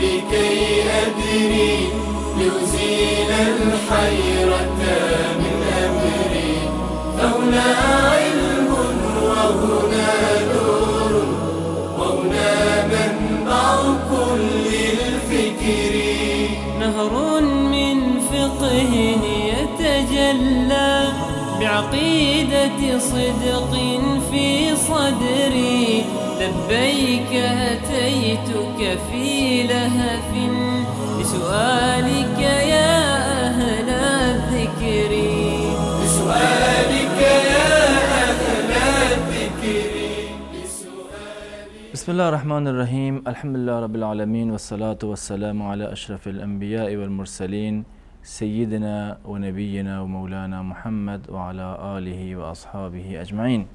لكي أدري لأزيل الحيرة من أمري. فهنا علم وهنا نور وهنا منبع كل الفكر. نهر من فقه يتجلى بعقيدة صدق في صدري. لبيك أتيتك في لهف لسؤالك يا أهل الذكر. لسؤالك يا أهل الذكر. بسم الله الرحمن الرحيم. الحمد لله رب العالمين والصلاة والسلام على أشرف الأنبياء والمرسلين سيدنا ونبينا ومولانا محمد وعلى آله وأصحابه أجمعين.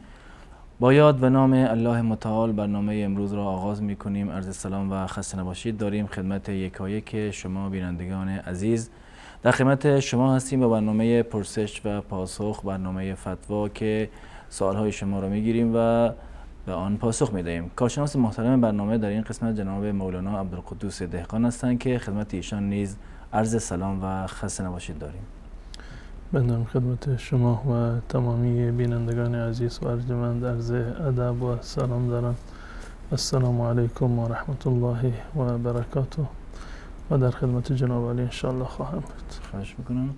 با یاد و نام الله متعال برنامه امروز را آغاز می کنیم. عرض سلام و خسته نباشید داریم خدمت یکایک شما بینندگان عزیز. در خدمت شما هستیم با برنامه پرسش و پاسخ، برنامه فتوا که سوالهای شما را می گیریم و به آن پاسخ می دهیم. کارشناس محترم برنامه در این قسمت جناب مولانا عبدالقدوس دهقان هستند که خدمت ایشان نیز عرض سلام و خسته نباشید داریم. بنده خدمت شما و تمامی بینندگان عزیز و ارجمند عرض ادب و سلام دارم. السلام علیکم و رحمت الله و برکاته و در خدمت جناب علی انشاءالله خواهم بود. خواهش میکنم.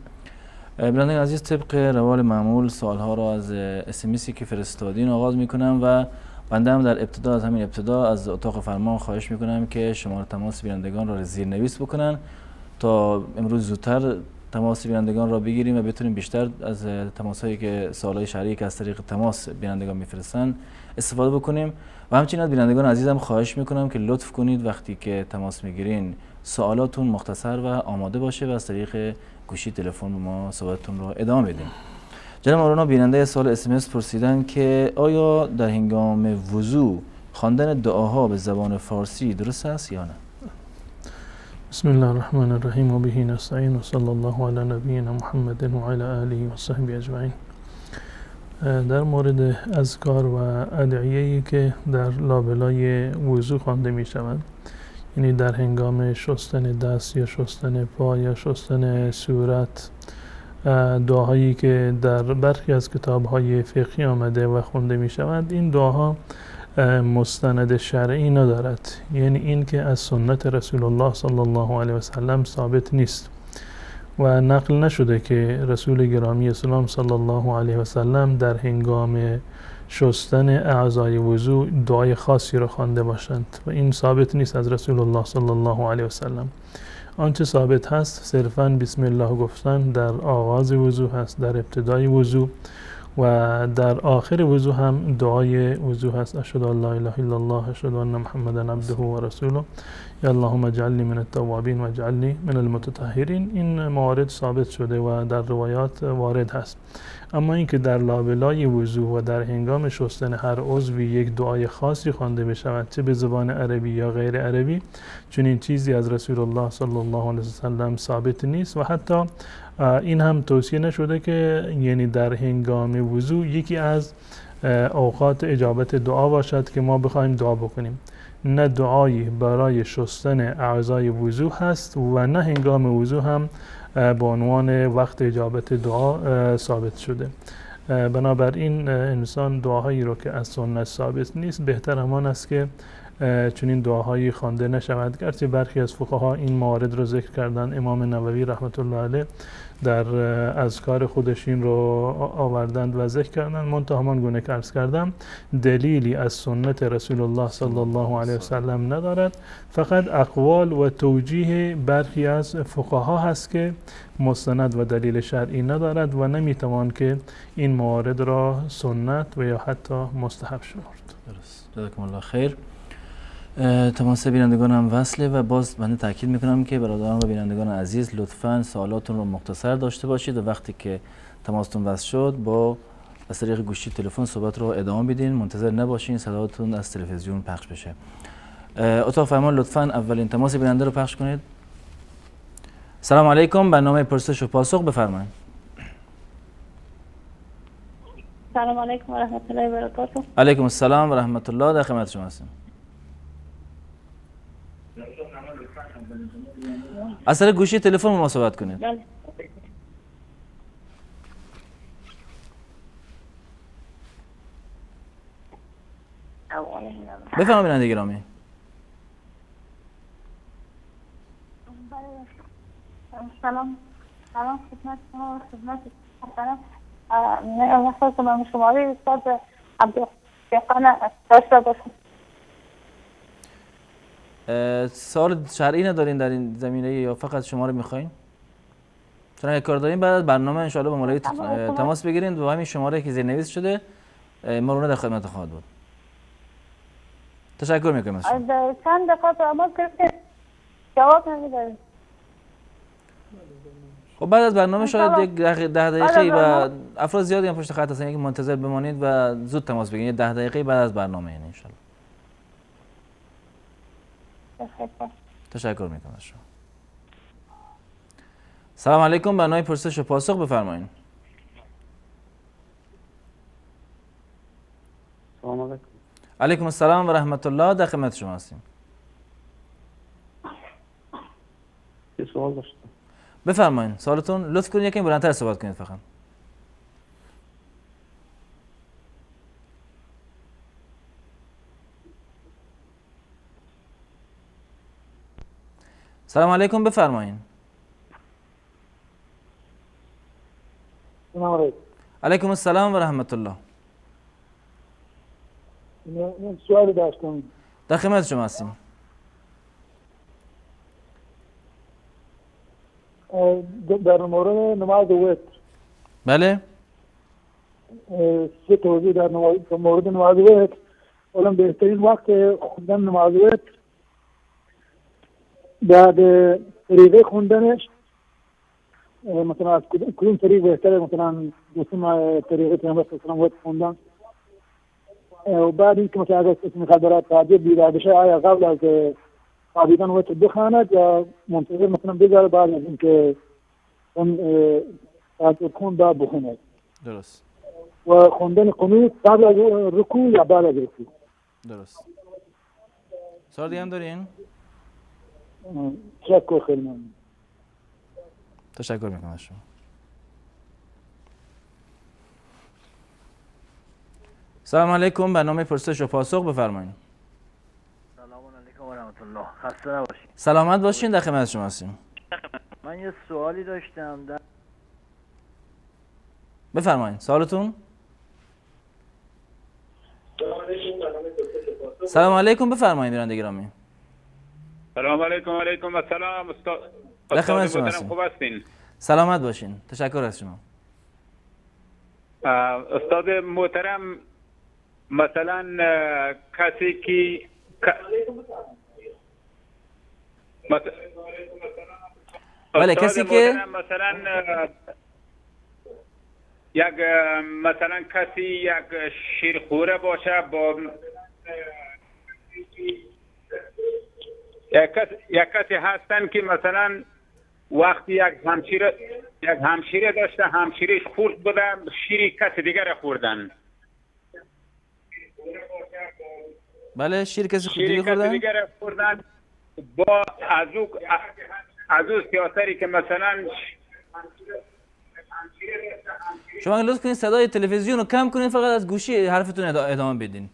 بینندگان عزیز، طبق روال معمول سوالها را از اسمسی که فرستادین آغاز میکنم و بنده هم در ابتدا از همین ابتدا از اتاق فرمان خواهش میکنم که شماره تماس بینندگان را زیرنویس بکنن تا امروز زودتر تماس بینندگان را بگیریم و بتونیم بیشتر از تماس‌هایی که سوالای شرعی که از طریق تماس بینندگان میفرستن استفاده بکنیم. و همچنین از بینندگان عزیزم خواهش میکنم که لطف کنید وقتی که تماس میگیرین سوالاتون مختصر و آماده باشه و از طریق گوشی تلفن به ما صحبتتون رو ادامه بدیم. جناب مولانا بیننده سوال اسمس پرسیدن که آیا در هنگام وضو خواندن دعاها به زبان فارسی درست است یا نه؟ بسم الله الرحمن الرحیم و به نستعین و صلی الله علی نبینا محمد و علی آله و صحبه اجمعین. در مورد اذکار و ادعیه‌ای که در لابلای وضو خوانده می شود، یعنی در هنگام شستن دست یا شستن پا یا شستن صورت، دعاهایی که در برخی از کتاب‌های فقهی آمده و خوانده می شود، این دعاها مستند شرعی ندارد، یعنی این که از سنت رسول الله صلی الله علیه و سلم ثابت نیست و نقل نشده که رسول گرامی اسلام صلی الله علیه و سلم در هنگام شستن اعضای وضو دعای خاصی را خوانده باشند و این ثابت نیست از رسول الله صلی الله علیه و سلم. آنچه ثابت هست صرفاً بسم الله گفتن در آغاز وضو هست، در ابتدای وضو و در آخر وضو هم دعای وضو هست. اشهد ان لا اله الا الله اشهد ان محمدا عبده و رسوله یا اللهم اجعلنی من التوابین و اجعلنی من المتطهرین. این موارد ثابت شده و در روایات وارد هست. اما اینکه در لابلای وضو و در هنگام شستن هر عضوی یک دعای خاصی خوانده بشود، چه به زبان عربی یا غیر عربی، چون این چیزی از رسول الله صلی الله علیه و سلم ثابت نیست و حتی این هم توصیه نشده که یعنی در هنگام وضو یکی از اوقات اجابت دعا باشد که ما بخوایم دعا بکنیم. نه دعایی برای شستن اعضای وضو هست و نه هنگام وضو هم به عنوان وقت اجابت دعا ثابت شده. بنابراین انسان دعاهایی رو که از سنت ثابت نیست بهتر همان است که چون این دعاهایی خوانده نشود. گرچه برخی از فقها این موارد رو ذکر کردن، امام نووی رحمت الله علیه در اذکار خودش این رو آوردند و ذکر کردند، منتها همان گونه که عرض کردم دلیلی از سنت رسول الله صلی الله علیه و سلم ندارد، فقط اقوال و توجیه برخی از فقها هست که مستند و دلیل شرعی ندارد و نمیتوان که این موارد را سنت و یا حتی مستحب شمرد. درست. جزاکم الله خیر. تماس بینندگان هم وصله و باز من تاکید میکنم که برادران و بینندگان عزیز لطفاً سوالاتون رو مختصر داشته باشید و وقتی که تماستون وصل شد با از طریق گوشی تلفن صحبت رو ادامه بدین، منتظر نباشین صداتون از تلویزیون پخش بشه. اتاق فرمان لطفاً اولین تماس بیننده رو پخش کنید. سلام علیکم، برنامه پرسش و پاسخ بفرمایید. سلام علیکم و رحمت الله و برکاته. علیکم السلام و رحمت الله، در خدمت شما هستم. از طریق گوشی تلفن با ما صحبت کنید. بله. بفرمایید بیننده گرامی. سلام خدمت شما، خدمت محترم. من وقت من شماره استاد عبدالقادر داشته باشم. سوال شرعی ندارین در این زمینه یا فقط شماره میخواین؟ چون اگه کار دارین بعد از برنامه ان شاءالله با مولوی تماس بگیرید و همین شماره که زیرنویس شده مرونه در خدمت خواهد بود. تشکر میکنم از شما. چند دقیقه تماس گرفتید جواب نمیدارید. خب بعد از برنامه شاید یک 10 دقیقه و افراد زیادی هم پشت خط هستن که منتظر بمانید و زود تماس بگیرید. 10 دقیقه بعد از برنامه یعنی ان شاء الله. تشکر میکنم از شما. سلام علیکم. برنامه پرسش و پاسخ بفرمایید. سلام علیکم. علیکم السلام و رحمت الله. در خدمت شما هستیم. یه سوال داشتم. بفرمایید. سوالتون لطف کنید یکم بلندتر صحبت کنید فقط. سلام علیکم. بفرمایید. سلام علیکم. علیکم السلام و رحمت الله. من سوالی داشتم. در خدمت شما هستیم. در مورد نماز وتر. بله. سه توضیح در مورد نماز وتر. اولم بهترین وقت خوندن نماز وتر بعد طریقه خوندنش مثلا از کدوم طریق بهتره، مثلا دوستم طریقه پیامبر صلی الله علیه و آله خوندن و بعد اینکه مثلا اگر کسی میخواد برای تعجب بیدار بشه آیا قبل از خوابیدن وتر بخواند یا منتظر مثلا بذاره بعد از اینکه اون تعجب خون بعد بخونه؟ درست. و خوندن قنوت قبل از رکوع یا بعد از رکوع؟ درست. سوال دیگه هم دارین؟ تشکر خیلی ممنون. تشکر میکنم از شما. سلام علیکم. برنامه پرسش و پاسخ بفرمایید. سلام علیکم و رحمت الله. خسته نباشید. سلامت باشین. در خدمت شما هستیم. من یه سوالی داشتم بفرمایید. سوالتون؟ سلام علیکم. بفرمایید بیننده گرامی. سلام علیکم. علیکم السلام. استاد محترم خوب هستین؟ سلامت باشین. تشکر از شما. استاد محترم، مثلا کسی که بله کسی که مثلا یک مثلا کسی یک شیرخوره باشه با یک کسی هستن که مثلا وقتی یک همشیره داشته، همشیرش خورد بوده، شیری کسی دیگر خوردن. بله شیر کسی دیگر خوردن با از او سیاسری که مثلا شما لطف کنید صدای تلویزیون رو کم کنید، فقط از گوشی حرفتون ادامه بدین.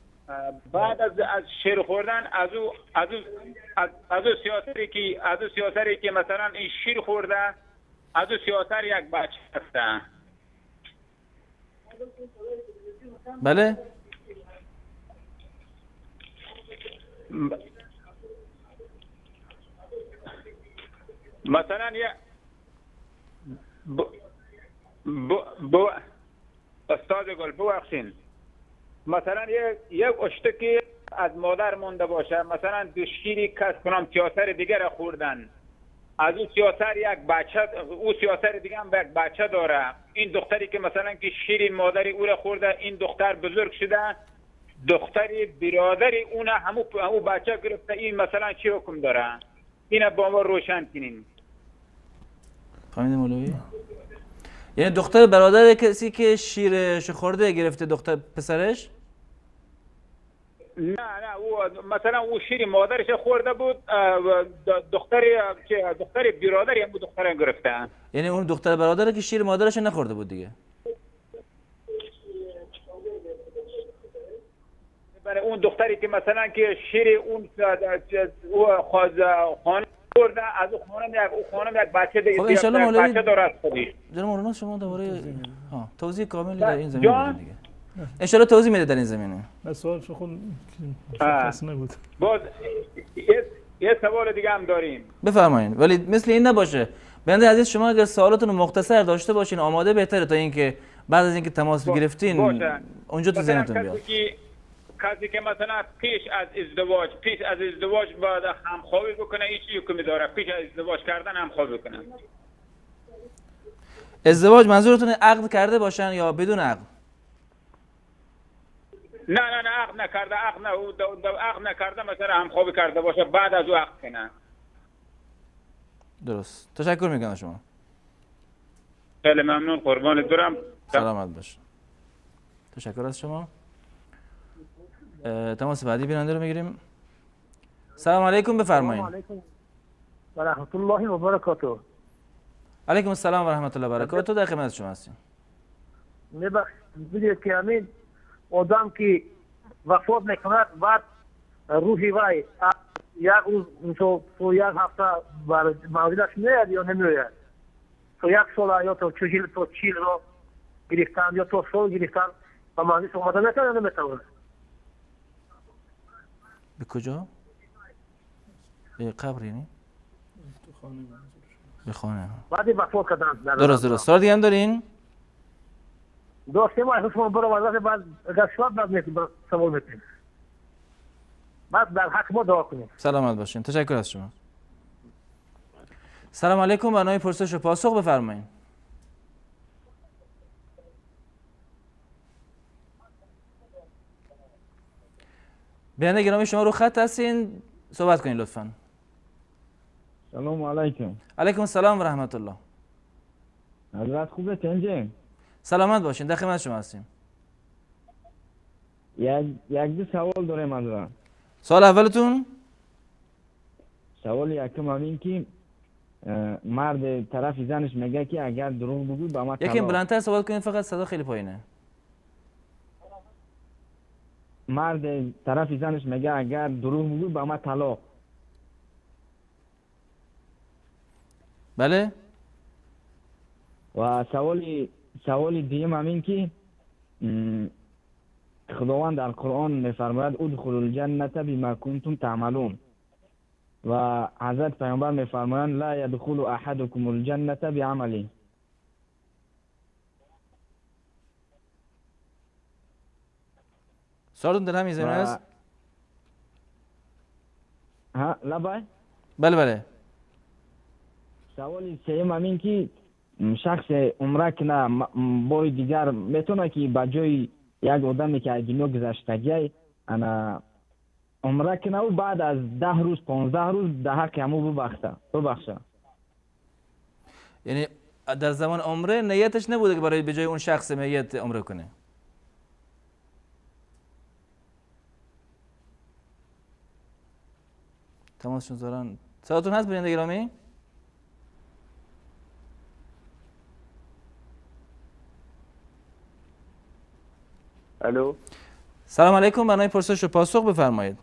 بعد از شیر خوردن از او سیاسری که مثلا این شیر خورده، از او سیاسر یک بچه هسته. بله مثلا استاد گل ببخشین، مثلا یک اشتکی از مادر مونده باشه، مثلا دو شیری کس کنم سیاسر دیگر خوردن، از او سیاسر یک بچه، او سیاسر دیگه هم یک بچه داره. این دختری که مثلا که شیری مادری او را خورده، این دختر بزرگ شده، دختری برادری اون همو بچه گرفته، این مثلا چی حکم داره؟ اینا با ما روشن کنین. فهمیدم مولوی؟ یعنی دختر برادر کسی که شیرش خورده گرفته، دختر پسرش؟ نه او مثلا او شیر مادرش خورده بود، دختر برادری هم بود، دختر گرفتن. یعنی اون دختر برادره که شیر مادرش نخورده بود دیگه. برای اون دختری که مثلا که شیر اون خانه خورده، از اون خانم یک بچه دیگه، خب ان شاء الله بچه داره خودش. جناب مولانا شما درباره توضیح کاملی در این زمینه دیگه ان شاء الله توضیح میده در این زمینه. سوالش خود مشخص نبود. باز یه سوال دیگه هم داریم. بفرمایید، ولی مثل این نباشه. بنده عزیز شما اگر سوالاتون رو مختصر داشته باشین آماده بهتره تا اینکه بعد از اینکه تماس گرفتین اونجا تو ذهنتون بیاد. کسی که مثلا پیش از ازدواج بعد همخوابی بکنه، هیچ حکمی داره؟ پیش از ازدواج کردن همخوابی بکنه. ازدواج منظورتون عقد کرده باشن یا بدون عقد؟ نه عقد نکرده مثلا همخوابی کرده باشه بعد از او عقد کنه. درست. تشکر میکنم شما. خیلی ممنون، قربان دورم. سلامت باش. تشکر از شما. تماس بعدی بیننده رو میگیریم. سلام علیکم، بفرمایید. سلام علیکم و رحمت الله و برکاته. علیکم السلام و رحمت الله و برکاته. در خدمت شما هستیم. می‌بخشید که همین آدم که وفات میکند بعد روحی وای یک روز تو یک هفته بر موعدش میاد یا نمیاد؟ تو یک سال یا تو 40 رو گرفتن یا تو سال گرفتن و موعدش اومده نمیتونه یا نمیتونه؟ به کجا؟ به قبر یعنی؟ به خانه. بعد وفات کردن. درست. سوال دیگه هم دارین؟ دوستی ما حکم برو واسه بعد اگر شد بعد میتونیم سوال میکنیم. بعد در حق ما دعا کنیم. سلامت باشین. تشکر از شما. سلام علیکم، برنامه پرسش و پاسخ بفرمایید. بیننده گرامی شما رو خط هستین، صحبت کنین لطفاً. سلام علیکم. علیکم السلام و رحمت الله. حضرت خوبه تنجیم؟ سلامت باشین، در خدمت شما هستیم. یک دو سوال داریم حضرت. سوال اولتون؟ سوال یکم همین که مرد طرف زنش میگه که اگر دروغ بگوی با ما طلاق. یکم بلندتر سوال کنین، فقط صدا خیلی پایینه. مرد طرف زنش میگه اگر دروغ بگوی با ما طلاق. بله. و سوال دیگه همین که خداوند در قرآن میفرماید ادخلوا الجنة بما کنتم تعملون و حضرت پیامبر میفرمایند لا يدخل احدكم الجنة بعمله. سوالتون در همین زمینه است؟ ها لبای؟ بله. سوال سوم همین که شخص عمره کنه بار دیگر میتونه که با جای یک آدمی که دنیا گذشتگی انا عمره کنه و بعد از 10 روز 15 روز در حق همو ببخشه. یعنی در زمان عمره نیتش نبوده که برای به جای اون شخص میت عمره کنه. تماسشون دارن. صداتون هست بیننده گرامی؟ الو. سلام علیکم، برنامه پرسش و پاسخ بفرمایید.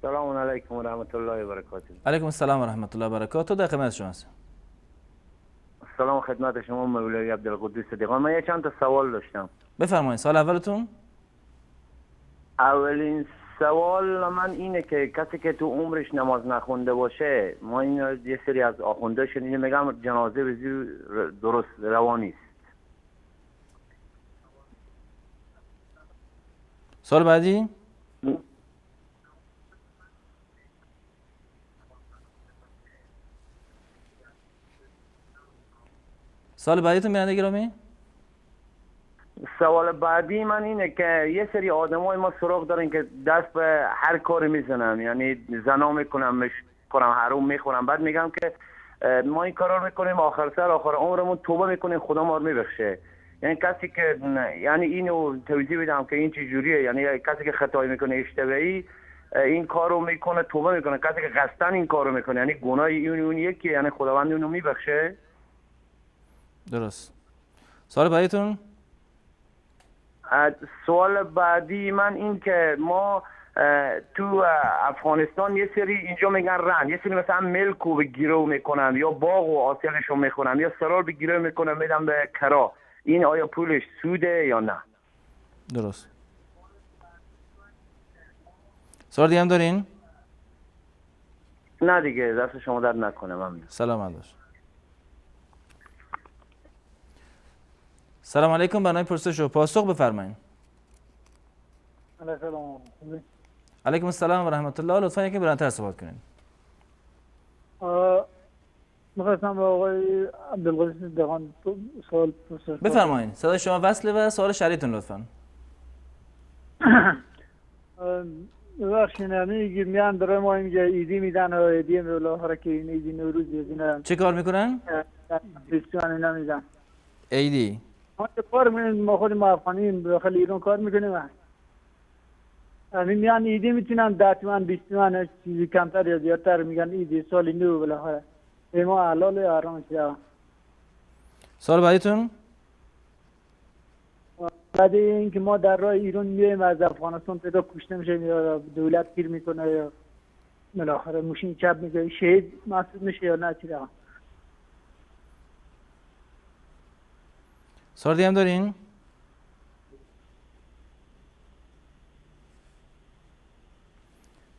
سلام علیکم و رحمت الله و برکاته. علیکم السلام و رحمت الله و برکاته. در خدمت شما هستم. سلام خدمت شما مولوی عبدالقدوس صدیقان. من چند تا سوال داشتم. بفرمایید. سوال اولتون؟ اولین سوال من اینه که کسی که تو عمرش نماز نخونده باشه، ما این یه سری از آخونده شنیدیم میگم جنازه به زیر درست روانی است. سوال بعدی؟ سوال بعدیتون بیننده گرامی؟ سوال بعدی من اینه که یه سری آدمای ما سراغ دارن که دست به هر کاری میزنن، یعنی زنا میکنن، حرام میخورن، بعد میگم که ما این کارا رو میکنیم آخر عمرمون توبه میکنیم خدا ما رو میبخشه. یعنی کسی که یعنی اینو توضیح بدم که این چه جوریه. یعنی کسی که خطایی میکنه اشتباهی این کارو میکنه، توبه میکنه. کسی که قصدن این کارو میکنه یعنی گناه اون یکی، یعنی خداوند اونو میبخشه. درست. سوال بعدیتون؟ سوال بعدی من این که ما تو افغانستان یه سری اینجا میگن رن، یه سری مثلا ملکو به گیرو میکنن یا باغ و آسیلشو میخونن یا سرار به گیرو میکنن میدن به کرا. این آیا پولش سوده یا نه؟ درست. سوال دیگه هم دارین؟ نه دیگه، دست شما درد نکنه. ممنون. سلام باش. سلام علیکم. برنامه پرسش و پاسخ بفرمایید. علیکم السلام و رحمت الله. لطفا یکی بلندتر صحبت کنید. می‌خواستم با آقای عبدالقادر دهان سوال پرسش بفرمایید. صدای شما وصله و سوال شریعتون لطفا. ببخشید میگیم میان برای ما اینجا ایدی میدن و ایدی بالاخره که این ایدی نوروز اینا چه کار میکنن؟ بیستوان اینا میدن. ایدی ما کار میکنیم، ما خود ما افغانی داخل ایران کار میکنیم. همین میان ایدی میتونن 10 تومن 20 تومن چیزی کمتر یا زیادتر میگن ایدی سال نو بالاخره. ما حلال آرام شد. سوال بعدیتون؟ بعد اینکه ما در راه ایران میایم از افغانستان پیدا کشته میشه یا دولت گیر میکنه یا بالاخره موشین چپ میگه شهید محسوب میشه یا نه چی رقم؟ سوال دیگه هم دارین؟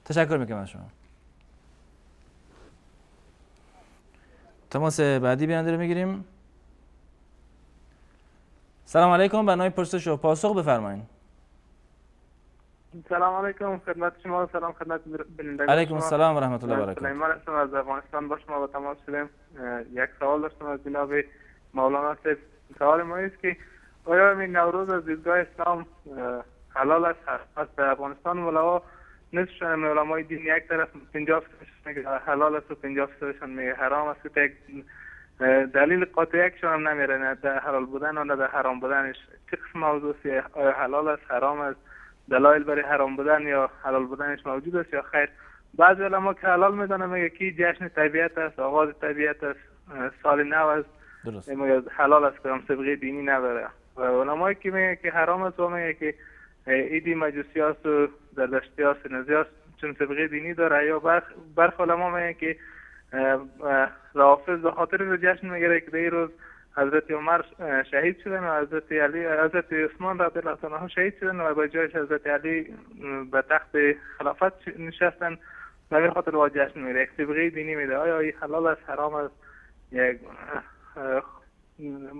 تشکر میکنم از شما. تماس بعدی بیننده رو میگیریم. سلام علیکم. برنامه پرسش و پاسخ بفرمایید. سلام علیکم خدمت شما. سلام خدمت بینندگان. علیکم السلام و رحمت الله و برکاته. سلیمان هستم از افغانستان. با شما با تماس شدیم. یک سوال داشتم از جناب مولانا صاحب. سوال ما است که آیا این نوروز از دیدگاه اسلام حلال است؟ از افغانستان مولوا نصفشان علمای دین یک طرف 50% میگه حلال است و 50% میگه حرام است که دلیل قاطع یکشون هم نمیره، نه در حلال بودن و نه در حرام بودنش. چه قسم موضوع است؟ آیا حلال است، حرام است، دلایل برای حرام بودن یا حلال بودنش موجود است یا خیر؟ بعضی علما که حلال میدونن میگه که جشن طبیعت است، آغاز طبیعت است، سال نو است، میگه حلال است که هم سابقه دینی نداره. و علمایی که میگه که حرام است و میگه که ایدی مجوسی است و زردشتی است و نزی است چون سابقه دینی داره. یا برخی علما میگه که روافض به خاطر رو جشن میگیره که در روز حضرت عمر شهید شدن و حضرت عثمان رضی الله عنه شهید شدن و به جایش حضرت علی به تخت خلافت نشستن و به خاطر رو جشن میگیره. یک سابقه دینی میده. آیا این حلال است، حرام است؟ یک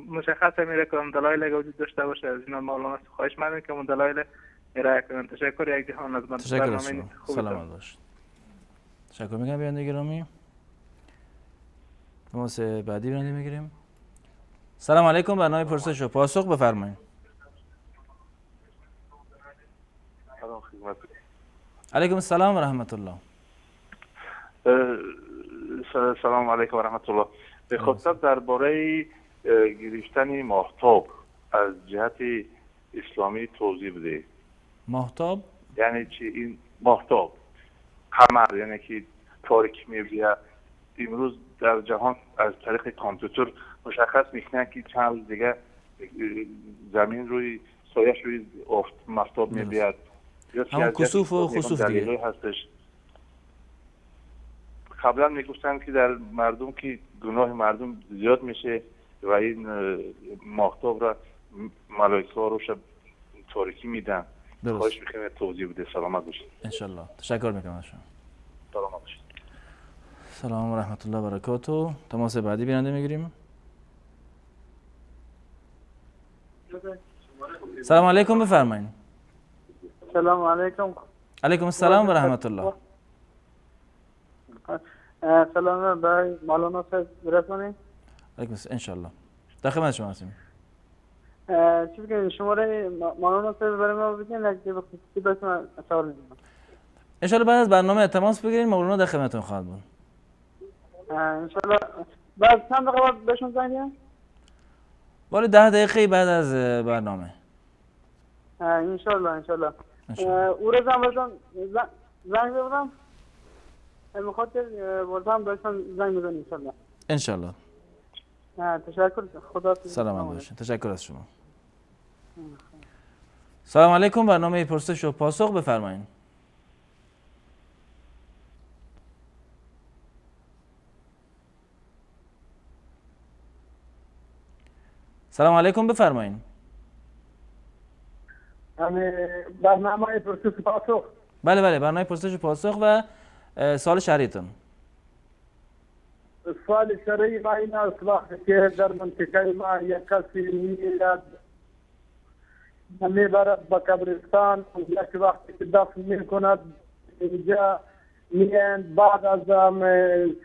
مشخصه میره که اون دلایل وجود داشته باشه. از اینا مولانا خواهش می‌کنم که اون دلایل ارائه کنن. تشکر. یک جهان از من. تشکر. سلامت باشید. تشکر میگم بیننده گرامی. تماس بعدی بیننده میگیریم. سلام علیکم. برنامه پرسش و پاسخ بفرمایید. سلام خدمت. علیکم السلام و رحمت الله. سلام علیکم و رحمت الله. به خصوص درباره گرفتن ماهتاب از جهت اسلامی توضیح بده. ماهتاب یعنی چی این ماهتاب؟ قمر یعنی که تاریک می‌بینه. امروز در جهان از طریق کامپیوتر مشخص میکنه که چند روز دیگه زمین روی سایش روی ماهتاب میبیاد. همون کسوف و خسوف دیگه هستش. قبلا میگفتن که در مردم که گناه مردم زیاد میشه و این ماهتاب را ملائکه ها روش تاریکی میدن. خواهش میکنم توضیح بده. سلامت باشید. انشالله. تشکر میکنم از شما. سلامت باشید. سلام و رحمت الله و برکاته. تماس بعدی بیننده میگیریم. سلام علیکم بفرمایید. سلام علیکم. علیکم السلام و رحمت الله. سلام برای مولانا صاحب برسونید. علیکم السلام. انشالله. در خدمت شما هستیم. چی بگم شماره مولانا صاحب برای ما بگین که بخصوصی بهتون سوال می‌کنم. انشالله بعد از برنامه تماس بگیرید مولانا در خدمتتون خواهد بود. انشالله بعد چند دقیقه بعد بهشون زنگ ولی 10 دقیقه بعد از برنامه. انشالله انشالله. او روز هم بازم زنگ بزنم. میخواد بازم داشتم زنگ بزنم انشالله. انشالله. تشکر. خدا سلامت باشین. تشکر از شما. سلام علیکم. برنامه پرسش و پاسخ بفرمایید. سلام علیکم بفرمایید. برنامه پرسش و پاسخ. بله برنامه پرسش و پاسخ و سوال شهریتون. سوال شرعی ما این است وقتی که در منطقه ما یک کسی میرد میبرد به قبرستان، یک وقتی که دفن میکند اینجا میاند، بعد از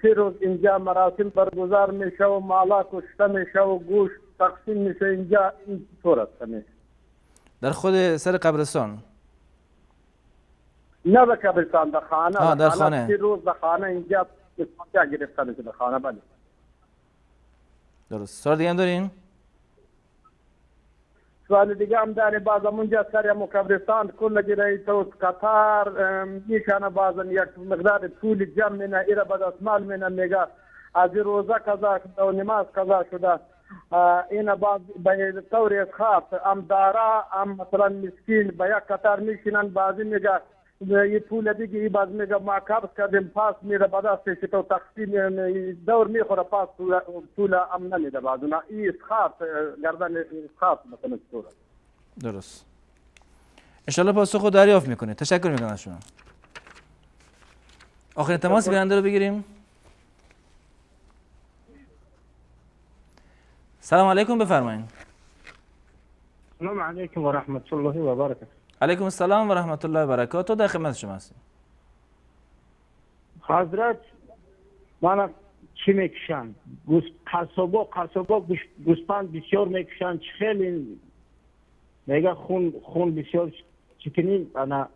3 روز اینجا مراسم برگزار میشه و مالا کشته میشه و گوشت تقسیم میشه. اینجا این طور است در خود سر قبرستان؟ نه به قبرستان، در خانه. در خانه 3 روز در خانه اینجا گرفته میشه در خانه. بله درست. سوال دیگه هم دارین؟ سوال دیگه هم داری. بعض اونجا سر قبرستان کل گیره تو قطار میکنه، بعضا یک مقدار طول جمع مینه ایره به دستمال مینه میگه از روزه قضا شده و نماز قضا شده. این بعض به طور خاص هم دارا هم مثلا مسکین به یک قطار میشینن، بعضی میگه یه پول دیگه ای باز میگه ما قبض کردیم پاس میره به دستش تو تقسیم دور میخوره پاس پول هم نمیده بعض اونا. این اسخاط گردن اسخاط مثلا طور. درست. انشالله پاسخ رو دریافت میکنید. تشکر میکنم از شما. آخرین تماس بیننده رو بگیریم. سلام علیکم بفرمایید. سلام علیکم و رحمت الله و برکاته. علیکم السلام و رحمت الله و برکاته. در خدمت شما هستیم. حضرت من چی میکشن؟ قصابا گوسفند بسیار میکشن، خیلی میگه خون بسیار چکنی. انا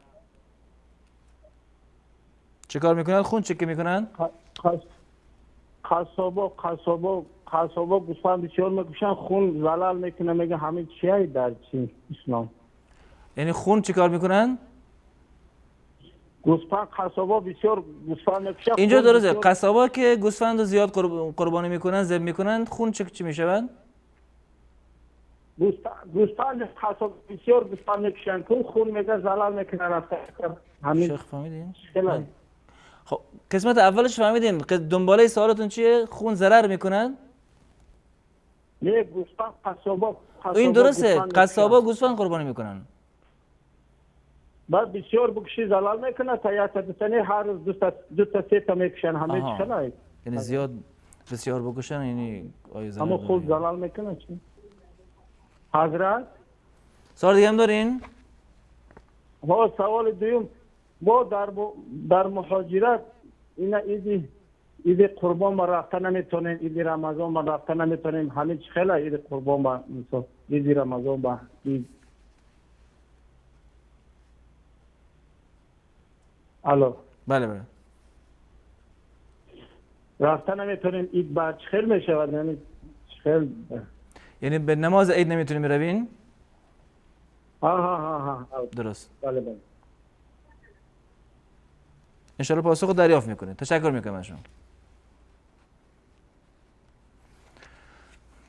چه کار میکنن؟ خون چکه میکنن؟ قصابا گوسفند بسیار میکشن، خون زلال میکنه. میگه همین چیه در چی اسلام؟ یعنی خون چی کار میکنن؟ گوسفند قصابا بسیار گوسفند میکشن. اینجا درسته. قصابا که گوسفند رو زیاد قربانی میکنن، ذبح میکنن، خون چی میشوند؟ گوسفند قصابا بسیار گوسفند میکشن، خون میگه زلال میکنه. رفته همین. شیخ فهمیدین؟ خب قسمت اولش فهمیدین؟ دنباله سوالتون چیه؟ خون ضرر میکنن؟ نه گوسفند قصابا این درسته. قصابا گوسفند قربانی میکنن. بعد بسیار بکشی زلال میکنه تا یک تنه هر روز دو تا سه تا میکشن همه چکنه. یعنی زیاد بسیار بکشن یعنی آیا زلال اما خود زلال میکنه چی؟ حضرت سوال دیگه هم دارین؟ سوال دوم ما در مهاجرت اینا ایدی قربان ما رفته نمیتونیم، ایدی رمضان ما رفته نمیتونیم. همین خیلی ایدی قربان با ایدی رمضان با الو. بله رفته نمیتونیم. اید بعد خیلی میشود. یعنی خیلی یعنی به نماز عید نمیتونیم بروین؟ ها درست. بله انشالله پاسخ رو دریافت میکنید. تشکر میکنم از شما.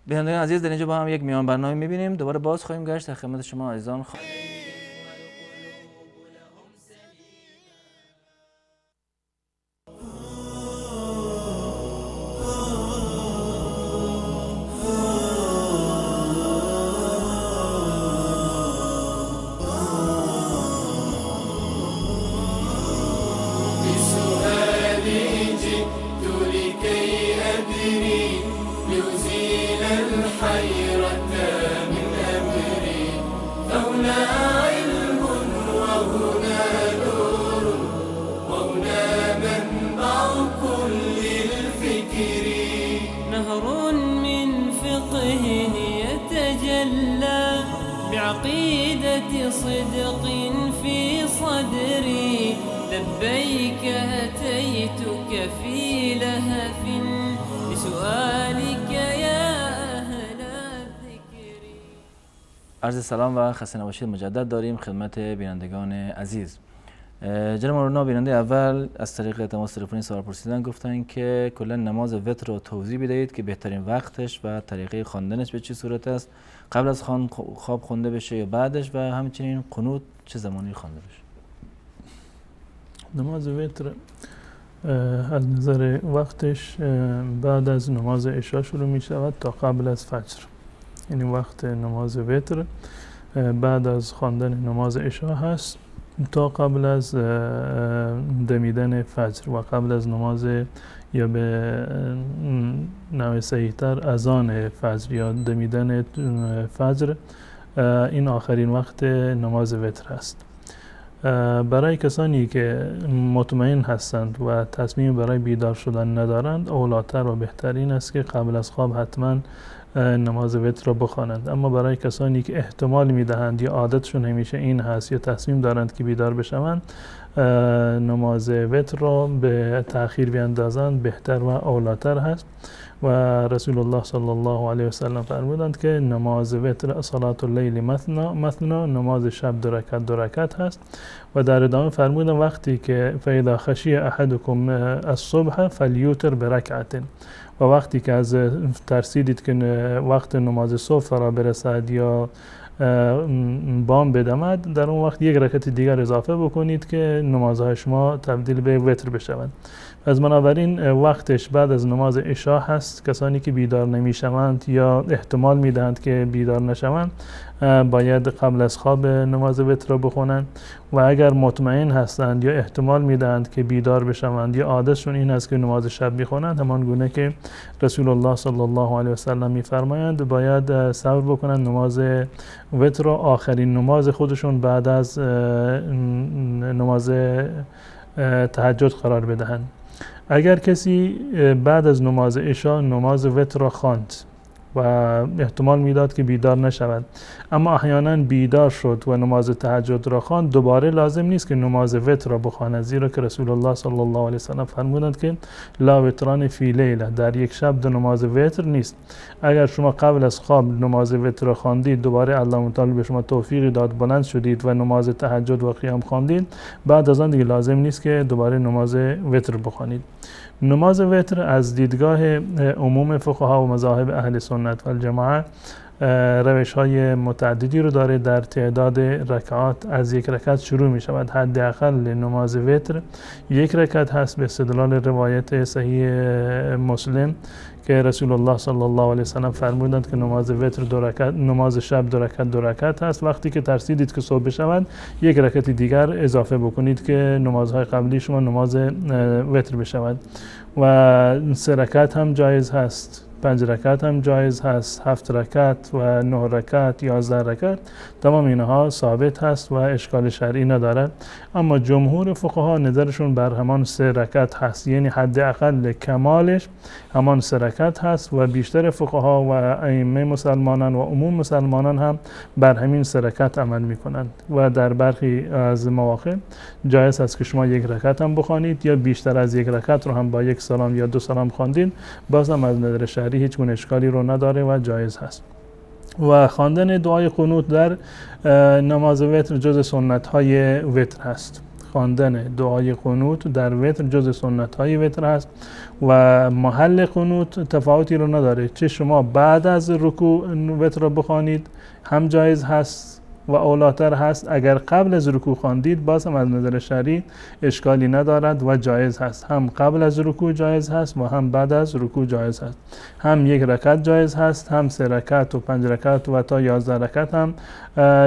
بینندگان عزیز در اینجا با هم یک میان برنامه میبینیم. دوباره باز خواهیم گشت در خدمت شما عزیزان. بعقيدة صدق في صدري لبيك أتيتك في لهف لسؤالك يا أهل الذكر. عرض سلام و خسته نباشید مجدد داریم خدمت بینندگان عزیز. جناب مولانا بیننده اول از طریق تماس تلفنی سوال پرسیدن، گفتن که کلا نماز وتر رو توضیح بدهید که بهترین وقتش و طریقه خواندنش به چه صورت است، قبل از خواب خونده بشه یا بعدش، و همچنین قنوت چه زمانی خوانده بشه. نماز وتر از نظر وقتش بعد از نماز عشا شروع می شود تا قبل از فجر. یعنی وقت نماز وتر بعد از خواندن نماز عشا هست تا قبل از دمیدن فجر و قبل از نماز، یا به نوع صحیح‌تر اذان فجر یا دمیدن فجر. این آخرین وقت نماز وتر است. برای کسانی که مطمئن هستند و تصمیم برای بیدار شدن ندارند، اولاتر و بهترین است که قبل از خواب حتما نماز وتر را بخوانند. اما برای کسانی که احتمال میدهند یا عادتشون همیشه این هست یا تصمیم دارند که بیدار بشوند، نماز وتر را به تأخیر بیندازند بهتر و اولاتر هست. و رسول الله صلی الله علیه و سلم فرمودند که نماز وتر صلات اللیل مثنا، نماز شب دو رکعت هست. و در ادامه فرمودند وقتی که فاذا خشی احدکم الصبح فلیوتر برکعت، و وقتی که از ترسیدید که وقت نماز صبح فرا برسد یا بام بدمد، در اون وقت یک رکعت دیگر اضافه بکنید که نمازهای شما تبدیل به وتر بشوند. از بنابراین وقتش بعد از نماز عشا هست. کسانی که بیدار نمیشوند یا احتمال میدهند که بیدار نشوند باید قبل از خواب نماز وتر را بخونند، و اگر مطمئن هستند یا احتمال میدهند که بیدار بشوند یا عادتشون این است که نماز شب میخونند، همان گونه که رسول الله صلی الله علیه و سلم میفرمایند باید صبر بکنند نماز وتر را آخرین نماز خودشون بعد از نماز تهجد قرار بدهند. اگر کسی بعد از نماز عشا نماز وتر را خواند و احتمال میداد که بیدار نشود، اما احیانا بیدار شد و نماز تهجد را خواند، دوباره لازم نیست که نماز وتر را بخواند، زیرا که رسول الله صلی الله علیه و سلم فرمودند که لا وتران فی لیله، در یک شب دو نماز وتر نیست. اگر شما قبل از خواب نماز وتر را خواندید، دوباره الله تعالی به شما توفیقی داد بلند شدید و نماز تهجد و قیام خواندید، بعد از آن دیگه لازم نیست که دوباره نماز وتر بخوانید. نماز وتر از دیدگاه عموم فقها و مذاهب اهل سنت و الجماعه روش های متعددی رو داره. در تعداد رکعات از یک رکعت شروع می شود. حداقل نماز وتر یک رکعت هست به استدلال روایت صحیح مسلم که رسول الله صلی الله علیه و سلم فرمودند که نماز وتر دو رکعت، نماز شب دو رکعت هست. وقتی که ترسیدید که صبح بشود یک رکعت دیگر اضافه بکنید که نمازهای قبلی شما نماز وتر بشود. و 3 رکعت هم جایز هست، 5 رکعت هم جایز هست، 7 رکعت و 9 رکعت، 11 رکعت، تمام اینها ثابت هست و اشکال شرعی ندارد. اما جمهور فقها نظرشون بر همان 3 رکعت هست، یعنی حداقل کمالش همان 3 رکعت هست، و بیشتر فقها و ائمه مسلمانان و عموم مسلمانان هم بر همین 3 رکعت عمل میکنند. و در برخی از مواقع جایز است که شما 1 رکعت هم بخوانید یا بیشتر از 1 رکعت رو هم با 1 سلام یا 2 سلام خواندید، باز هم از نظر شرعی هیچ گونه اشکالی رو نداره و جایز هست. و خواندن دعای قنوت در نماز وتر جز سنت های وتر هست. خواندن دعای قنوت در وتر جز سنت های وتر هست و محل قنوت تفاوتی رو نداره. چه شما بعد از رکوع وتر رو بخوانید هم جایز هست و اولاتر هست، اگر قبل از رکوع خواندید باز هم از نظر شرعی اشکالی ندارد و جایز هست. هم قبل از رکوع جایز هست و هم بعد از رکوع جایز هست. هم 1 رکعت جایز هست، هم 3 رکعت و 5 رکعت و تا 11 رکعت هم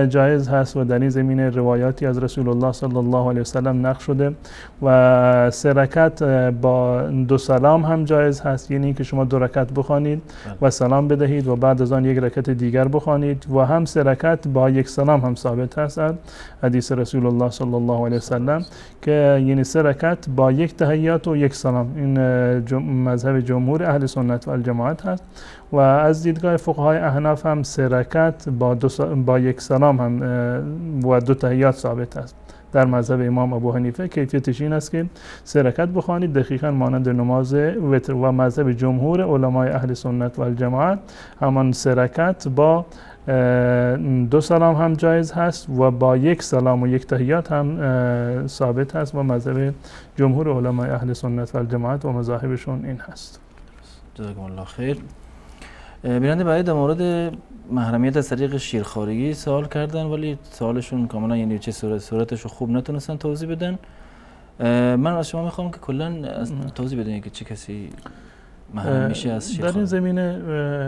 جایز هست. و در این زمینه روایاتی از رسول الله صلی الله علیه و سلم نقل شده. و 3 رکعت با 2 سلام هم جایز هست، یعنی که شما 2 رکعت بخوانید و سلام بدهید و بعد از آن 1 رکعت دیگر بخوانید. و هم 3 رکعت با 1 سلام هم ثابت هست، حدیث رسول الله صلی الله علیه و سلم، که یعنی 3 رکعت با 1 تحیات و 1 سلام. این مذهب جمهور اهل سنت و الجماعت هست. و از دیدگاه فقهای احناف هم 3 رکعت با 1 سلام هم و 2 تحیات ثابت است. در مذهب امام ابو حنیفه کیفیتش این است که 3 رکعت بخوانید دقیقاً مانند نماز وتر، و مذهب جمهور علمای اهل سنت و الجماعت همان 3 رکعت با 2 سلام هم جایز هست و با 1 سلام و 1 تحیات هم ثابت هست و مذهب جمهور علمای اهل سنت و الجماعت و مذاهبشون این هست. جزاکم الله خیر. بیننده بعد در مورد محرمیت از طریق شیرخوارگی سوال کردن، ولی سوالشون کاملا یعنی چه صورتش رو خوب نتونستن توضیح بدن. من از شما میخوام که کلا توضیح بدین که چه کسی محرم میشه از شیرخواری. در این زمینه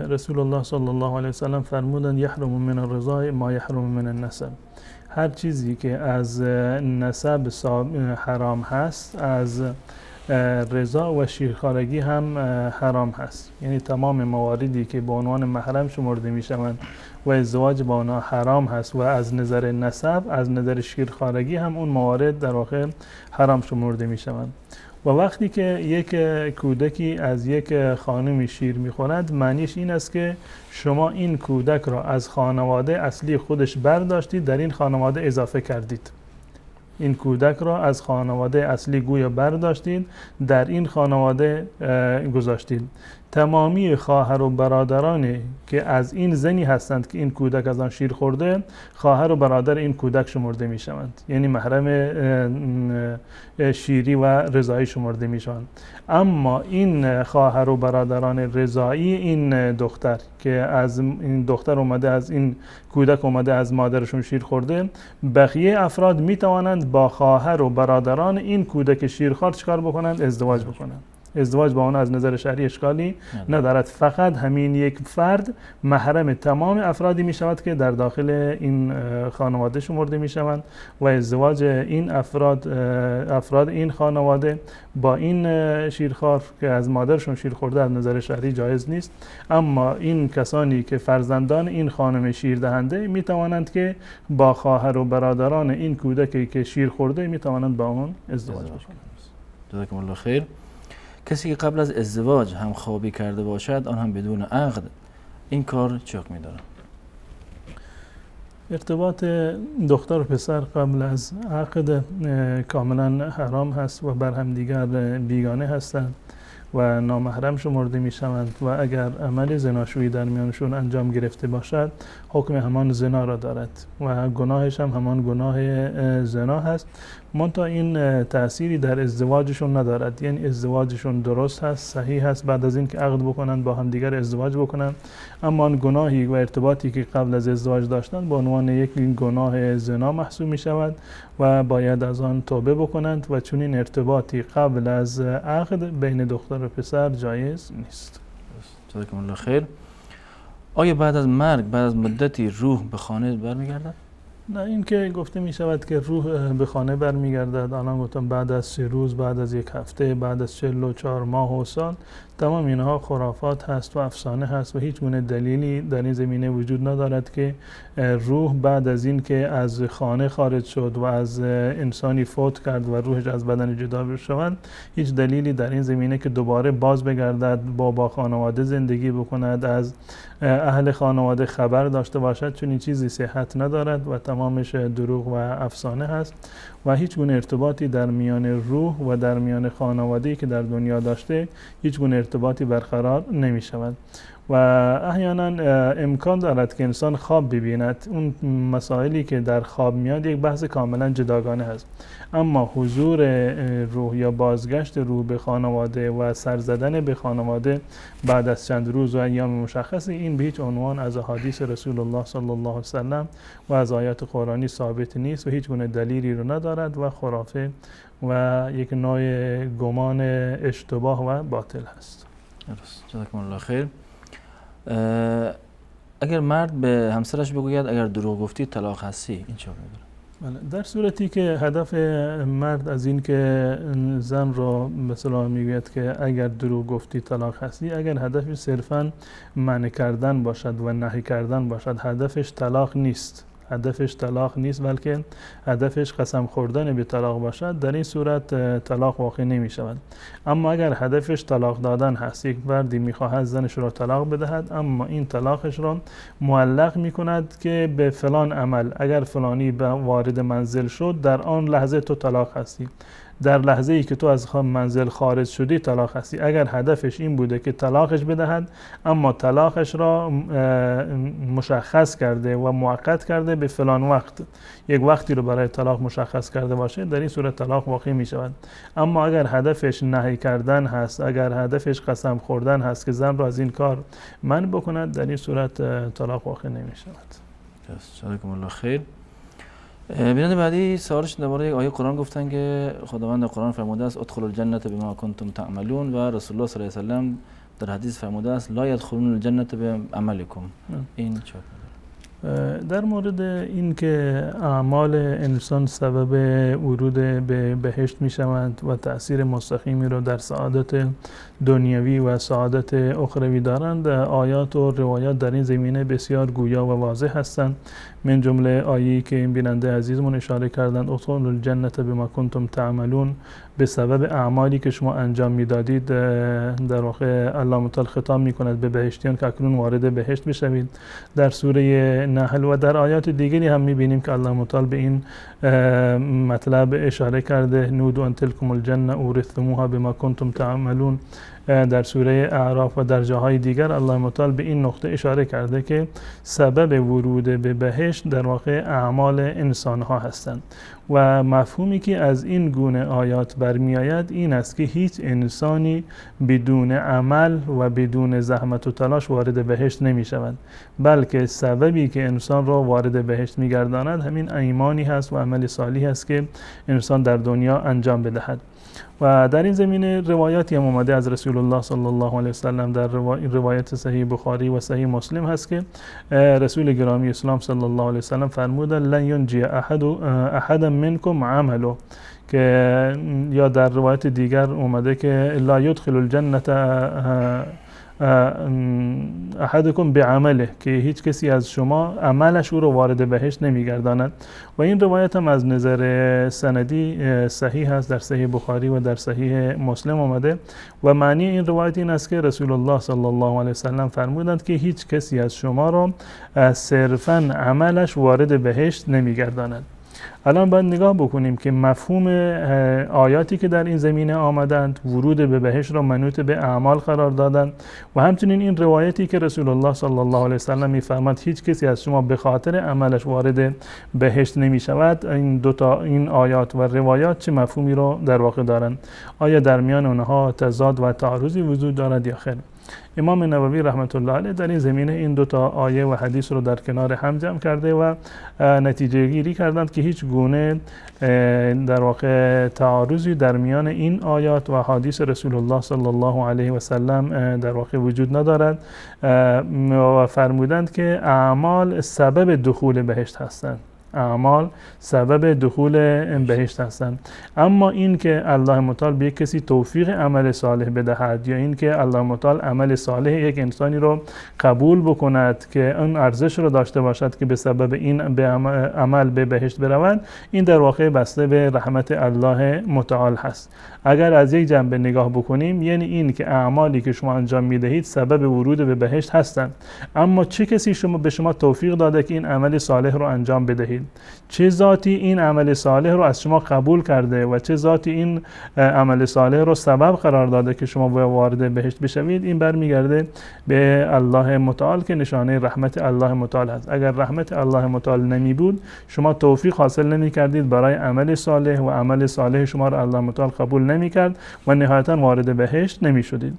رسول الله صلی الله علیه و سلم فرمودند یحرم من الرضاع ما یحرم من النسب. هر چیزی که از نسب حرام هست از رضا و شیرخوارگی هم حرام هست. یعنی تمام مواردی که به عنوان محرم شمرده می شوند و ازدواج با آنها حرام هست و از نظر نسب از نظر شیرخوارگی هم اون موارد در واقع حرام شمرده می شوند. و وقتی که یک کودکی از یک خانمی شیر میخورد معنیش این است که شما این کودک را از خانواده اصلی خودش برداشتید در این خانواده اضافه کردید. این کودک را از خانواده اصلی گویا برداشتید در این خانواده گذاشتید. تمامی خواهر و برادرانی که از این زنی هستند که این کودک از آن شیر خورده خواهر و برادر این کودک شمرده می شوند، یعنی محرم شیری و رضایی شمرده می شوند. اما این خواهر و برادران رضایی این دختر که از این دختر اومده از این کودک اومده از مادرشون شیر خورده، بقیه افراد می توانند با خواهر و برادران این کودک شیرخوار چیکار بکنند؟ ازدواج بکنند. ازدواج با اون از نظر شرعی اشکالی ندارد. فقط همین یک فرد محرم تمام افرادی می شود که در داخل این خانواده شمرده می شوند و ازدواج این افراد این خانواده با این شیرخوار که از مادرشون شیر خورده از نظر شرعی جایز نیست. اما این کسانی که فرزندان این خانم شیر دهنده می توانند که با خواهر و برادران این کودکی که شیر خورده می توانند با اون ازدواج بکنند. جزاکم الله خیر. کسی که قبل از ازدواج هم خوابی کرده باشد آن هم بدون عقد، این کار چه حکمی دارد؟ ارتباط دختر و پسر قبل از عقد کاملا حرام هست و بر هم دیگر بیگانه هستند و نامحرم شمرده می شوند و اگر عمل زناشویی در میانشون انجام گرفته باشد حکم همان زنا را دارد و گناهش هم همان گناه زنا هست. منتها این تأثیری در ازدواجشون ندارد، یعنی ازدواجشون درست هست، صحیح هست، بعد از این که عقد بکنن با هم دیگر ازدواج بکنن، اما آن گناهی و ارتباطی که قبل از ازدواج داشتن به عنوان یک گناه زنا محسوب می شود و باید از آن توبه بکنند و چون این ارتباطی قبل از عقد بین دختر و پسر جایز نیست. جزاکم الله خیر. آیا بعد از مرگ بعد از مدتی روح به خانه برمیگردد؟ نه، این که گفته می شود که روح به خانه برمیگردد، الان گفتم بعد از 3 روز، بعد از 1 هفته، بعد از 44 ماه و سال، تمام اینها خرافات هست و افسانه هست و هیچ گونه دلیلی در این زمینه وجود ندارد که روح بعد از این که از خانه خارج شد و از انسانی فوت کرد و روحش از بدن جدا بشود، هیچ دلیلی در این زمینه که دوباره باز بگردد با خانواده زندگی بکند، از اهل خانواده خبر داشته باشد، چون این چیزی صحت ندارد و تمامش دروغ و افسانه هست و هیچ گونه ارتباطی در میان روح و در میان خانواده‌ای که در دنیا داشته هیچ گونه ارتباطی برقرار نمی شود و احیانا امکان دارد که انسان خواب ببیند. اون مسائلی که در خواب میاد یک بحث کاملا جداگانه هست، اما حضور روح یا بازگشت روح به خانواده و سر زدن به خانواده بعد از چند روز و ایام مشخصی، این به هیچ عنوان از احادیث رسول الله صلی الله علیه و سلم و از آیات قرآنی ثابت نیست و هیچ گونه دلیلی رو ندارد و خرافه و یک نوع گمان اشتباه و باطل هست. درست. جزاکم الله خیر. اگر مرد به همسرش بگوید اگر دروغ گفتی طلاق هستی، این چه می‌دونه؟ بله، در صورتی که هدف مرد از این که زن را مثلا میگوید که اگر دروغ گفتی طلاق هستی، اگر هدفش صرفاً منع کردن باشد و نهی کردن باشد، هدفش طلاق نیست، هدفش طلاق نیست بلکه هدفش قسم خوردن به طلاق باشد، در این صورت طلاق واقع نمی شود. اما اگر هدفش طلاق دادن هست، یک مردی میخواهد زنش را طلاق بدهد اما این طلاقش را معلق می کند که به فلان عمل، اگر فلانی وارد منزل شد در آن لحظه تو طلاق هستی، در لحظه ای که تو از منزل خارج شدی طلاق هستی. اگر هدفش این بوده که طلاقش بدهد اما طلاقش را مشخص کرده و موقت کرده به فلان وقت، یک وقتی رو برای طلاق مشخص کرده باشه، در این صورت طلاق واقع می شود. اما اگر هدفش نهی کردن هست، اگر هدفش قسم خوردن هست که زن را از این کار منع بکند، در این صورت طلاق واقع نمی شود. جزاکم الله خیر. بیننده بعدی سوالش درباره یک آیه قرآن گفتن که خداوند قرآن فرموده است ادخلوا الجنة بما کنتم تعملون و رسول الله صلی الله علیه و سلم در حدیث فرموده است لا يدخلون الجنة بعملكم. این چه؟ در مورد این که اعمال انسان سبب ورود به بهشت می شوند و تأثیر مستقیمی رو در سعادت دنیوی و سعادت اخروی دارند، آیات و روایات در این زمینه بسیار گویا و واضح هستند. من جمله آیه‌ای که این بیننده عزیزمون اشاره کردند ادخلوا الجنة بما کنتم تعملون، به سبب اعمالی که شما انجام میدادید در واقع الله متعال خطاب میکند به بهشتیان که اکنون وارد بهشت بشوید. در سوره نحل و در آیات دیگری هم میبینیم که الله متعال به این مطلب اشاره کرده نودوا ان تلکم الجنة اورثتموها بما کنتم تعملون. در سوره اعراف و در جاهای دیگر الله متعال به این نقطه اشاره کرده که سبب ورود به بهشت در واقع اعمال انسان ها هستند و مفهومی که از این گونه آیات برمی آید این است که هیچ انسانی بدون عمل و بدون زحمت و تلاش وارد بهشت نمی شود، بلکه سببی که انسان را وارد بهشت می گرداند همین ایمانی هست و عمل صالحی است که انسان در دنیا انجام بدهد. و در این زمینه روایاتی هم اومده از رسول الله صلی الله علیه و سلم در روایت صحیح بخاری و صحیح مسلم هست که رسول گرامی اسلام صلی الله علیه و سلم فرمودند لن ینجی احد منکم عمله، که یا در روایت دیگر اومده که لا يدخل الجنة احدکم بعمله، که هیچ کسی از شما عملش او رو وارد بهشت نمیگرداند. و این روایت هم از نظر سندی صحیح است، در صحیح بخاری و در صحیح مسلم آمده و معنی این روایت این است که رسول الله صلی الله علیه و سلم فرمودند که هیچ کسی از شما را صرفاً عملش وارد بهشت نمیگرداند. الان باید نگاه بکنیم که مفهوم آیاتی که در این زمینه آمدند ورود به بهشت را منوط به اعمال قرار دادند و همچنین این روایتی که رسول الله صلی الله علیه و سلم می‌فرماد هیچ کسی از شما به خاطر عملش وارد بهشت نمی شود، این آیات و روایات چه مفهومی را در واقع دارند؟ آیا در میان آنها تضاد و تعارضی وجود دارد یا خیر؟ امام نووی رحمت الله علیه در این زمینه این دو تا آیه و حدیث رو در کنار هم جمع کرده و نتیجه گیری کردند که هیچ گونه در واقع تعارضی در میان این آیات و حدیث رسول الله صلی الله علیه و سلم در واقع وجود ندارد و فرمودند که اعمال سبب دخول بهشت هستند. اعمال سبب دخول بهشت هستند. اما این که الله متعال به کسی توفیق عمل صالح بدهد یا این که الله متعال عمل صالح یک انسانی رو قبول بکند که اون ارزش رو داشته باشد که به سبب این به عمل به بهشت برود، این در واقع بسته به رحمت الله متعال هست. اگر از یک جنبه نگاه بکنیم یعنی این که اعمالی که شما انجام میدهید سبب ورود به بهشت هستند، اما چه کسی به شما توفیق داده که این عمل صالح رو انجام بدهید؟ چه ذاتی این عمل صالح رو از شما قبول کرده و چه ذاتی این عمل صالح رو سبب قرار داده که شما وارد بهشت بشوید؟ این برمیگرده به الله متعال که نشانه رحمت الله متعال است. اگر رحمت الله متعال نمی بود شما توفیق حاصل نمی کردید برای عمل صالح و عمل صالح شما را الله متعال قبول نمی کرد و نهایتا وارد بهشت نمی شدید.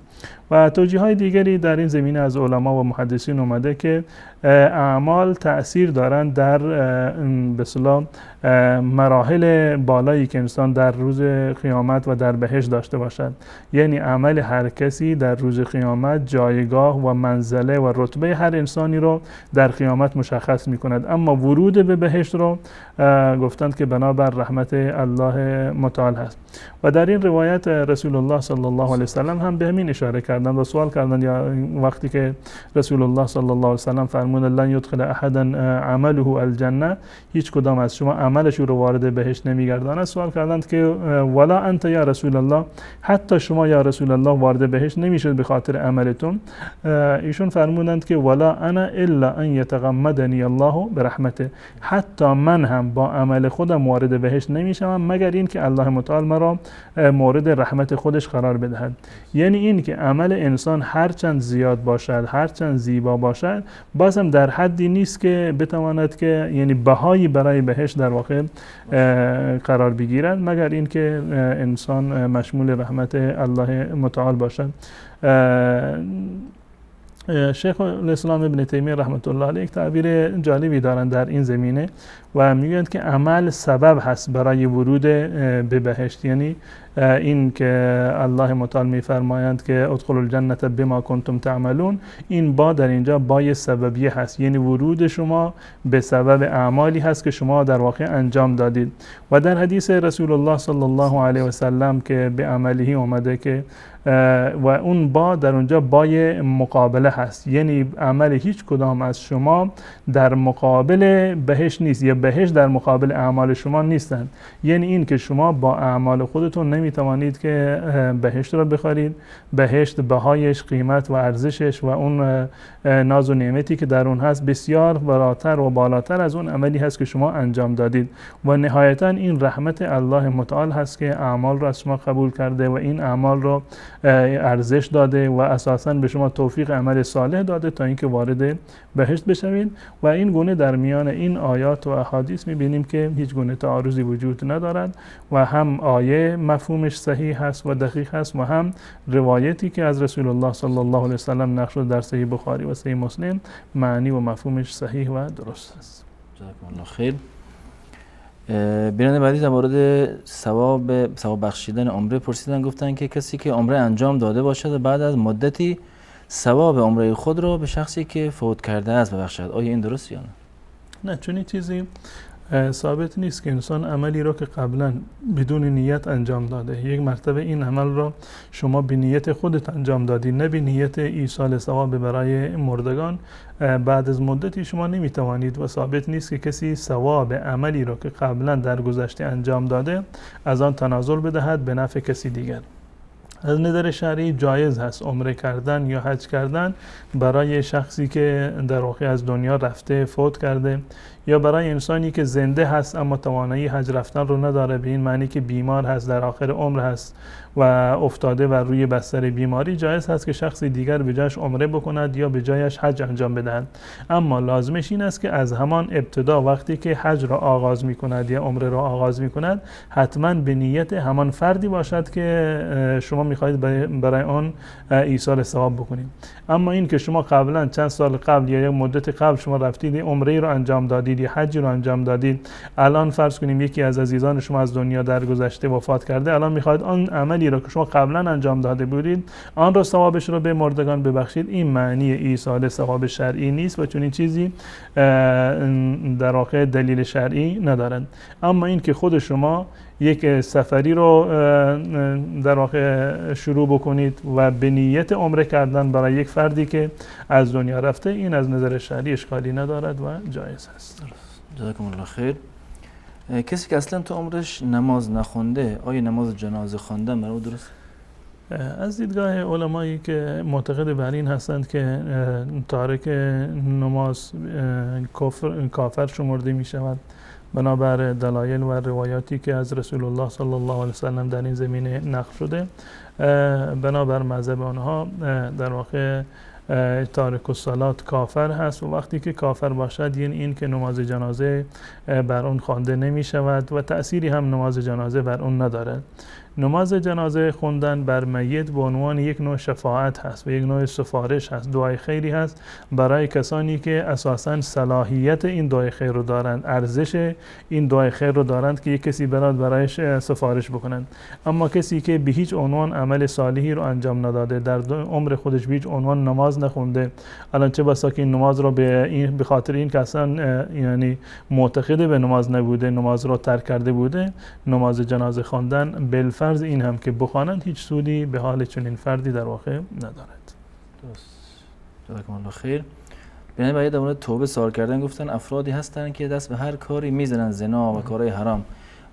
و توجیه های دیگری در این زمینه از علما و محدثین اومده که اعمال تأثیر دارند در به اصطلاح مراحل بالایی که انسان در روز قیامت و در بهشت داشته باشد. یعنی عمل هر کسی در روز قیامت جایگاه و منزله و رتبه هر انسانی رو در قیامت مشخص می کند، اما ورود به بهشت رو گفتند که بنابر رحمت الله متعال هست. و در این روایت رسول الله صلی الله علیه و سلم هم به همین اشاره کرد کردند و سوال کردند یا وقتی که رسول الله صلی الله علیه و سلم فرمودند لن یدخل احدا عمله الجنه، هیچ کدام از شما عملش رو وارد بهشت نمیگرداند، سوال کردند که ولا انت یا رسول الله، حتی شما یا رسول الله وارد بهشت نمیشد به خاطر عملتون. ایشون فرمودند که ولا انا الا ان یتغمدنی الله برحمته، حتی من هم با عمل خودم وارد بهشت نمیشم مگر این که الله متعال مرا مورد رحمت خودش قرار بدهد. یعنی این که عمل انسان هرچند زیاد باشد، هرچند زیبا باشد، بازم در حدی نیست که بتواند که یعنی بهایی برای بهشت در واقع قرار بگیرد مگر این که انسان مشمول رحمت الله متعال باشد. شیخ الاسلام ابن تیمیه رحمت الله علیه یک تعبیر جالبی دارند در این زمینه و میگویند که عمل سبب هست برای ورود به بهشت. یعنی این که الله متعال میفرمایند که ادخلوا الجنة بما کنتم تعملون، این با در اینجا بای سببیه هست، یعنی ورود شما به سبب اعمالی هست که شما در واقع انجام دادید. و در حدیث رسول الله صلی الله علیه و سلم که به عمله اومده که و اون با در اونجا بای مقابله هست، یعنی عمل هیچ کدام از شما در مقابل بهشت نیست یا بهشت در مقابل اعمال شما نیستند. یعنی این که شما با اعمال خودتون نمیتوانید که بهشت را بخرید. بهشت بهایش، قیمت و ارزشش و اون ناز و نعمتی که در اون هست بسیار بالاتر و بالاتر از اون عملی هست که شما انجام دادید. و نهایتا این رحمت الله متعال هست که اعمال را از شما قبول کرده و این اعمال را ارزش داده و اساساً به شما توفیق عمل صالح داده تا اینکه وارد بهشت بشوید. و این گونه در میان این آیات و احادیث میبینیم که هیچ گونه تعارضی وجود ندارد و هم آیه مفهومش صحیح هست و دقیق هست و هم روایتی که از رسول الله صلی الله علیه و سلم نقل شده در صحیح بخاری و صحیح مسلم معنی و مفهومش صحیح و درست است. جزاکم الله خیر. بیننده بعدی در مورد ثواب بخشیدن عمره پرسیدن، گفتن که کسی که عمره انجام داده باشد و بعد از مدتی ثواب عمره خود رو به شخصی که فوت کرده است ببخشد، آیا این درست یا نه؟ نه، چون این چیزی ثابت نیست که انسان عملی رو که قبلا بدون نیت انجام داده، یک مرتبه این عمل رو شما به نیت خودت انجام دادی، نه به نیت ایصال ثواب برای مردگان، بعد از مدتی شما نمیتوانید و ثابت نیست که کسی ثواب عملی رو که قبلا در گذشته انجام داده از آن تنازل بدهد به نفع کسی دیگر. از نظر شرعی جایز هست عمره کردن یا حج کردن برای شخصی که در واقع از دنیا رفته فوت کرده، یا برای انسانی که زنده هست اما توانایی حج رفتن رو نداره، به این معنی که بیمار هست، در آخر عمر هست و افتاده و روی بستر بیماری، جایز هست که شخصی دیگر به جایش عمره بکند یا به جایش حج انجام بدهد. اما لازمش این است که از همان ابتدا وقتی که حج را آغاز می کند یا عمره را آغاز می کند حتما به نیت همان فردی باشد که شما میخواهید برای آن ایصال ثواب بکنید. اما این که شما قبلا چند سال قبل یا یک مدت قبل شما رفتید عمره را انجام دادید یا حج را انجام دادید، الان فرض کنیم یکی از عزیزان شما از دنیا درگذشته وفات کرده، الان میخواهید آن عملی را که شما قبلا انجام داده بودید آن را ثوابش را به مردگان ببخشید، این معنی ایصال ثواب شرعی نیست و چون این چیزی در واقع دلیل شرعی ندارند. اما این که خود شما یک سفری رو در واقع شروع بکنید و به نیت عمره کردن برای یک فردی که از دنیا رفته، این از نظر شرعی اشکالی ندارد و جایز است. جزاکم الله خیر. کسی که اصلا تو عمرش نماز نخونده، آیا نماز جنازه خواندن برای او درست؟ از دیدگاه علمایی که معتقد بر این هستند که تارک نماز کافر شمرده می شود بنابر دلایل و روایاتی که از رسول الله صلی الله علیه وسلم در این زمینه نقل شده، بنابر مذهب آنها در واقع تارک الصلات کافر هست و وقتی که کافر باشد یعنی این که نماز جنازه بر اون خوانده نمی شود و تأثیری هم نماز جنازه بر اون ندارد. نماز جنازه خوندن بر میت به عنوان یک نوع شفاعت هست و یک نوع سفارش هست، دعای خیری هست برای کسانی که اساساً صلاحیت این دعای خیر رو دارند، ارزش این دعای خیر رو دارند که یک کسی برایش سفارش بکنند. اما کسی که به هیچ عنوان عمل صالحی رو انجام نداده، در عمر خودش به هیچ عنوان نماز نخونده، الان چه بسا که این نماز رو به خاطر این که اصلا یعنی معتقد به نماز نبوده، نماز رو ترک کرده بوده، نماز جنازه خواندن بالفرض این هم که بخوانند هیچ سودی به حال چنین فردی در واقع ندارد. درست. جزاکم الله خیر. ببینید باید در مورد توبه سوال کردن گفتن افرادی هستن که دست به هر کاری میزنن، زنا و کارهای حرام،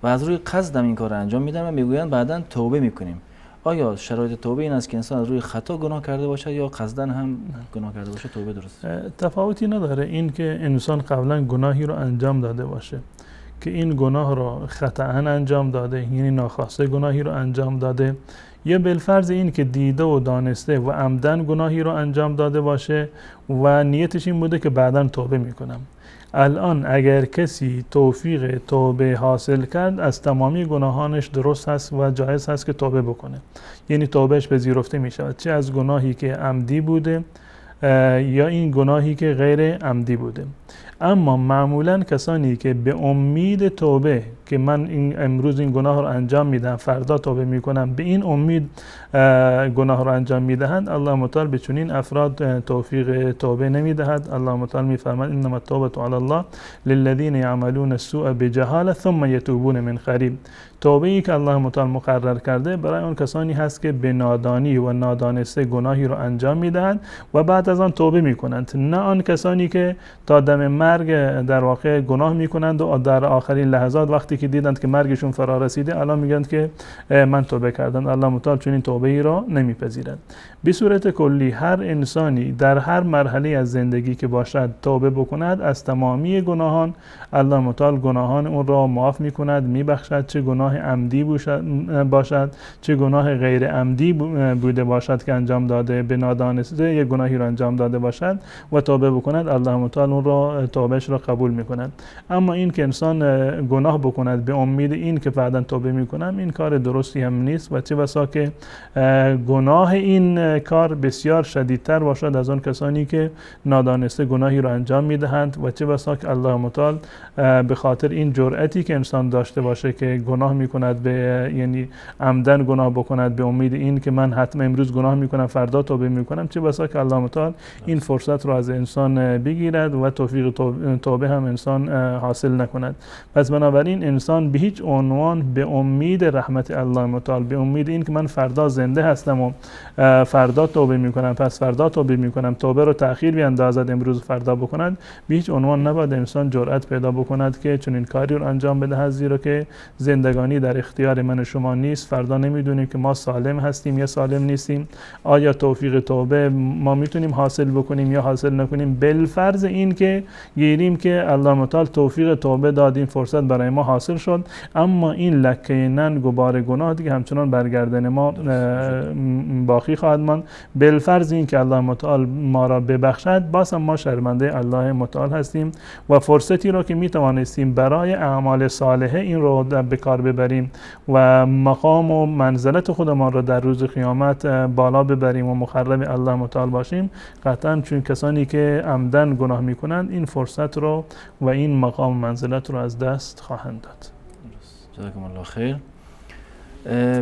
و از روی قصد این کار انجام میدن و میگویند بعداً توبه میکنیم. آیا شرایط توبه این است که انسان از روی خطا گناه کرده باشد یا قصداً هم گناه کرده باشه توبه درست؟ تفاوتی نداره این که انسان قبلا گناهی رو انجام داده باشه که این گناه رو خطأ انجام داده، یعنی ناخواسته گناهی رو انجام داده، یا بالفرض این که دیده و دانسته و عمدن گناهی رو انجام داده باشه و نیتش این بوده که بعداً توبه میکنم. الان اگر کسی توفیق توبه حاصل کرد از تمامی گناهانش درست هست و جایز هست که توبه بکنه، یعنی توبهش پذیرفته می شود، چه از گناهی که عمدی بوده یا این گناهی که غیر عمدی بوده. اما معمولا کسانی که به امید توبه که من امروز این گناه رو انجام میدم فردا توبه میکنم، به این امید گناه رو انجام میدهند، الله متعال به چنین افراد توفیق توبه نمیدهد. الله متعال میفرماید انما التوبة علی الله للذین یعملون السوء بجهاله ثم یتوبون من قریب. توبه ای که الله متعال مقرر کرده برای اون کسانی هست که به نادانی و نادانسته گناهی رو انجام میدهند و بعد از آن توبه میکنند، نه آن کسانی که تا دم مرگ در واقع گناه میکنند و در آخرین لحظات وقتی که دیدند که مرگشون فرا رسیده الان میگند که من توبه کردم. الله متعال چنین توبه ای را نمیپذیرد. به صورت کلی هر انسانی در هر مرحله از زندگی که باشد توبه بکند از تمامی گناهان الله متعال گناهان اون را معاف میکند، میبخشد، چه گناه عمدی باشد چه گناه غیر عمدی بوده باشد که انجام داده، به نادانسته یک گناهی را انجام داده باشد و توبه بکند الله متعال اون را توبهش را قبول میکند. اما این که انسان گناه بکند به امید این که بعداً توبه میکنم این کار درستی هم نیست و چه بسا که گناه این کار بسیار شدیدتر باشد از آن کسانی که نادانسته گناهی را انجام میدهند و چه بسا که الله متعال به خاطر این جرأتی که انسان داشته باشه که گناه میکند یعنی عمدن گناه بکند به امید این که من حتما امروز گناه میکنم فردا توبه میکنم، چه بسا که الله متعال این فرصت رو از انسان بگیرد و توفیق توبه هم انسان حاصل نکند. پس بنابراین انسان به هیچ عنوان به امید رحمت الله متعال، به امید این که من فردا زنده هستم و فردا توبه میکنم پس فردا توبه میکنم، توبه رو تأخیر بیاندازد امروز فردا بکند، به هیچ عنوان نباید انسان جرأت پیدا بکند که چنین کاری رو انجام بدهد، زیرا که زندگانی در اختیار من و شما نیست. فردا نمیدونیم که ما سالم هستیم یا سالم نیستیم، آیا توفیق توبه ما میتونیم حاصل بکنیم یا حاصل نکنیم. بالفرض این که گیریم که الله متعال توفیق توبه داد، این فرصت برای ما حاصل شد، اما این لکه ننگ و بار گناه دیگه همچنان برگردن ما باقی خواهد ماند. بالفرض این که الله متعال ما را ببخشد باز هم ما شرمنده الله متعال هستیم و فرصتی رو که میتوانستیم برای اعمال صالحه این رو به کار ببریم و مقام و منزلت خودمان را در روز قیامت بالا ببریم و مقرب الله متعال باشیم، قطعا چون کسانی که عمدن گناه میکنند این فرصت رو و این مقام و منزلت رو از دست خواهند داد. جزاکم الله خیر.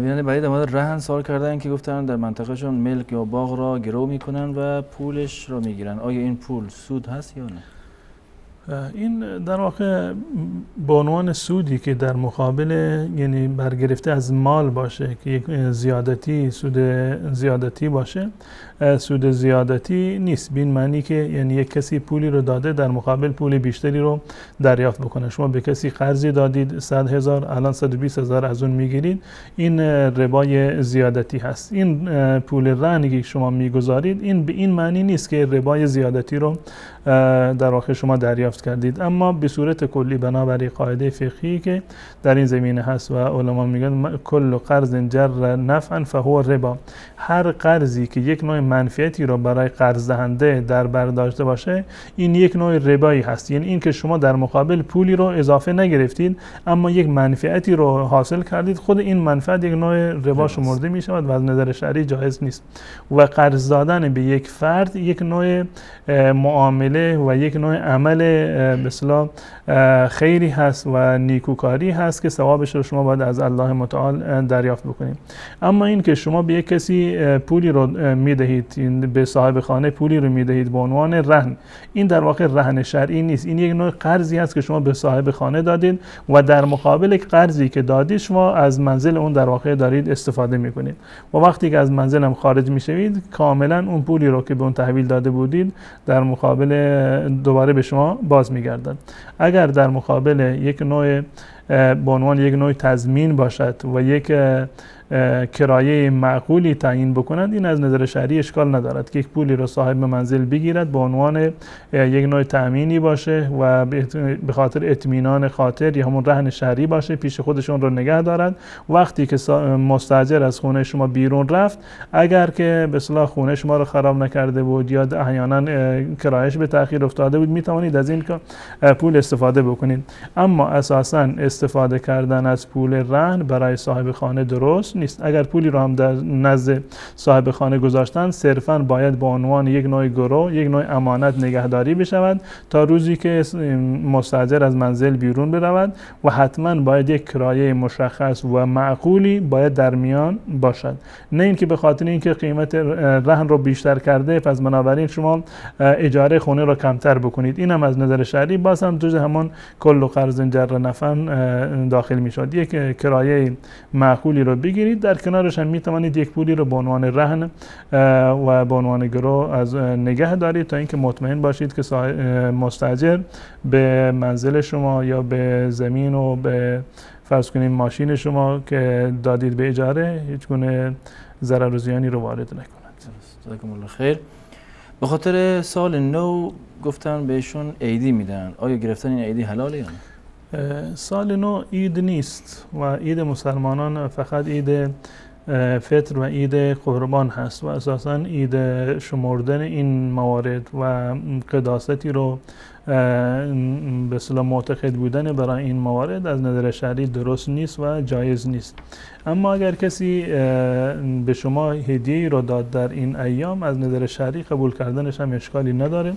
بیان بعید در مورد رهن سوال کردن که گفتن در منطقهشون ملک یا باغ را گرو میکنن و پولش را میگیرن، آیا این پول سود هست یا نه؟ این در واقع به عنوان سودی که در مقابل یعنی برگرفته از مال باشه که یک زیادتی سود زیادتی باشه، سود زیادتی نیست، بین معنی که یعنی یک کسی پولی رو داده در مقابل پول بیشتری رو دریافت بکنه. شما به کسی قرضی دادید 100,000 الان 120,000 از اون میگیرید، این ربای زیادتی هست. این پول رهنی که شما میگذارید این به این معنی نیست که ربای زیادتی رو در واقع شما دریافت کردید، اما به صورت کلی بنابر قاعده فقهی که در این زمینه هست و علما میگن کل قرض جر نفعا فهو ربا، هر قرضی که یک نوع منفعتی رو برای قرض دهنده در بر داشته باشه این یک نوع ربایی هست. یعنی این که شما در مقابل پولی رو اضافه نگرفتید اما یک منفعتی رو حاصل کردید، خود این منفعت یک نوع ربا شمرده می شود و از نظر شرعی جایز نیست. و قرض دادن به یک فرد یک نوع معامله و یک نوع عمل به اصطلاح خیری هست و نیکوکاری هست که ثوابش رو شما باید از الله متعال دریافت بکنید. اما این که شما به یک کسی پولی رو میدهید، به صاحب خانه پولی رو میدهید به عنوان رهن، این در واقع رهن شرعی نیست. این یک نوع قرضی است که شما به صاحب خانه دادید و در مقابل قرضی که دادید شما از منزل اون در واقع دارید استفاده میکنید و وقتی که از منزل هم خارج میشوید کاملا اون پولی رو که به اون تحویل داده بودید در مقابل دوباره به شما باز میگردد. اگر در مقابل یک نوع به عنوان یک نوع تضمین باشد و یک کرایه معقولی تعیین بکنند، این از نظر شرعی اشکال ندارد که یک پولی رو صاحب منزل بگیرد به عنوان یک نوع تأمینی باشه و به خاطر اطمینان خاطر یا همون رهن شرعی باشه، پیش خودشون رو نگه دارد. وقتی که مستاجر از خونه شما بیرون رفت، اگر که به اصطلاح خونه شما رو خراب نکرده بود یا احیانا کرایه‌اش به تأخیر افتاده بود، میتوانید از این پول استفاده بکنید. اما اساساً استفاده کردن از پول رهن برای صاحب خانه درست نیست. اگر پولی رو هم در نزد صاحب خانه گذاشتن، صرفاً باید به عنوان یک نوع گرو، یک نوع امانت نگهداری بشود تا روزی که مستاجر از منزل بیرون برود و حتما باید یک کرایه مشخص و معقولی باید در میان باشد، نه اینکه به خاطر اینکه قیمت رهن رو بیشتر کرده پس بنابراین شما اجاره خونه رو کمتر بکنید. این هم از نظر شرعی باز هم جز همون کل قرض جر نفع داخل میشد. یک کرایه معقولی رو بگیرید، در کنارش هم میتوانید یک پولی رو به عنوان رهن و به عنوان گرو از نگه دارید تا اینکه مطمئن باشید که مستاجر به منزل شما یا به زمین و به فرض کنیم ماشین شما که دادید به اجاره هیچ گونه ضرر و زیانی رو وارد نکند. جزاکم الله خیر. به خاطر سال نو گفتن بهشون عیدی میدن، آیا گرفتن این عیدی حلاله یا نه؟ سال نو عید نیست و عید مسلمانان فقط عید فطر و عید قربان هست و اساساً عید شمردن این موارد و قداستی رو به اصطلاح معتقد بودن برای این موارد از نظر شرعی درست نیست و جایز نیست. اما اگر کسی به شما هدیه‌ای رو داد در این ایام، از نظر شرعی قبول کردنش هم اشکالی نداره،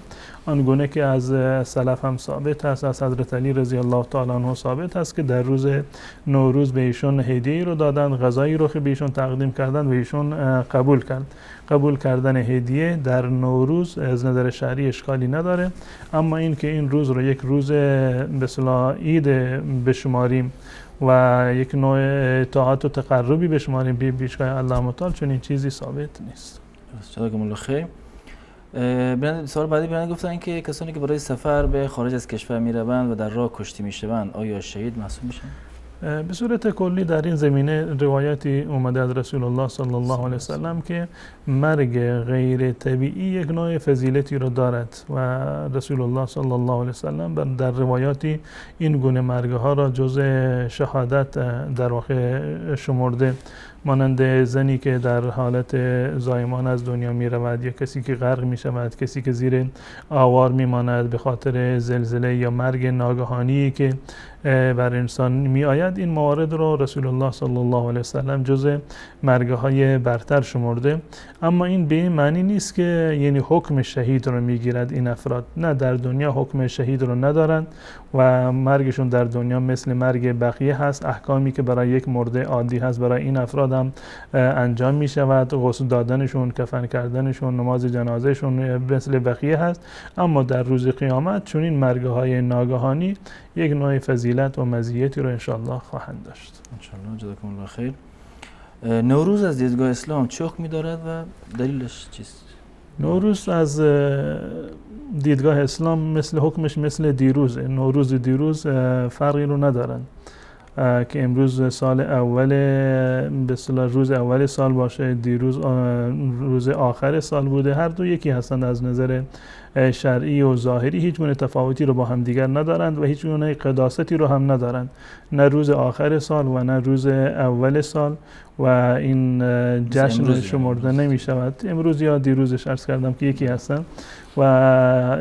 آنگونه که از سلف هم ثابت هست، از حضرت علی رضی الله تعالی عنه ثابت هست که در روز نوروز به ایشون هدیه‌ای رو دادن، غذایی رو که به ایشون تقدیم کردن و ایشون قبول کرد. قبول کردن هدیه در نوروز از نظر شرعی اشکالی نداره، اما این که این روز رو یک روز به اصطلاح عید بشماریم و یک نوع اطاعت و تقربی بشماریم به پیشگاه الله متعال، چون این چیزی ثابت نیست. جزاکم الله خیر. سوال بعدی بیان گفتن که کسانی که برای سفر به خارج از کشور میروند و در راه کشته میشوند آیا شهید محسوب میشن؟ به صورت کلی در این زمینه روایتی اومده از رسول الله صلی الله علیه وسلم که مرگ غیر طبیعی یک نوع فضیلتی رو دارد و رسول الله صلی الله علیه وسلم در روایاتی این گونه مرگ ها را جز شهادت در واقع شمرده، مانند زنی که در حالت زایمان از دنیا می رود یا کسی که غرق می شود، کسی که زیر آوار می ماند به خاطر زلزله یا مرگ ناگهانی که بر انسان می آید. این موارد رو رسول الله صلی الله علیه وسلم جز مرگ‌های برتر شمرده. اما این به این معنی نیست که یعنی حکم شهید رو می گیرد این افراد، نه، در دنیا حکم شهید رو ندارند و مرگشون در دنیا مثل مرگ بقیه هست. احکامی که برای یک مرده عادی هست برای این افراد هم انجام می شود، غسل دادنشون، کفن کردنشون، نماز جنازهشون مثل بقیه هست. اما در روز قیامت چون این مرگ‌های ناگهانی یک نوع فضیلت و مزیتی رو انشاءالله خواهند داشت. انشاءالله. جزاکم الله خیر. نوروز از دیدگاه اسلام چه حکمی دارد و دلیلش چیست؟ نوروز از دیدگاه اسلام مثل حکمش مثل دیروزه. نوروز دیروز فرقی رو ندارن که امروز سال اول به اصطلاح روز اول سال باشه، دیروز روز آخر سال بوده، هر دو یکی هستند از نظر شرعی و ظاهری، هیچ گونه تفاوتی رو با هم دیگر ندارند و هیچ گونه قداستی رو هم ندارند، نه روز آخر سال و نه روز اول سال و این جشن شمرده نمی شود. امروز یا دیروزش عرض کردم که یکی هستند و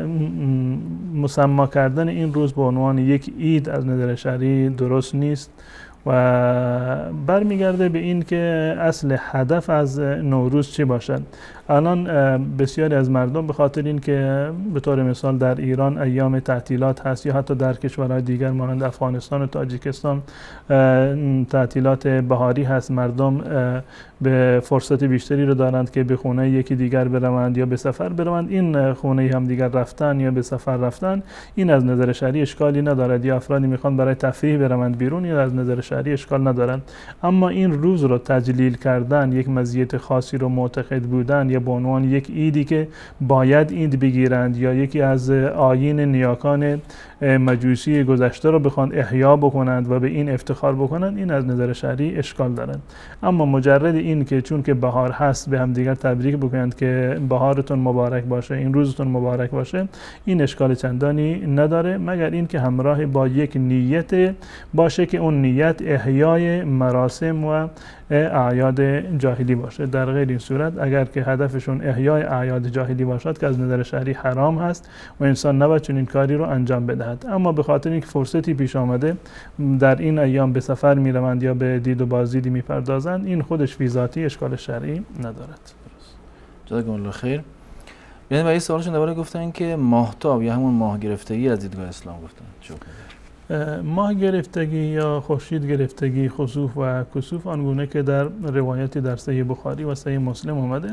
مسما کردن این روز به عنوان یک عید از نظر شرعی درست نیست و برمیگرده به این که اصل هدف از نوروز چی باشد. الان بسیاری از مردم به خاطر این که به طور مثال در ایران ایام تعطیلات هست یا حتی در کشورهای دیگر مانند افغانستان و تاجیکستان تعطیلات بهاری هست، مردم به فرصت بیشتری رو دارند که به خونه یکی دیگر بروند یا به سفر بروند. این خونه هم دیگر رفتن یا به سفر رفتن این از نظر شرعی اشکالی ندارد، یا افرادی میخوان برای تفریح بروند بیرون یا از نظر شرعی اشکال ندارند. اما این روز رو تجلیل کردن، یک مزیت خاصی رو معتقد بودن یا به عنوان یک عیدی که باید عید بگیرند یا یکی از آیین نیاکان مجوسی گذشته رو بخوان احیا بکنند و به این افتخار بکنند، این از نظر شرعی اشکال دارند. اما مجرد این که چون که بهار هست به هم دیگر تبریک بکنند که بهارتون مبارک باشه، این روزتون مبارک باشه، این اشکال چندانی نداره، مگر این که همراه با یک نیت باشه که اون نیت احیای مراسم و اعیاد جاهلی باشه. در غیر این صورت اگر که هدفشون احیای اعیاد جاهلی باشد که از نظر شرعی حرام هست و انسان نباید چنین کاری رو انجام بدهد، اما به خاطر اینکه فرصتی پیش آمده در این ایام به سفر میروند یا به دید و بازدیدی میپردازند، این خودش فی ذاتی اشکال شرعی ندارد. جزاکم الله خیر. یعنی برای سوالشون درباره گفتن که ماهتاب یا همون ماه گرفتگی از دیدگاه اسلام گفتن چه ماه گرفتگی یا خورشید گرفتگی، خسوف و کسوف آنگونه که در روایتی در صحیح بخاری و صحیح مسلم اومده،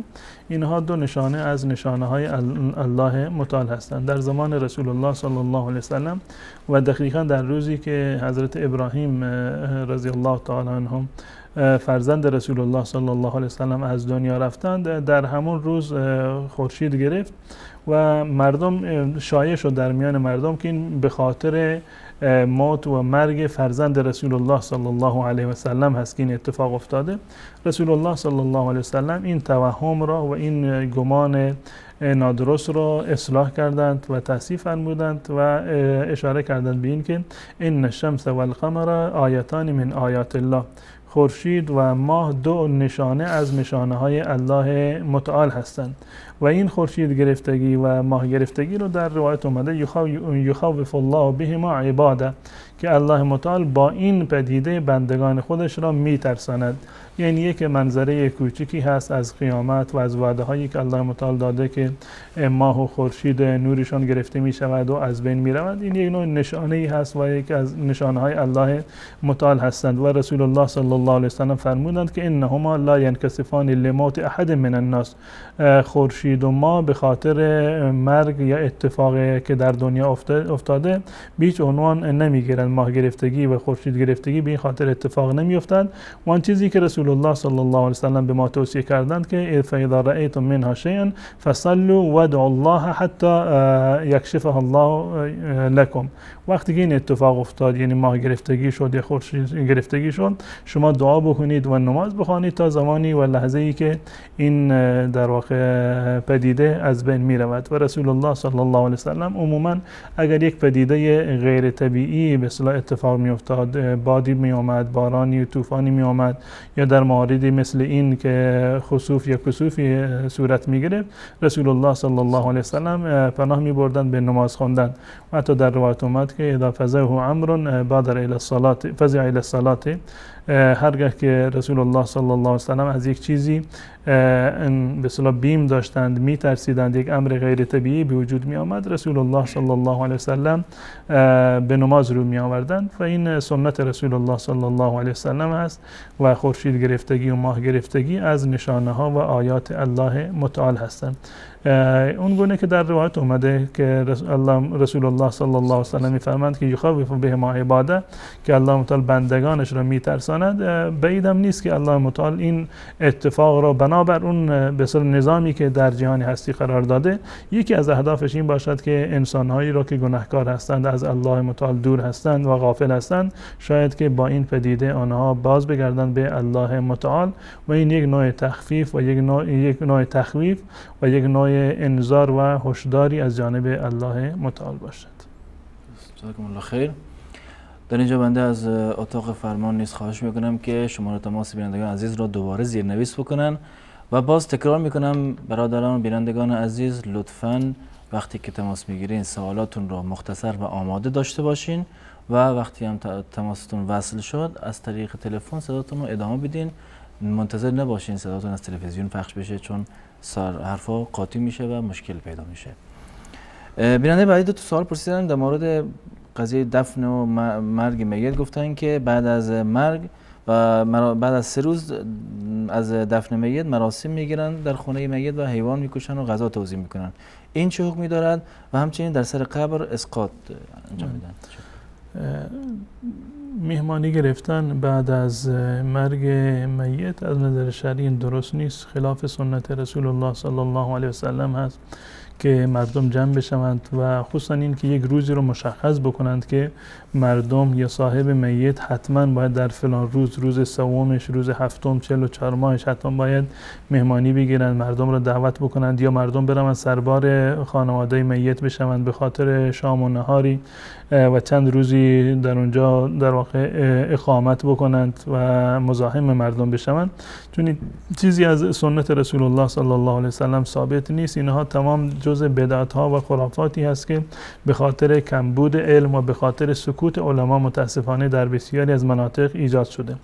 اینها دو نشانه از نشانه های الله متعال هستند. در زمان رسول الله صلی الله علیه وسلم و دقیقا در روزی که حضرت ابراهیم رضی الله تعالی عنهم فرزند رسول الله صلی الله علیه وسلم از دنیا رفتند، در همون روز خورشید گرفت و مردم شایع شد در میان مردم که این به خاطر موت و مرگ فرزند رسول الله صلی الله علیه و سلم هست که این اتفاق افتاده. رسول الله صلی الله علیه و سلم این توهم را و این گمان نادرست را اصلاح کردند و تصحیح فرمودند و اشاره کردند به این که ان الشمس والقمر آیتان من آیات الله، خورشید و ماه دو نشانه از نشانه های الله متعال هستند و این خورشید گرفتگی و ماه گرفتگی رو در روایت اومده یخوف الله بهما عباده، که الله متعال با این پدیده بندگان خودش را میترساند. یعنی یک منظره کوچکی هست از قیامت و از وعده هایی که الله متعال داده که ماه و خورشید نورشان گرفته می شود و از بین می روند. این یک نوع نشانه ای هست و یک از نشانه های الله متعال هستند و رسول الله صلی الله علیه وسلم فرمودند که انهما لا ینکسفان لموت احد من الناس، خورشید و ماه به خاطر مرگ یا اتفاقی که در دنیا افتاده به هیچ عنوان نمیگیرند. ماه گرفتگی و خورشید گرفتگی به این خاطر اتفاق نمیافتند. و آن چیزی که رسول الله صلی الله علیه وسلم به ما توصیه کردند که فاذا رأیتم منها شیئا فصلوا وادعوا الله حتی یکشفه الله لكم، وقتی که این اتفاق افتاد یعنی ماه گرفتگی شد یا خورشید گرفتگی شد، شما دعا بکنید و نماز بخوانید تا زمانی و لحظه ای که این در واقع پدیده از بین می رود. و رسول الله صلی الله علیه وسلم عموما اگر یک پدیده غیر طبیعی به اصطلاح اتفاق می افتاد، بادی می آمد، بارانی و طوفانی می آمد، یا در مواردی مثل این که خسوف یا کسوفی صورت می گرفت، رسول الله صلی الله علیه وسلم پناه می بردند به نماز خواندن. و حتی در روایت اومد که اذا فزعه امر بادر الى الصلاه فزع الى الصلاه، هرگاه که رسول الله صلی الله علیه وسلم از یک چیزی به اصطلاح بیم داشتند، می ترسیدند، یک امر غیر طبیعی به وجود می آمد، رسول الله صلی الله علیه وسلم به نماز رو می آوردند و این سنت رسول الله صلی الله علیه وسلم است. و خورشید گرفتگی و ماه گرفتگی از نشانه ها و آیات الله متعال هستند. اون گونه که در روایت اومده که رسول الله صلی الله علیه وسلم میفرماند که یخوف بهما عباده، که الله متعال بندگانش را میترساند. بعیدم نیست که الله متعال این اتفاق را بنابر اون به اصطلاح نظامی که در جهان هستی قرار داده، یکی از اهدافش این باشد که انسانهایی را که گناهکار هستند، از الله متعال دور هستند و غافل هستند، شاید که با این پدیده آنها باز بگردند به الله متعال و این یک نوع تخفیف و یک نوع تخویف و یک نوع انذار و هشداری از جانب الله متعال باشد. جزاکم الله خیر. در اینجا بنده از اتاق فرمان نیز خواهش میکنم که شماره تماس بینندگان عزیز را دوباره زیرنویس بکنن و باز تکرار میکنم برادران و بینندگان عزیز لطفاً وقتی که تماس میگیرین سوالاتون رو مختصر و آماده داشته باشین و وقتی هم تماستون وصل شد از طریق تلفن صداتون رو ادامه بدین. منتظر نباشین صداتون از تلویزیون پخش بشه، چون حرفا قاطی میشه و مشکل پیدا میشه. بیننده بعدی تو سوال پرسیدن در مورد قضیه دفن و مرگ میت. گفتن که بعد از مرگ و بعد از 3 روز از دفن میت مراسم میگیرن در خونه میت و حیوان میکشن و غذا توزیع میکنن. این چه حکمی دارد و همچنین در سر قبر اسقاط انجام میدن؟ مهمانی گرفتن بعد از مرگ میت از نظر شرعی درست نیست، خلاف سنت رسول الله صلی الله علیه و سلم هست که مردم جمع بشوند و خصوصا این که یک روزی رو مشخص بکنند که مردم یا صاحب میت حتما باید در فلان روز سومش، روز هفتم، 44 ماهش حتما باید مهمانی بگیرند، مردم رو دعوت بکنند یا مردم برن سربار خانواده میت بشوند به خاطر شام و نهاری و چند روزی در اونجا در واقع اقامت بکنند و مزاحم مردم بشوند، چون چیزی از سنت رسول الله صلی الله علیه وسلم ثابت نیست. اینها تمام جزء بدعت ها و خرافاتی هست که به خاطر کمبود علم و به خاطر سکوت علما متاسفانه در بسیاری از مناطق ایجاد شده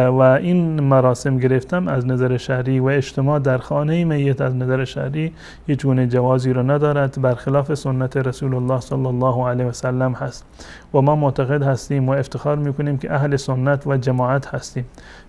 و این مراسم گرفتم از نظر شرعی و اجتماع در خانه میت از نظر شرعی هیچ گونه جوازی را ندارد، برخلاف سنت رسول الله صلی الله علیه و سلم هست و ما معتقد هستیم و افتخار میکنیم که اهل سنت و جماعت هستیم،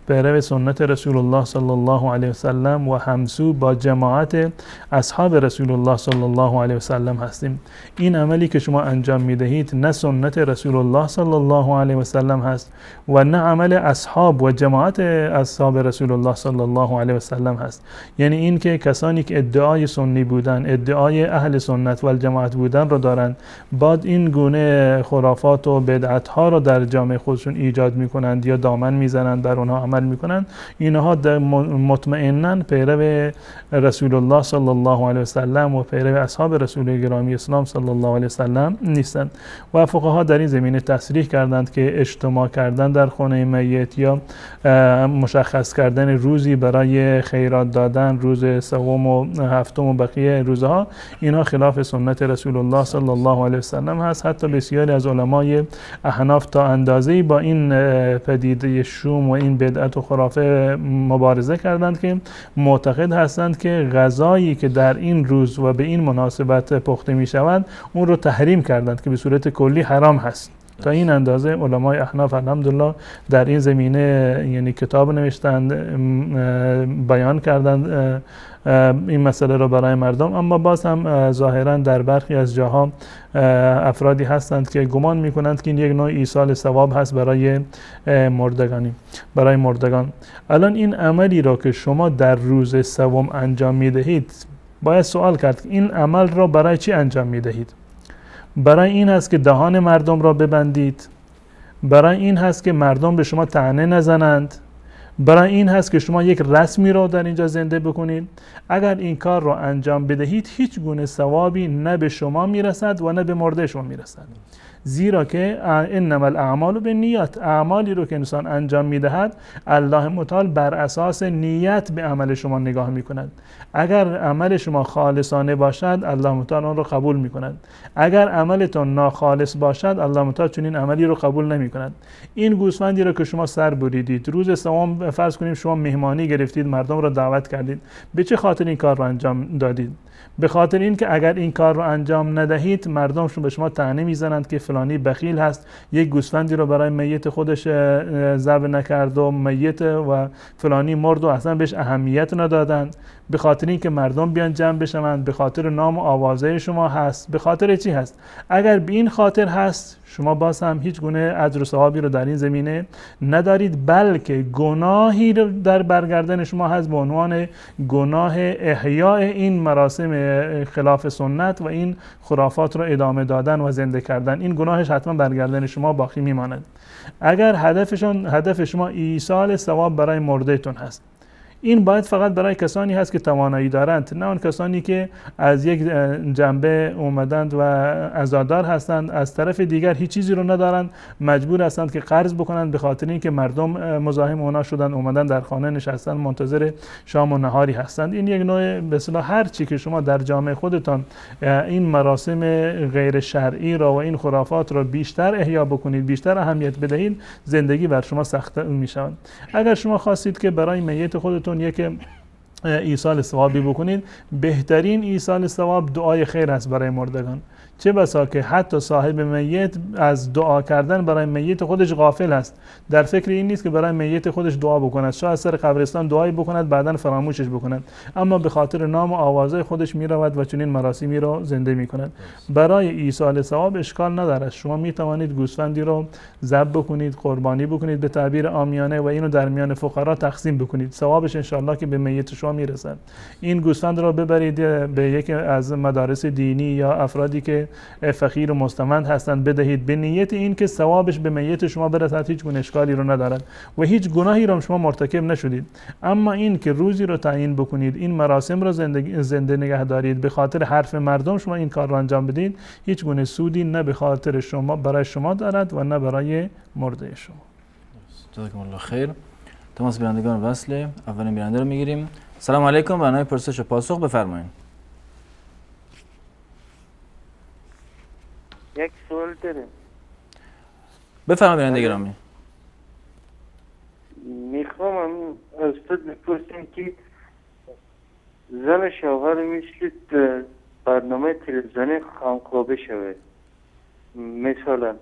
پیرو سنت رسول الله صلی الله علیه و سلم و همسو با جماعت اصحاب رسول الله صلی الله علیه و سلم هستیم. این عملی که شما انجام میدهید نه سنت رسول الله صلی الله علیه و سلم هست و نه عمل اصحاب و جماعت اصحاب رسول الله صلی الله علیه و سلم هست. یعنی این که کسانی که ادعای سنی بودن، ادعای اهل سنت و جماعت بودن رو دارند، بعد این گونه خرافات و بدعت ها رو در جامعه خودشون ایجاد میکنند یا دامن میزنند، بر اونها عمل میکنند، اینها مطمئنا پیرو رسول الله صلی الله علیه و سلم و پیرو اصحاب رسول گرامی اسلام صلی الله علیه و سلم نیستند. و فقها در این زمینه تصریح کردند که اجتماع کردن در خانه میت یا مشخص کردن روزی برای خیرات دادن، روز سوم و هفتم و بقیه روزها، اینها خلاف سنت رسول الله صلی الله علیه و سلم هست. حتی بسیاری از علمای احناف تا اندازه‌ای با این پدیده شوم و این بدعت و خرافه مبارزه کردند که معتقد هستند که غذایی که در این روز و به این مناسبت پخته می شود اون رو تحریم کردند که به صورت کلی حرام هست. تا این اندازه علمای احناف الحمدلله در این زمینه یعنی کتاب نوشتند، بیان کردند این مسئله رو برای مردم. اما باز هم ظاهرا در برخی از جاها افرادی هستند که گمان میکنند که این یک نوع ایصال ثواب هست برای مردگان. الان این عملی را که شما در روز سوم انجام میدهید باید سوال کرد این عمل را برای چی انجام میدهید؟ برای این هست که دهان مردم را ببندید؟ برای این هست که مردم به شما طعنه نزنند؟ برای این هست که شما یک رسمی را در اینجا زنده بکنید؟ اگر این کار را انجام بدهید هیچ گونه ثوابی نه به شما میرسد و نه به مرده شما میرسد، زیرا که انما الاعمال بالنیات، اعمالی رو که انسان انجام میدهد الله متعال بر اساس نیت به عمل شما نگاه میکند. اگر عمل شما خالصانه باشد الله متعال آن رو قبول میکند، اگر عملتون ناخالص باشد الله متعال چنین عملی رو قبول نمیکند. این گوسفندی رو که شما سر بریدید، روز سوم فرض کنیم شما مهمانی گرفتید، مردم رو دعوت کردید، به چه خاطر این کار رو انجام دادید؟ به خاطر این که اگر این کار رو انجام ندهید مردم به شما طعنه میزنند که فلانی بخیل هست، یک گوسفندی رو برای میت خودش ذبح نکرد و میت و فلانی مرد و اصلا بهش اهمیت ندادند. به خاطر این که مردم بیان جمع بشوند، به خاطر نام و آوازه شما هست. به خاطر چی هست؟ اگر به این خاطر هست شما باز هم هیچ گونه اجر و ثوابی رو در این زمینه ندارید، بلکه گناهی رو در برگردن شما هست به عنوان گناه احیاء این مراسم خلاف سنت و این خرافات رو ادامه دادن و زنده کردن. این گناهش حتما برگردن شما باقی میماند. اگر هدف شما ایصال ثواب برای مردهتون هست، این باید فقط برای کسانی هست که توانایی دارند، نه اون کسانی که از یک جنبه اومدند و عزادار هستند، از طرف دیگر هیچ چیزی رو ندارند، مجبور هستند که قرض بکنند به خاطر اینکه مردم مزاحم اونا شدن، اومدن در خانه نشستن منتظر شام و نهاری هستند. این یک نوع به اصطلاح هر چی که شما در جامعه خودتان این مراسم غیر شرعی را و این خرافات را بیشتر احیا بکنید، بیشتر اهمیت بدهید، زندگی بر شما سخت میشود. اگر شما خواستید که برای میت خودتون یک ایصال ثوابی بکنید، بهترین ایصال ثواب دعای خیر است برای مردگان. چه بسا که حتی صاحب میت از دعا کردن برای میت خودش غافل است، در فکر این نیست که برای میت خودش دعا بکند، شاید سر قبرستان دعایی بکند بعداً فراموشش بکند، اما به خاطر نام و آوازه خودش میرود و چنین مراسمی را زنده میکند. برای ایصال ثواب اشکال ندارد، شما میتوانید گوسفندی رو ذبح بکنید، قربانی بکنید به تعبیر عامیانه و اینو در میان فقرا تقسیم بکنید، ثوابش انشالله که به میت شما میرسد. این گوسفند را ببرید به یک از مدارس دینی یا افرادی که فقیر و مستمند هستند بدهید، به نیت این که ثوابش به میت شما برسد، هیچ گونه اشکالی رو ندارد و هیچ گناهی رو شما مرتکب نشدید. اما این که روزی رو تعیین بکنید، این مراسم رو زنده نگه دارید، به خاطر حرف مردم شما این کار رو انجام بدید، هیچ گونه سودی نه به خاطر شما برای شما دارد و نه برای مرده شما. جزاکم الله خیر. تماس بینندگان وصله. اولین بیننده رو میگیریم. سلام علیکم، برنامه پرسش و پاسخ بفرمایید. یک سوال داریم. بفرمایید بیننده گرامی. میخوام از تو بپرسیم که زن شوهر میشید برنامه تلویزیونی خانقابه شود. مثلا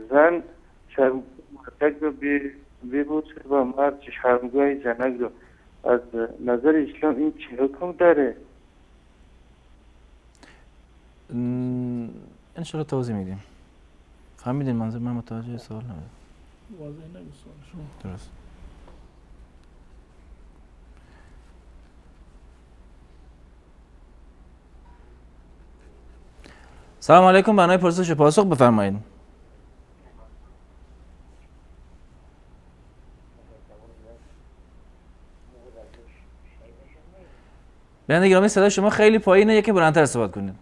زن شرمگاه رو ببوسه و مرد شرمگاه زنک رو. از نظر اسلام این چه حکم داره؟ انشالله توضیح میدیم. فهمیدین منظور من؟ متوجه سوال نبود. واضح نبود سوال شما. درست. سلام علیکم، برنامه پرسش و پاسخ بفرمایید. بیننده گرامی صدای شما خیلی پایینه، یکی بلندتر صحبت کنید.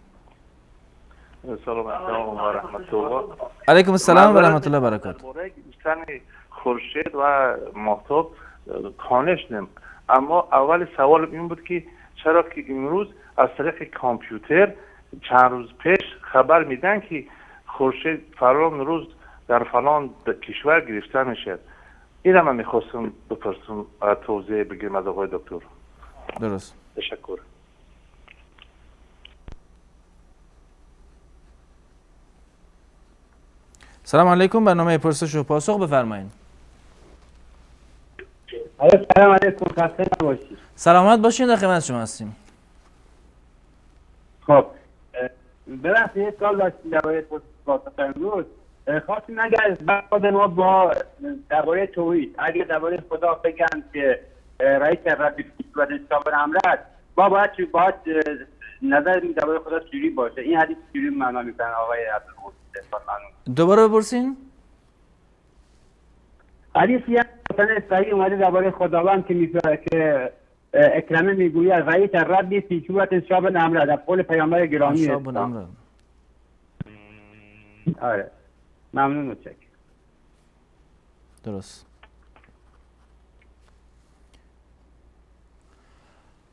سلام علیکم و رحمت الله. علیکم السلام و رحمت الله و برکاته. خورشید و ماهتاب کانشنم، اما اول سوال این بود که چرا که امروز از طریق کامپیوتر چند روز پیش خبر میدن که خورشید فلان روز در فلان کشور گرفته میشه. اینم من میخواستم بپرسم، توضیح بگیرم از آقای دکتر. درست. تشکر. سلام علیکم، برنامه پرسش و پاسخ بفرمایید. سلام علیکم، خسته نباشید. سلامت باشین، در خدمت شما هستیم. خب ببخشید یک سوال داشتیم درباره پاسخ امروز. خواستیم اگر بعد ما با درباره توحید، اگر درباره خدا بگن که رئیس ربی و صابر امرد، ما باید نظر درباره خدا چجوری باشه؟ این حدیث چجوری معنا میکنن آقای عبدالقدوس؟ دوباره بپرسین. حدیثی مثلا صحیح اومده درباره خداوند که میگه که اکرمه میگوید رئیس ربی فی صورت شاب امرد، از قول پیامبر گرامی شاب امرد. آره ممنون، متشکرم. درست.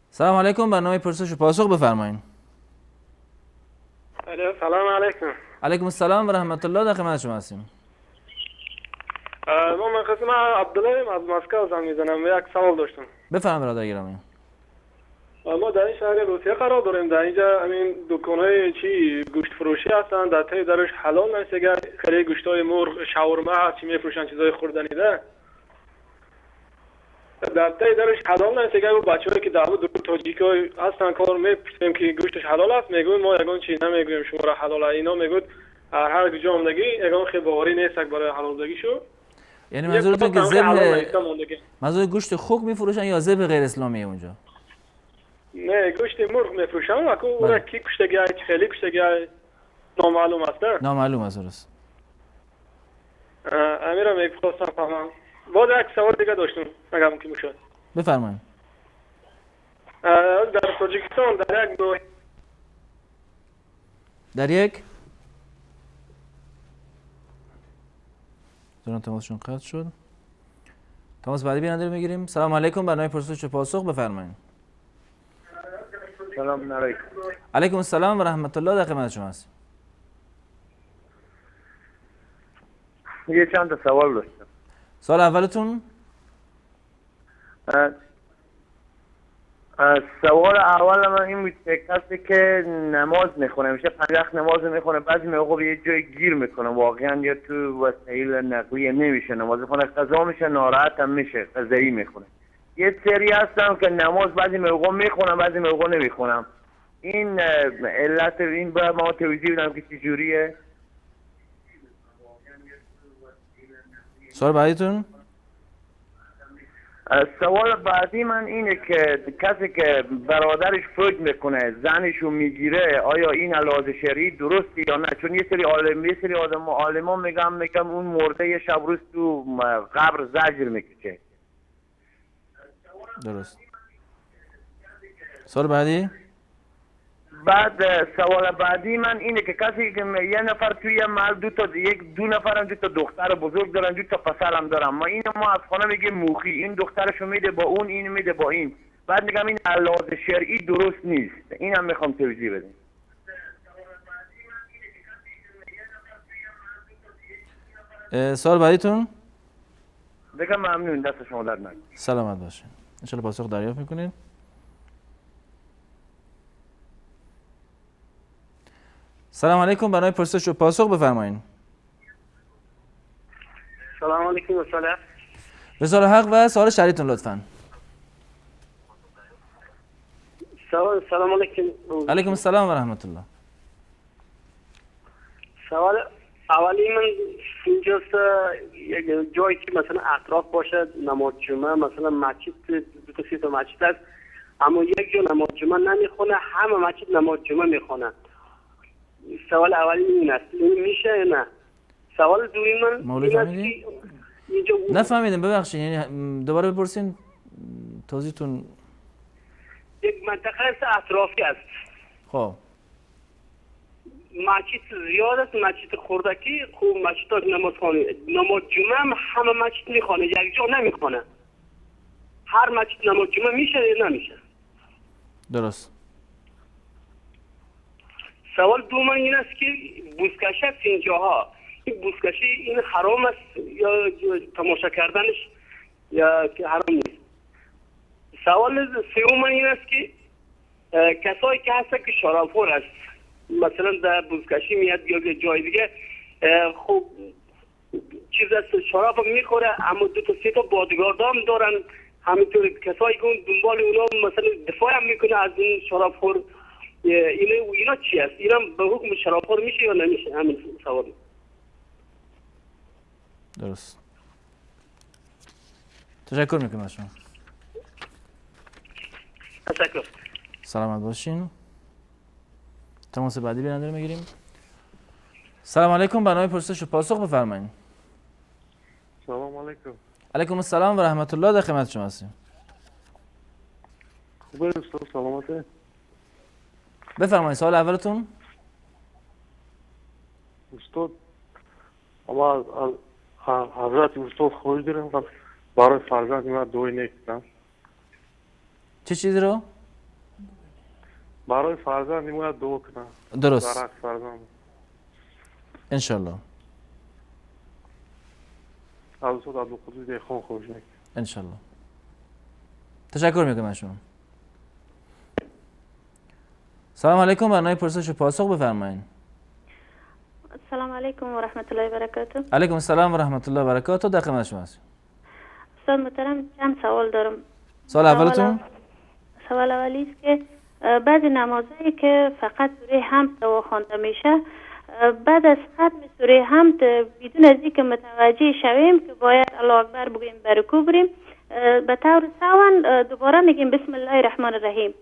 سلام علیکم، برنامه پرسش و پاسخ بفرمایید. سلام علیکم. علیکم السلام و رحمت الله، در خدمت شما هستیم. من قسم عبدالله از مسکو زنگ میزنم و یک سوال داشتم. بفرمایید برادر گرامی. ما در این شهر روسیه قرار داریم، در اینجا همین دکان‌های گوشت فروشی هستن، در تای درش حلال نیست اگر خیلی گوشت‌های مرغ، شاورما هست چی میفروشن، چیزای خوردنی ده در تای درش حلال نیست اگر بچه‌هایی که در دو تاجیکای هستن کار میپرسیم که گوشتش حلال است، میگن ما یگان چی نمیگویم شما را حلال، اینا میگن هر جا اومدگی یگان خیلی باوری نیست برای حلال بودگی شو. یعنی منظورتون که ذبح منظور گوشت خوک میفروشن یا ذبح غیر اسلامی اونجا؟ نه گوشت مرغ میفروشن و اون کی کشتگی خیلی کشتگی نامعلوم است. نامعلوم است. درست. امیرم میخواستم فهمم. باز یک سوال دیگه داشتم اگر ممکن باشه. بفرمایید. در تاجیکستان در یک دوران تماسشون قطع شد. تماس بعدی بیننده رو میگیریم. سلام علیکم، برنامه پرسش و پاسخ، بفرمایید. سلام علیکم. علیکم السلام و رحمت الله، در خدمت شما هستیم. یه چند تا سوال داشتم. سوال اولتون؟ سوال اول من این بود که کسی که نماز میخونه میشه 5 وقت نماز میخونه، بعضی موقع به یه جای گیر میکنه واقعا یا تو وسایل نقلیه نمیشه نماز بخونه، قضا میشه، ناراحت هم میشه، قضایی میخونه. یه سری هستم که نماز بعضی موقع میخونم بعضی موقع نمیخونم. این علت این باید ما توضیح بدم که چه جوریه. سوال بعدیتون؟ سوال بعدی من اینه که کسی که برادرش فوت میکنه زنشو میگیره، آیا این لحاظ شرعی درستی یا نه؟ چون یه سری عالمان میگم اون مرده یه شب روز تو قبر زجر میکشه. درست. سوال بعدی؟ بعد سوال بعدی من اینه که کسی که یه نفر توی یه محل دو نفر هم 2 تا دختر بزرگ دارن، 2 تا پسر هم دارن، ما از خانه میگه موخی، این دخترشو میده با اون، این میده با این، بعد میگم این لحاظ شرعی درست نیست. این هم میخوام توضیح بدیم. سوال بعدیتون؟ بگم ممنون، دست شما در نکنه. سلامت باشین. ان شاء الله پاسخ دریافت میکنید. سلام علیکم، برنامه پرسش و پاسخ، بفرمایید. سلام علیکم و سلام. رسال حق و سوال شریعتون لطفاً. سلام علیکم. علیکم السلام و رحمت الله. سوال اولی من اینجاست، یک جایی که مثلا اطراف باشه نماز جمعه، مثلا مسجد 2 تا 3 تا مسجد هست، اما یک جا نماز جمعه نمیخونه، همه مسجد نماز جمعه میخونن. سوال اولی این است، این میشه یا نه؟ سوال دومی من این است که اینجا نفهمیدم، ببخشید، یعنی دوباره بپرسین، توضیحتون. یک منطقه است اطرافی است. خب مسجد زیاد است، مسجد خوردکی، خوب مسجد نمازخانه، نماز جمعه همه مسجد میخونه، یک جا نمیخونه. هر مسجد نماز جمعه میشه یا نمیشه؟ درست. سوال دوم این است که بوسکشه فنجاها، این بوسکشه این حرام است یا تماشا کردنش یا که حرام نیست؟ سوال سوم این است که کسایی که هستن که شرابخور است، مثلا در بوسکشی میاد یا جای دیگه، خوب چیز است شراب میخوره، اما 2 تا 3 تا بادگاردام دارن، همینطور کسایی که دنبال اونا مثلا دفاع هم میکنه از این شرابخور، اینا چی است؟ اینا به حکم شرابخور میشه یا نمیشه؟ همین سوال. درست. تشکر میکنم از شما. تشکر. سلامت باشین. تماس بعدی بیننده رو میگیریم. سلام علیکم، برنامه پرسش و پاسخ، بفرمایید. سلام علیکم. علیکم السلام و رحمت الله، در خدمت شما هستیم. خوبه استاد، سلامته؟ بفرمایید سوال اولتون. استاد اما از حضرت استاد خواهش دارم که برای فرزند من دعای نیک کنم. چه چیزی رو؟ برای فرزند من دعا کنم. درست. برای فرزند انشالله. از استاد عبدالقدوس دیخان خواهش نیک. انشالله. تشکر میکنم از شما. سلام علیکم، برنامه پرسش و پاسخ، بفرمایید. السلام علیکم و رحمت الله و برکاته. علیکم السلام و رحمت الله و برکاته، در خدمت شما هستم. استاد محترم چند سوال دارم. سوال اولتون؟ سوال اولی است که بعضی نمازهایی که فقط سوره حمد رو خوانده میشه، بعد از ختم سوره حمد بدون از اینکه متوجه شویم که باید الله اکبر بگیم برکو بریم، به طور سوان دوباره میگیم بسم الله الرحمن الرحیم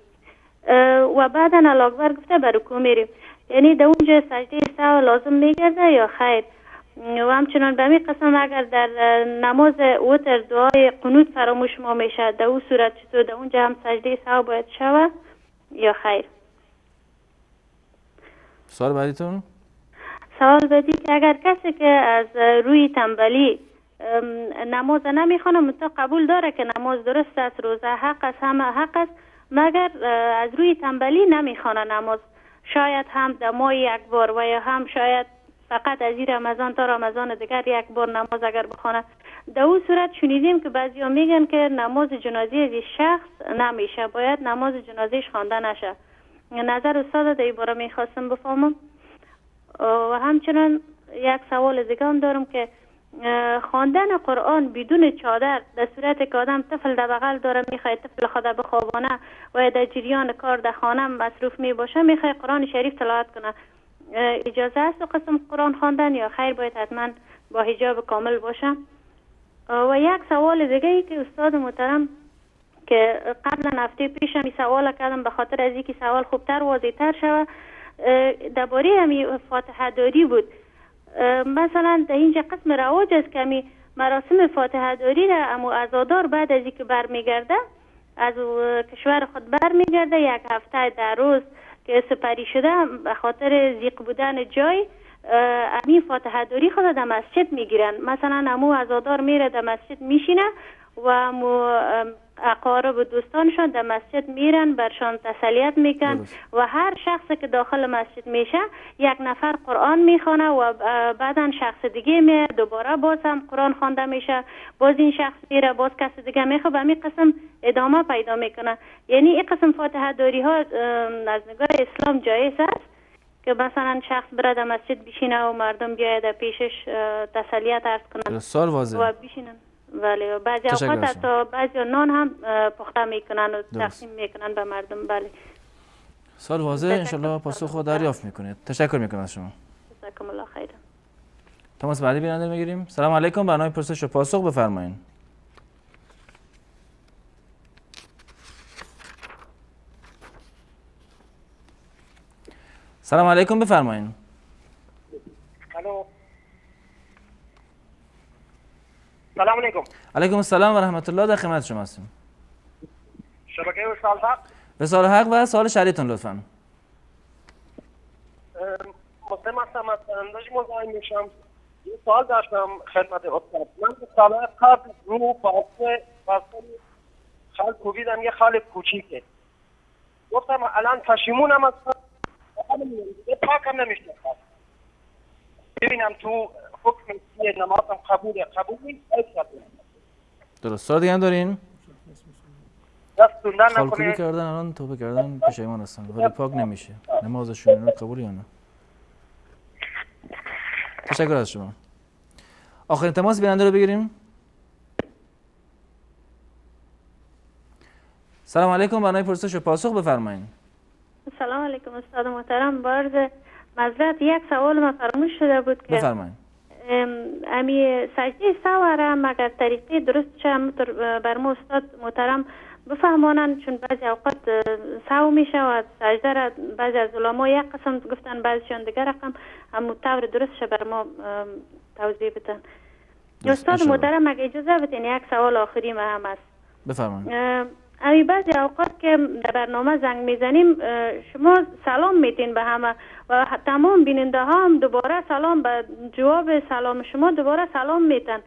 و بعدا الله اکبر گفته برکو میریم، یعنی در اونجا سجده سهو لازم میگرده یا خیر؟ و همچنان به همین قسم اگر در نماز وتر دعای قنوت فراموش ما میشه، در اون صورت چطور در اونجا هم سجده سهو باید شود یا خیر؟ سوال بعدیتون؟ سوال بعدی که اگر کسی که از روی تنبلی نماز نمیخونه متا قبول داره که نماز درست است، روزه حق است، همه حق است، مگر از روی تنبلی نمیخونه نماز، شاید هم در ماه یک بار و یا هم شاید فقط از این رمضان تا رمضان دیگر یک بار نماز اگر بخونه، در اون صورت شنیدیم که بعضیا میگن که نماز جنازه از این شخص نمیشه، باید نماز جنازهش خوانده نشه. نظر استاد در این باره میخواستم بفهمم. و همچنان یک سوال دیگه هم دارم که خواندن قرآن بدون چادر در صورت که آدم طفل در بغل داره میخواد طفل خود بخوابانه و در جریان کار در خانه مصروف می باشه میخواد قرآن شریف تلاوت کنه، اجازه است و قسم قرآن خواندن یا خیر باید حتما با حجاب کامل باشه؟ و یک سوال دیگه ای که استاد محترم که قبلا هفته پیش هم سوال کردم به خاطر از اینکه سوال خوبتر واضح‌تر شود، درباره همی فاتحه داری بود. مثلا در اینجا قسم رواج است که همی مراسم فاتحه داری را امو عزادار بعد از اینکه برمیگرده از کشور خود برمیگرده یک هفته در روز که سپری شده به خاطر ضیق بودن جای امی فاتحه داری خود در مسجد میگیرن. مثلا امو عزادار میره در مسجد میشینه و امو اقارب و دوستانشان در مسجد میرن برشان تسلیت میکن و هر شخص که داخل مسجد میشه یک نفر قرآن میخونه و بعدا شخص دیگه میره دوباره باز هم قرآن خوانده میشه، باز این شخص میره باز کس دیگه میخواد، به همین قسم ادامه پیدا میکنه. یعنی این قسم فاتحه داری ها از نگاه اسلام جایز است که مثلا شخص بره در مسجد بشینه و مردم بیاید پیشش تسلیت عرض کنن سوال واضح و بشینن. ولی بعضی اوقات حتی بعضی نان هم پخته میکنن و تقسیم میکنن به مردم. بله سوال واضح، انشالله پاسخ خود دریافت میکنید. تشکر میکنم از شما. جزاکم الله خیر. تماس بعدی بیننده میگیریم. سلام علیکم، برنامه پرسش و پاسخ بفرمایید. سلام علیکم بفرمایید. الو سلام علیکم. علیکم السلام و رحمت الله، در خدمت شما هستیم. شبکه وصال حق. وصال حق و سوال شریعتون لطفاً. مسلم هستم، از انداج مزاحم میشم. یه سوال داشتم خدمت استاد. من سال قبل رو فاصله خال کوبیدم، یه خال کوچیکه. گفتم الان پشیمونم از یه پاکم نمیشه. ببینم تو حکم نمازم قبول نیست. درست. سوال دیگه هم دارین؟ دست دوندن نکنه. خالکوبی کردن الان توبه کردن پشیمان هستن ولی پاک نمیشه. نمازشون اینو قبول یا نه؟ تشکر از شما. آخرین تماس بیننده رو بگیریم. سلام علیکم، برنامه پرسش و پاسخ بفرمایید. سلام علیکم استاد محترم، بارز معذرت یک سوال ما فراموش شده بود که بفرمایید. امی سجده سهو را مگر طریقه درست شه بر ما استاد محترم بفهمانند، چون بعضی اوقات سهو میشه و سجده را بعضی از علما یک قسم گفتن بعضیشان دیگر رقم، هم طور درست شه بر ما توضیح بدن. استاد محترم اگه اجازه بدین یک سوال آخری ما هم است. بفرمایید. امی بعضی اوقات که در برنامه زنگ میزنیم شما سلام میتین به همه و تمام بیننده ها هم دوباره سلام به جواب سلام شما دوباره سلام میتن.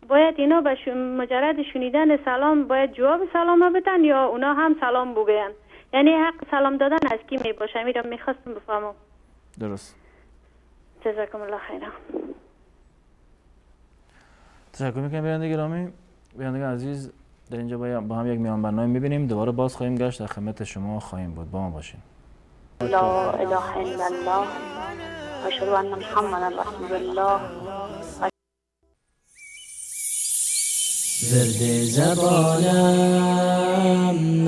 باید اینا به مجرد شنیدن سلام باید جواب سلام بدن یا اونا هم سلام بگوین؟ یعنی حق سلام دادن از کی می باشه؟ میرم میخواستم بفهمم. درست. جزاکم الله خیرا. تشکر میکنم بیننده گرامی. بیننده عزیز، در اینجا با هم یک میان برنامه میبینیم، دوباره باز خواهیم گشت، در خدمت شما خواهیم بود. با ما باشین. لا اله الا الله اشهد ان محمد رسول الله. ورد زبانم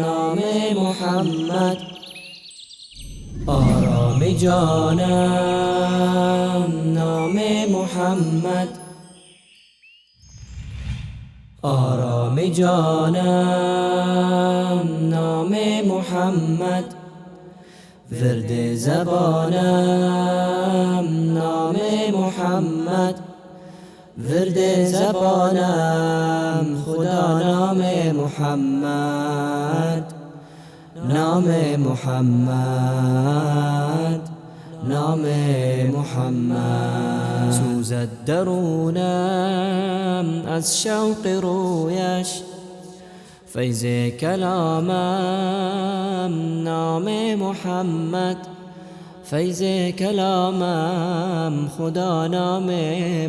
نام محمد، آرام جانم نام محمد، آرام جانم نام محمد، ورد زبانم نام محمد، ورد زبانم خدا نام محمد، نام محمد، نام محمد. سوزد درونم از شوق رویش، فیض کلامم نام محمد، فیض کلامم خدا نام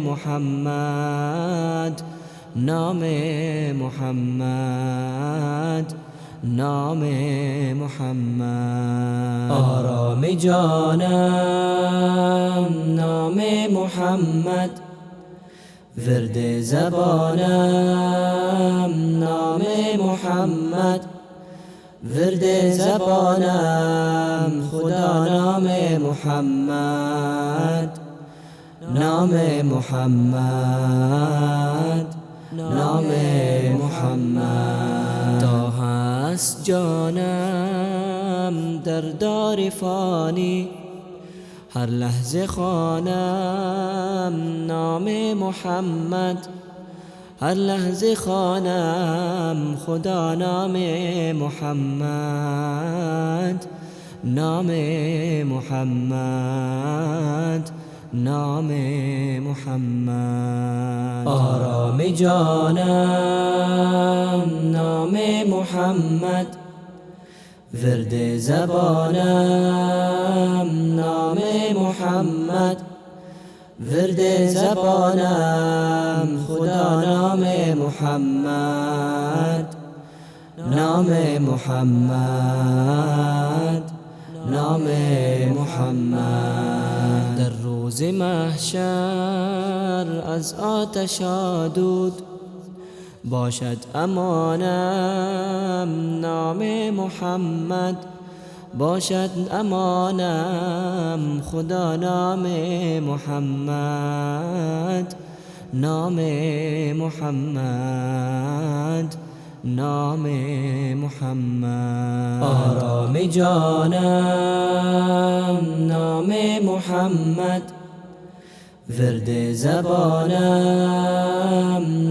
محمد، نام محمد، نام محمد. آرام جانم نام محمد، ورد زبانم نام محمد، ورد زبانم خدا نام محمد، نام محمد، نام محمد. تا هست جانم در دار فانی، هر لحظه خوانم نام محمد، هر لحظه خوانم خدا نام محمد، نام محمد، نام محمد. آرام جانم نام محمد، ورد زبانم نام محمد، ورد زبانم خدا نام محمد، نام محمد، نام محمد. در روز محشر از آتش آلود باشد امانم نام محمد، باشد امانم خدا نام محمد، نام محمد، نام محمد. آرام جانم نام محمد، ورد زبانم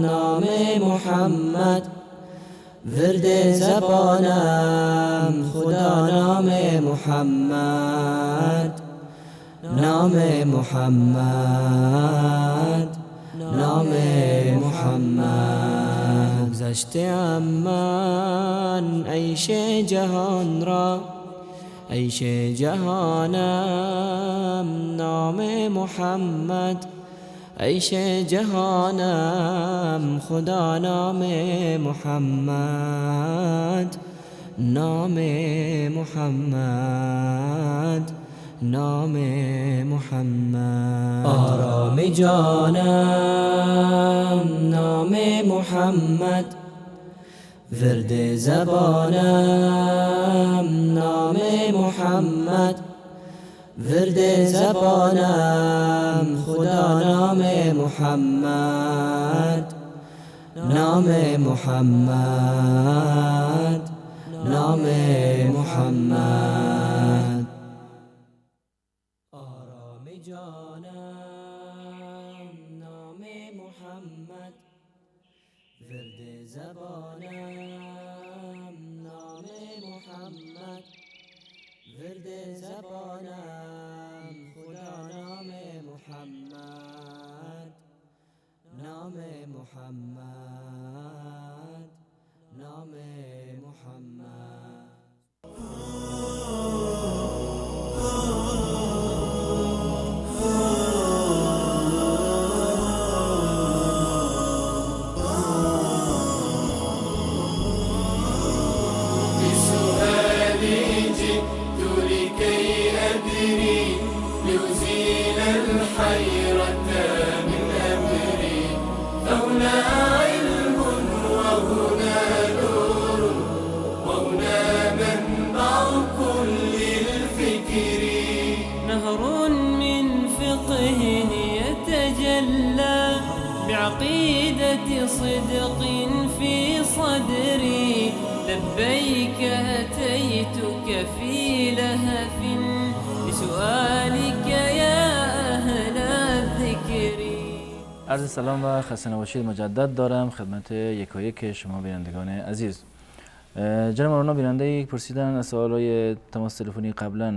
نام محمد، ورد زبانم خدا نام محمد، نام محمد، نام محمد. گذشته‌ام من عیش جهان را، عیش جهانم نام محمد، عیش جهانم خدا نام محمد، نام محمد، نام محمد. آرام جانم نام محمد، ورد زبانم نام محمد، ورد زبانم خدا نام محمد، نام محمد، نام محمد. آرام جانم نام محمد، ورد زبانم نام محمد، ورد زبانم خدا نام محمد، نام محمد، نام محمد. بسؤالي جئت لكي أدري لأزيل الحيرة من أمري، فهنا علم وهنا نور وهنا منبع كل الفكر. نهر من فقه يتجلى بعقيدة صدق في صدري، لبيك أتيتك في لهف لسؤالك يا أهل الذكر. عرض سلام و خسته نباشید مجدد دارم خدمت یکایک شما بینندگان عزیز. جناب مولانا بیننده یک پرسیدن از سوالای تماس تلفنی قبلا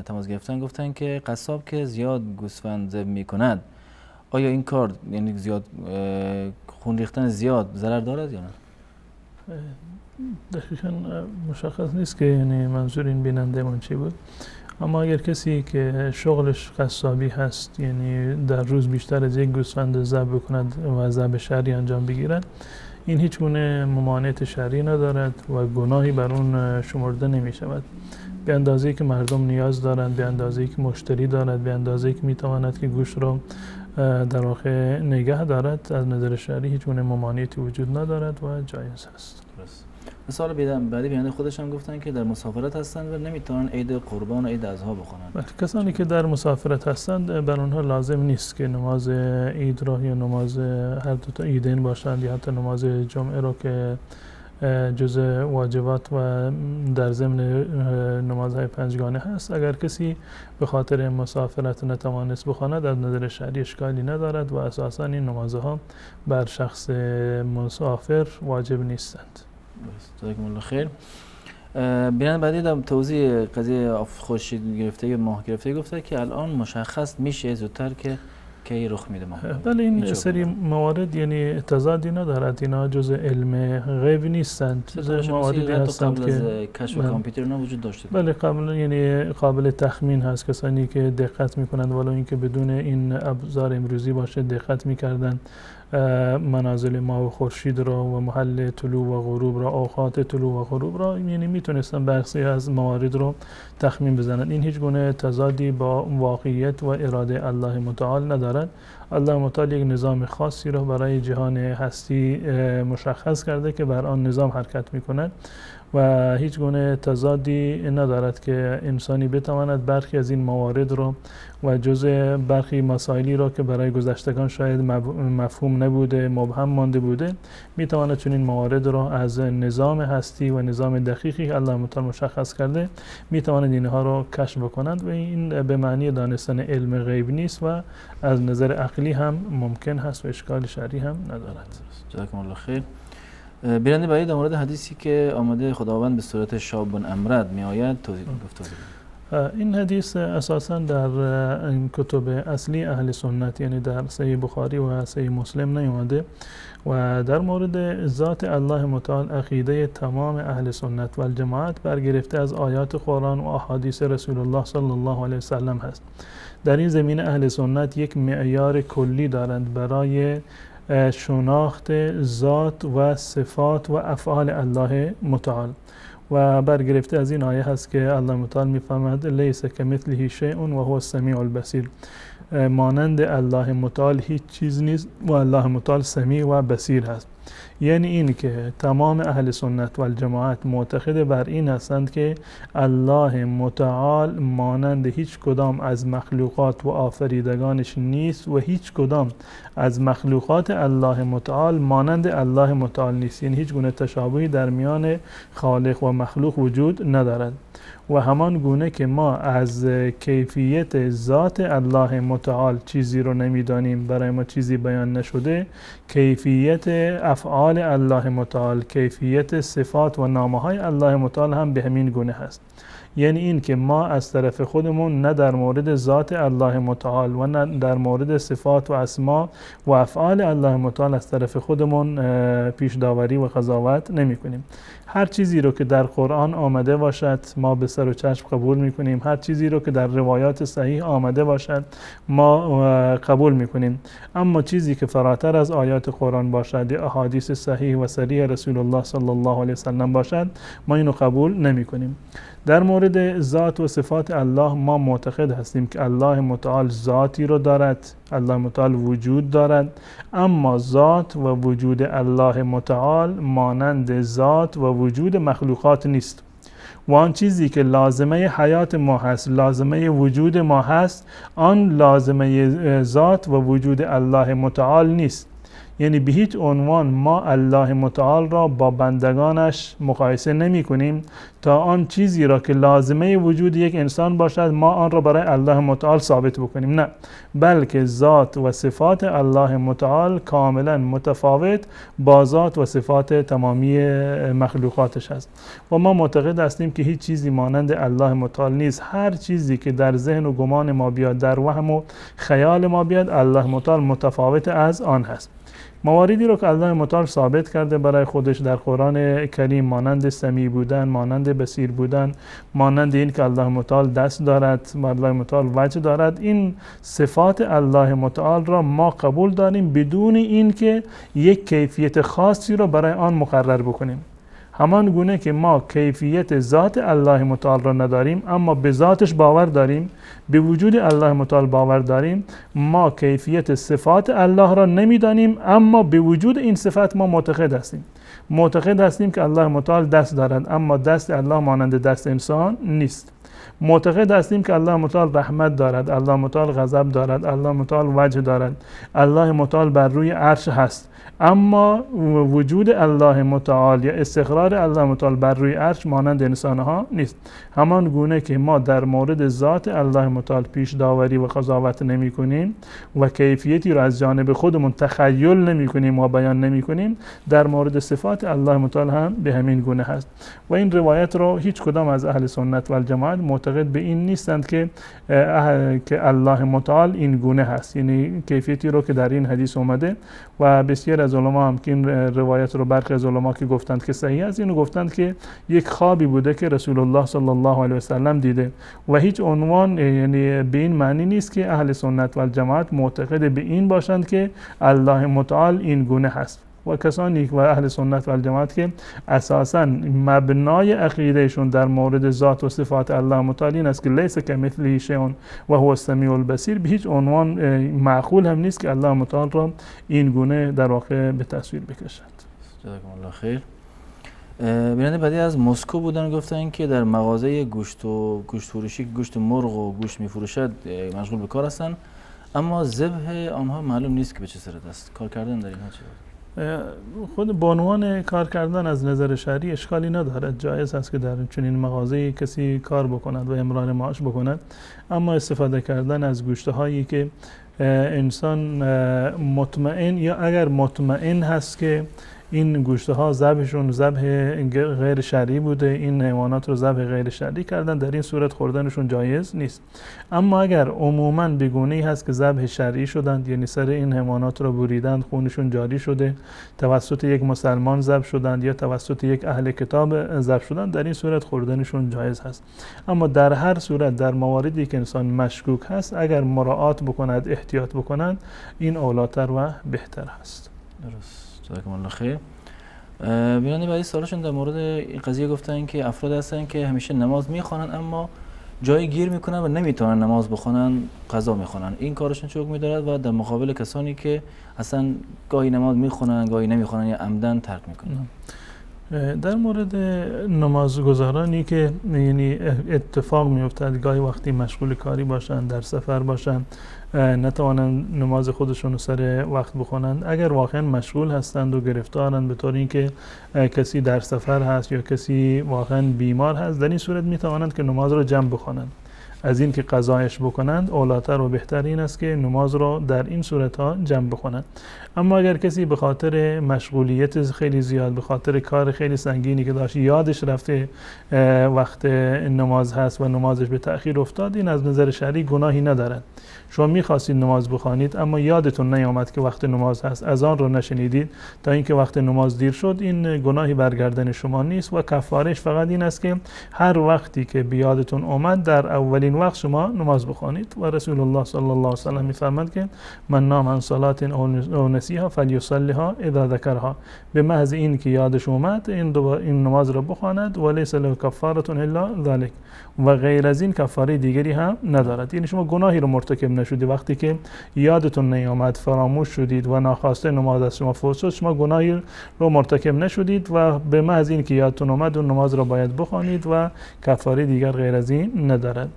تماس گرفتن، گفتن که قصاب که زیاد گوسفند ذبح میکند آیا این کار یعنی زیاد خون ریختن زیاد ضرر دارد یا نه؟ دقیقا مشخص نیست که یعنی منظور این بیننده من چی بود، اما اگر کسی که شغلش قصابی هست یعنی در روز بیشتر از یک گوسفند ذبح کند و ذبح شرعی انجام بگیرد، این هیچ گونه ممانعت شرعی ندارد و گناهی بر اون شمرده نمی شود. به اندازه‌ای که مردم نیاز دارند، به اندازه‌ای که مشتری دارد، به اندازه‌ای که میتواند که گوشت رو در واقع نگه دارد، از نظر شرعی هیچ گونه ممانعتی وجود ندارد و جایز است. مثال بعدی بیننده خودش هم گفتن که در مسافرت هستند و نمیتونن عید قربان و عید اضحی بخونن. کسانی که در مسافرت هستند بر آنها لازم نیست که نماز عید را یا نماز هر دو تا عیدین باشند یا حتی نماز جمعه را که جزء واجبات و در ضمن نمازهای پنجگانه هست، اگر کسی به خاطر مسافرت نتوانست بخواند از نظر شرعی اشکالی ندارد و اساساً این نمازها بر شخص مسافر واجب نیستند. جزاکم الله خیر. بیننده بعدی در توضیح قضیه خورشید گرفتگی ماه گرفتگی گفته که الان مشخص میشه زودتر که کی رخ میده ماه. بله این سری موارد یعنی تضادی ندارد، اینا جزء علم غیب نیستند، جزء مواردی هستند که قبل از کشف کامپیوتر اینا وجود داشته. بله قبل یعنی قابل تخمین هست، کسانی که دقت میکنند ولو اینکه بدون این ابزار امروزی باشه دقت میکردند منازل ماه و خورشید را و محل طلوع و غروب را، اوقات طلوع و غروب را، یعنی میتونستن برخی از موارد رو تخمین بزنند. این هیچ گونه تضادی با واقعیت و اراده الله متعال ندارد. الله متعال یک نظام خاصی را برای جهان هستی مشخص کرده که بر آن نظام حرکت میکند و هیچ گونه تضادی ندارد که انسانی بتواند برخی از این موارد رو و جزء برخی مسائلی را که برای گذشتگان شاید مفهوم نبوده، مبهم مانده بوده، میتواند چنین موارد را از نظام هستی و نظام دقیقی الله متعال مشخص کرده میتواند اینها را کشف بکنند و این به معنی دانستن علم غیب نیست و از نظر عقلی هم ممکن هست و اشکال شرعی هم ندارد. جزاکم الله خیر. بیننده بعدی در مورد حدیثی که آمده خداوند به صورت شاب امرد می آید توضیح گفته. این حدیث اساساً در کتب اصلی اهل سنت یعنی در صحیح بخاری و صحیح مسلم نیامده و در مورد ذات الله متعال عقیده تمام اهل سنت و الجماعت برگرفته از آیات قرآن و احادیث رسول الله صلی الله علیه وسلم هست. در این زمینه اهل سنت یک معیار کلی دارند برای شناخت ذات و صفات و افعال الله متعال و برگرفته از این آیه هست که الله متعال میفرماید لیس کمثله شیء و هو السمیع البصیر، مانند الله متعال هیچ چیز نیست و الله متعال سمیع و بصیر هست. یعنی این که تمام اهل سنت و الجماعت معتقد بر این هستند که الله متعال مانند هیچ کدام از مخلوقات و آفریدگانش نیست و هیچ کدام از مخلوقات الله متعال مانند الله متعال نیست، یعنی هیچ گونه تشابهی در میان خالق و مخلوق وجود ندارد. و همان گونه که ما از کیفیت ذات الله متعال چیزی رو نمیدانیم، برای ما چیزی بیان نشده، کیفیت افعال الله متعال، کیفیت صفات و نامه‌های الله متعال هم به همین گونه هست. یعنی این که ما از طرف خودمون نه در مورد ذات الله متعال و نه در مورد صفات و اسما و افعال الله متعال از طرف خودمون پیش داوری و قضاوت نمی کنیم. هر چیزی رو که در قرآن آمده باشد ما به سر و چشم قبول می کنیم، هر چیزی رو که در روایات صحیح آمده باشد ما قبول می کنیم. اما چیزی که فراتر از آیات قرآن باشد یا احادیث صحیح و صریح رسول الله صلی الله علیه وسلم باشد ما اینو قبول نمی کنیم. در مورد ذات و صفات الله ما معتقد هستیم که الله متعال ذاتی رو دارد، الله متعال وجود دارد، اما ذات و وجود الله متعال مانند ذات و وجود مخلوقات نیست. و آن چیزی که لازمه حیات ما هست، لازمه وجود ما هست، آن لازمه ذات و وجود الله متعال نیست. یعنی به هیچ عنوان ما الله متعال را با بندگانش مقایسه نمی کنیم تا آن چیزی را که لازمه وجود یک انسان باشد ما آن را برای الله متعال ثابت بکنیم. نه، بلکه ذات و صفات الله متعال کاملا متفاوت با ذات و صفات تمامی مخلوقاتش است و ما معتقد هستیم که هیچ چیزی مانند الله متعال نیست. هر چیزی که در ذهن و گمان ما بیاد، در وهم و خیال ما بیاد، الله متعال متفاوت از آن هست. مواردی رو که الله متعال ثابت کرده برای خودش در قرآن کریم مانند سمیع بودن، مانند بصیر بودن، مانند این که الله متعال دست دارد، الله متعال وجه دارد، این صفات الله متعال را ما قبول داریم بدون این که یک کیفیت خاصی رو برای آن مقرر بکنیم. همان گونه که ما کیفیت ذات الله متعال را نداریم اما به ذاتش باور داریم، به وجود الله متعال باور داریم، ما کیفیت صفات الله را نمیدانیم اما به وجود این صفات ما معتقد هستیم. معتقد هستیم که الله متعال دست دارد اما دست الله مانند دست انسان نیست. معتقد هستیم که الله متعال رحمت دارد، الله متعال غضب دارد، الله متعال وجه دارد، الله متعال بر روی عرش هست، اما وجود الله متعال یا استقرار الله متعال بر روی عرش مانند انسان ها نیست. همان گونه که ما در مورد ذات الله متعال پیش داوری و قضاوت نمی کنیم و کیفیتی را از جانب خودمون تخیل نمی کنیم و بیان نمی کنیم، در مورد صفات الله متعال هم به همین گونه هست. و این روایت را هیچ کدام از اهل سنت و الجماعت معتقد به این نیستند که الله متعال این گونه هست، یعنی کیفیتی رو که در این حدیث اومده و بسیار از علما هم که این روایت رو برخی از علما که گفتند که صحیح است، اینو گفتند که یک خوابی بوده که رسول الله صلی الله علیه و سلم دیده و هیچ عنوان یعنی به این معنی نیست که اهل سنت و الجماعت معتقد به این باشند که الله متعال این گونه هست. و کسانی و اهل سنت و الجماعت که اساساً مبنای عقیدهشون در مورد ذات و صفات الله متعال این است که لیس کمثله شیء و هو السمیع البصیر، به هیچ عنوان معقول هم نیست که الله متعال را این گونه در واقع به تصویر بکشند. جزاکم الله خیر. بیننده بعدی از مسکو بودن، گفتن که در مغازه گوشت فروشی گوشت مرغ و گوشت میفروشد مشغول به کار هستن اما ذبح آنها معلوم نیست که به چه صورت است. کار کردن در اینها چه؟ خود به عنوان کار کردن از نظر شرعی اشکالی ندارد، جایز است که در چنین مغازه کسی کار بکند و امرار معاش بکند، اما استفاده کردن از گوشت هایی که انسان مطمئن یا اگر مطمئن هست که این گوشت ها ذبحشون ذبح غیر شرعی بوده، این حیوانات رو ذبح غیر شرعی کردن، در این صورت خوردنشون جایز نیست. اما اگر عموما به گونه‌ای هست که ذبح شرعی شدند، یعنی سر این حیوانات رو بریدند، خونشون جاری شده، توسط یک مسلمان ذبح شدند یا توسط یک اهل کتاب ذبح شدند، در این صورت خوردنشون جایز هست. اما در هر صورت در مواردی که انسان مشکوک هست اگر مراعات بکند، احتیاط بکنند، این اولاتر و بهتر هست. درست. جزاکم الله خیر. بیننده بعدی سوالشون در مورد این قضیه گفتن که افراد هستن که همیشه نماز میخوانن اما جایی گیر میکنن و نمیتونن نماز بخونن، قضا میخونن، این کارشون چه حکمی دارد و در مقابل کسانی که اصلا گاهی نماز میخونن گاهی نمیخونن یا عمدن ترک میکنن؟ در مورد نمازگزارانی که یعنی اتفاق میافتد گاهی وقتی مشغول کاری باشند، در سفر باشند، نتوانند نماز خودشون رو سر وقت بخونند، اگر واقعا مشغول هستند و گرفتارند به طور اینکه کسی در سفر هست یا کسی واقعا بیمار هست، در این صورت میتوانند که نماز رو جمع بخونند. از این که قضایش بکنند اولاتر و بهتر این است که نماز را در این صورت ها جمع بخونند. اما اگر کسی به خاطر مشغولیت خیلی زیاد، به خاطر کار خیلی سنگینی که داشت یادش رفته وقت نماز هست و نمازش به تأخیر افتاد، این از نظر شرعی گناهی ندارد. شما می‌خواستید نماز بخوانید اما یادتون نیامد که وقت نماز هست، اذان رو نشنیدید تا اینکه وقت نماز دیر شد، این گناهی برگردن شما نیست و کفارش فقط این است که هر وقتی که بیادتون اومد در اولین وقت شما نماز بخوانید. و رسول الله صلی الله علیه و سلم می‌فرماد که من نام عن صلات او نسیها فلیصلیها اذا ذکرها، به محض این که یادش اومد این نماز رو بخواند و لیس له کفاره الا ذلک، و غیر از این کفاره دیگری هم ندارد. یعنی شما گناهی رو مرتکب نشدی، وقتی که یادتون نیامد، فراموش شدید و ناخواسته نماز از شما فوت شد، شما گناهی رو مرتکب نشدید و به محض این که یادتون اومد اون نماز رو باید بخوانید و کفاره دیگر غیر از این ندارد.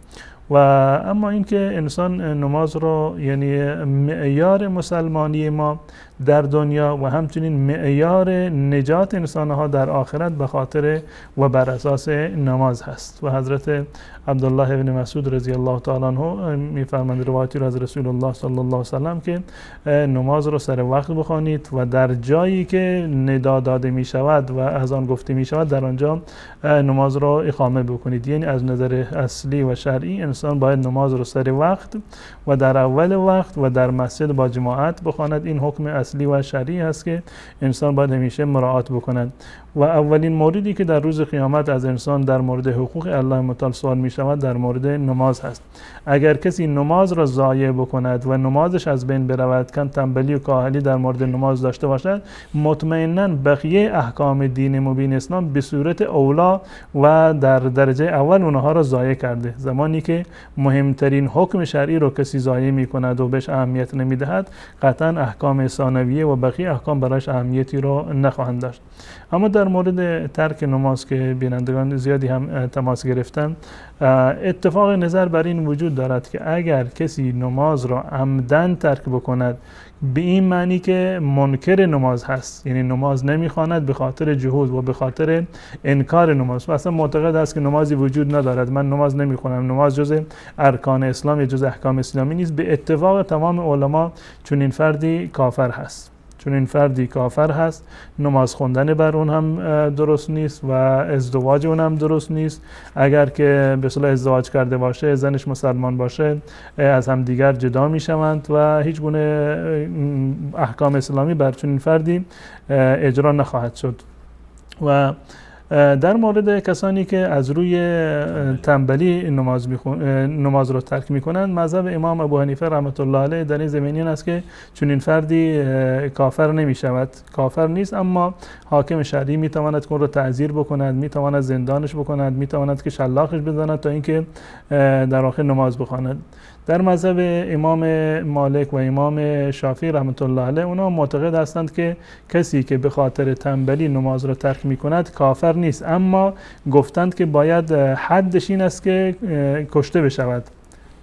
و اما اینکه انسان نماز رو یعنی معیار مسلمانی ما در دنیا و همچنین معیار نجات انسانها در آخرت به خاطر و بر اساس نماز هست. و حضرت عبدالله ابن مسعود رضی الله تعالی عنه میفرماند روایتی را از رسول الله صلی الله علیه و سلم که نماز رو سر وقت بخوانید و در جایی که ندا داده می شود و از آن گفته می شود در آنجا نماز رو اقامه بکنید. یعنی از نظر اصلی و شرعی انسان باید نماز رو سر وقت و در اول وقت و در مسجد با جماعت بخواند. این حکم اصلی و شرعی هست که انسان باید همیشه مراعات بکند. و اولین موردی که در روز قیامت از انسان در مورد حقوق الله متعال سوال می شود در مورد نماز هست. اگر کسی نماز را ضایع بکند و نمازش از بین برود، کن تنبلی و کاهلی در مورد نماز داشته باشد، مطمئنا بقیه احکام دین مبین اسلام به صورت اولا و در درجه اول اونها را ضایع کرده. زمانی که مهمترین حکم شرعی رو کسی ضایع می کند و بهش اهمیت نمی دهد، قطعا احکام ثانویه و بقیه احکام برایش اهمیتی رو نخواهند داشت. اما در مورد ترک نماز که بینندگان زیادی هم تماس گرفتن، اتفاق نظر بر این وجود دارد که اگر کسی نماز را عمدن ترک بکند، به این معنی که منکر نماز هست، یعنی نماز نمیخواند به خاطر جهود و به خاطر انکار نماز و اصلا معتقد است که نمازی وجود ندارد، من نماز نمیخوانم، نماز جز ارکان اسلام یا جز احکام اسلامی نیست، به اتفاق تمام علما چون این فردی کافر هست. چون این فردی کافر هست، نماز خوندن بر اون هم درست نیست و ازدواج اون هم درست نیست. اگر که به اصطلاح ازدواج کرده باشه، زنش مسلمان باشه، از هم دیگر جدا می شوند و هیچ گونه احکام اسلامی بر چون این فردی اجرا نخواهد شد. و در مورد کسانی که از روی تنبلی نماز رو ترک میکنند، مذهب امام ابو حنیفه رحمت الله علیه در این زمینه است که چون این فردی کافر نمی شود، کافر نیست، اما حاکم شرعی میتواند که اون رو تعزیر بکند، میتواند زندانش بکند، میتواند که شلاقش بزند تا اینکه در آخر نماز بخواند. در مذهب امام مالک و امام شافعی رحمت الله علیه اونا معتقد هستند که کسی که به خاطر تنبلی نماز را ترک می کند کافر نیست، اما گفتند که باید حدش این است که کشته بشود.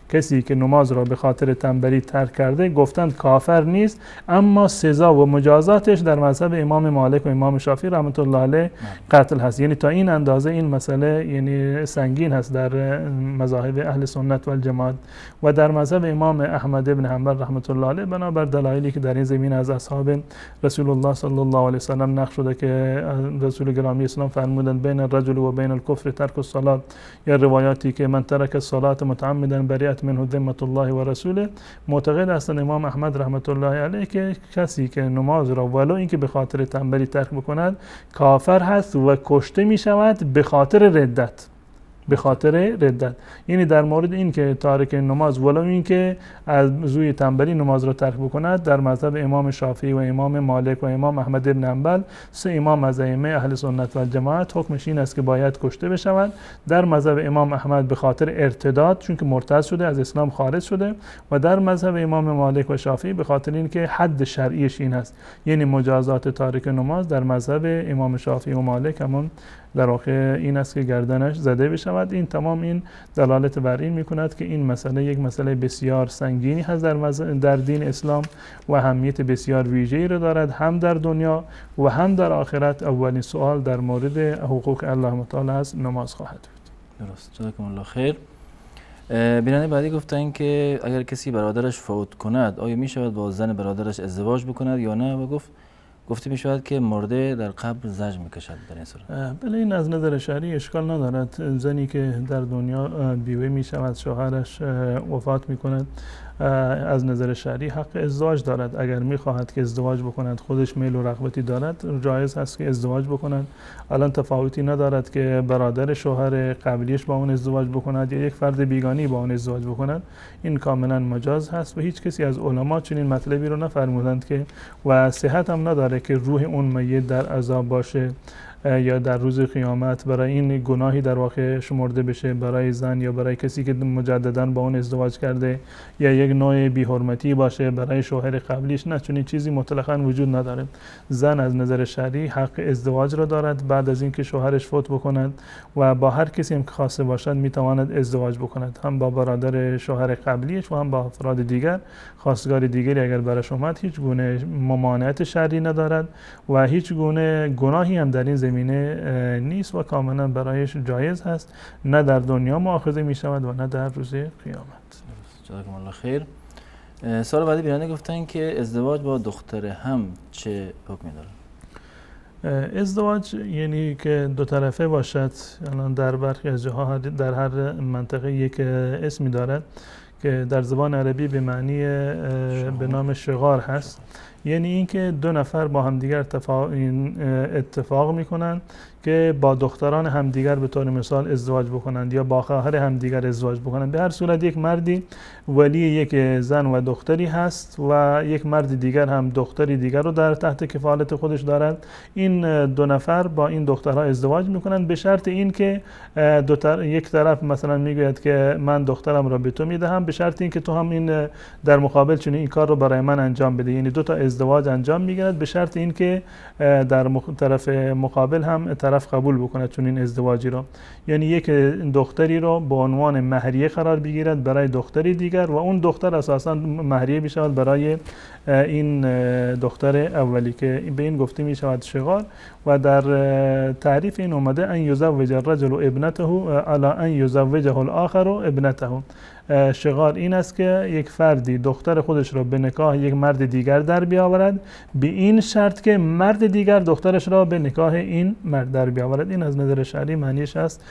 کسی که نماز را به خاطر تنبلی ترک کرده گفتند کافر نیست، اما سزا و مجازاتش در مذهب امام مالک و امام شافعی رحمت الله علیه قتل هست. یعنی تا این اندازه این مسئله یعنی سنگین هست در مذاهب اهل سنت و الجماعت. و در مذهب امام احمد ابن حنبل رحمت الله علیه بنابر دلایلی که در این زمینه از اصحاب رسول الله صلی الله علیه وسلم نقل شده که رسول گرامی اسلام فرمودند بین الرجل و بین الکفر ترک الصلاه، یا روایاتی که من ترک الصلاه متعمدا بریئت منه ذمة الله و رسوله، معتقد هستند امام احمد رحمت الله علیه که کسی که نماز را ولو اینکه به خاطر تنبلی ترک بکند کافر هست و کشته می شود به خاطر ردت. به خاطر ردت، یعنی در مورد این که تارک نماز ولو این که از روی تنبلی نماز را ترک بکند، در مذهب امام شافعی و امام مالک و امام احمد بن حنبل، سه امام از ائمه اهل سنت و جماعت، حکمش این است که باید کشته بشود. در مذهب امام احمد به خاطر ارتداد، چون که مرتد شده، از اسلام خارج شده، و در مذهب امام مالک و شافعی به خاطر اینکه حد شرعیش این است، یعنی مجازات تارک نماز در مذهب امام شافعی و مالک همون در واقع این است که گردنش زده بشود. این تمام این دلالت بر این میکند که این مسئله یک مسئله بسیار سنگینی هست در دین اسلام و اهمیت بسیار ویژه‌ای را دارد، هم در دنیا و هم در آخرت. اولین سوال در مورد حقوق الله متعال از نماز خواهد بود. درست، جزاکم الله خیر. بیننده بعدی گفتن که اگر کسی برادرش فوت کند آیا می شود با زن برادرش ازدواج بکند یا نه؟ و گفته می شود که مرده در قبر زجر می کشد در این صورت. بله، این از نظر شرعی اشکال ندارد. زنی که در دنیا بیوه می شود، شوهرش وفات می کند، از نظر شرعی حق ازدواج دارد. اگر می خواهد که ازدواج بکند، خودش میل و رغبتی دارد، جایز است که ازدواج بکند. الان تفاوتی ندارد که برادر شوهر قبلیش با اون ازدواج بکند یا یک فرد بیگانی با اون ازدواج بکند. این کاملا مجاز هست و هیچ کسی از علما چنین مطلبی رو نفرمودند که و صحت هم نداره که روح اون میت در عذاب باشه. یا در روز قیامت برای این گناهی در واقع شمرده بشه برای زن یا برای کسی که مجددا با اون ازدواج کرده، یا یک نوع بی‌حرمتی باشه برای شوهر قبلیش. نه، چون این چیزی مطلقاً وجود نداره. زن از نظر شرعی حق ازدواج را دارد بعد از اینکه شوهرش فوت بکند و با هر کسی هم که خواسته باشد میتواند ازدواج بکند، هم با برادر شوهر قبلیش و هم با افراد دیگر. خواستگار دیگری اگر برش اومد هیچ گونه ممانعت شرعی ندارد و هیچ گونه گناهی هم در این زمینه نیست و کاملا برایش جایز هست، نه در دنیا مؤاخذه می شود و نه در روز قیامت. جزاکم الله خیر. سال بعدی بیانه گفتن که ازدواج با دختر هم چه حکمی داره؟ ازدواج یعنی که دو طرفه باشد. الان در برخی از جاها در هر منطقه یک اسمی دارد که در زبان عربی به معنی به نام شغار هست، یعنی اینکه دو نفر با همدیگر اتفاق میکنن که با دختران همدیگر به طور مثال ازدواج بکنند یا با خواهر همدیگر ازدواج بکنند. به هر صورت یک مردی ولی یک زن و دختری هست و یک مرد دیگر هم دختری دیگر رو در تحت کفالت خودش دارد. این دو نفر با این دخترها ازدواج میکنند به شرط این که یک طرف مثلا میگوید که من دخترم را به تو میدهم به شرط این که تو هم این در مقابل چنین این کار رو برای من انجام بده. یعنی دو تا ازدواج انجام میگیرد به شرط این که در طرف مقابل هم طرف قبول بکند چون این ازدواجی رو. یعنی یک دختری رو به عنوان مهریه قرار بگیرد برای دختری دیگر و اون دختر اساسا مهریه بشود برای این دختر اولی که به این گفته می شود شغار. و در تعریف این اومده ان یزوج الرجل ابنته علی ان یزوجه الاخر ابنته. شغار این است که یک فردی دختر خودش را به نکاح یک مرد دیگر در بیاورد به این شرط که مرد دیگر دخترش را به نکاح این مرد در بیاورد. این از نظر شرعی معنیش است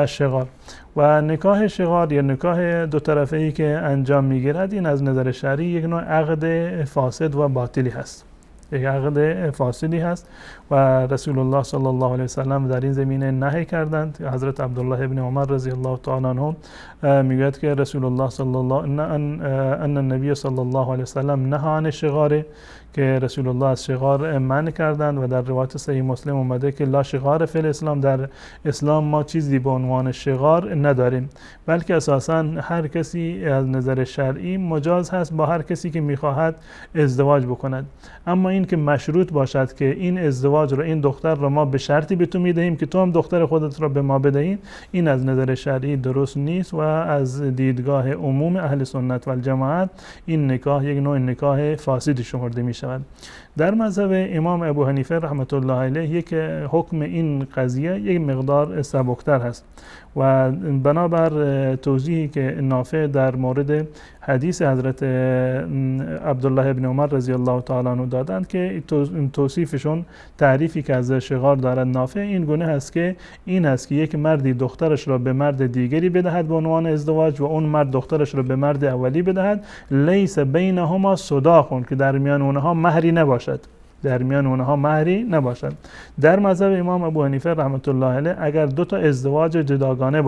شغار. و نکاح شغار یا نکاح دو طرفه ای که انجام میگیرد این از نظر شرعی یک نوع عقد فاسد و باطلی هست، یک عقد فاسدی هست و رسول الله صلی الله علیه وسلم در این زمینه نهی کردند. حضرت عبدالله ابن عمر رضی الله تعالی عنه میگوید که رسول الله صلی الله ان النبی صلی الله علیه وسلم نهى عن الشغار، که رسول الله از شغار منع کردند و در روایت صحیح مسلم اومده که لا شغار فی الاسلام، در اسلام ما چیزی به عنوان شغار نداریم، بلکه اساسا هر کسی از نظر شرعی مجاز هست با هر کسی که میخواهد ازدواج بکند. اما این که مشروط باشد که این ازدواج رو این دختر رو ما به شرطی به تو میدهیم که تو هم دختر خودت رو به ما بدهید، این از نظر شرعی درست نیست و از دیدگاه عموم اهل سنت و الجماعت این نکاح یک نوع نکاح فاسدی شمرده می شود. در مذهب امام ابو حنیفه رحمت الله علیه یک حکم این قضیه یک مقدار سبکتر هست و بنابر توضیحی که نافع در مورد حدیث حضرت عبدالله ابن عمر رضی الله تعالی عنه دادند که توصیفشون تعریفی که از شغار دارد نافع این گونه هست که این هست که یک مردی دخترش را به مرد دیگری بدهد به عنوان ازدواج و اون مرد دخترش را به مرد اولی بدهد، لیس بینهما صداق، که در میان اونها مهری نباشد، در میان اونها مهری نباشد. در مذهب امام ابو حنیفه رحمت الله علیه اگر دو تا ازدواج جداگانه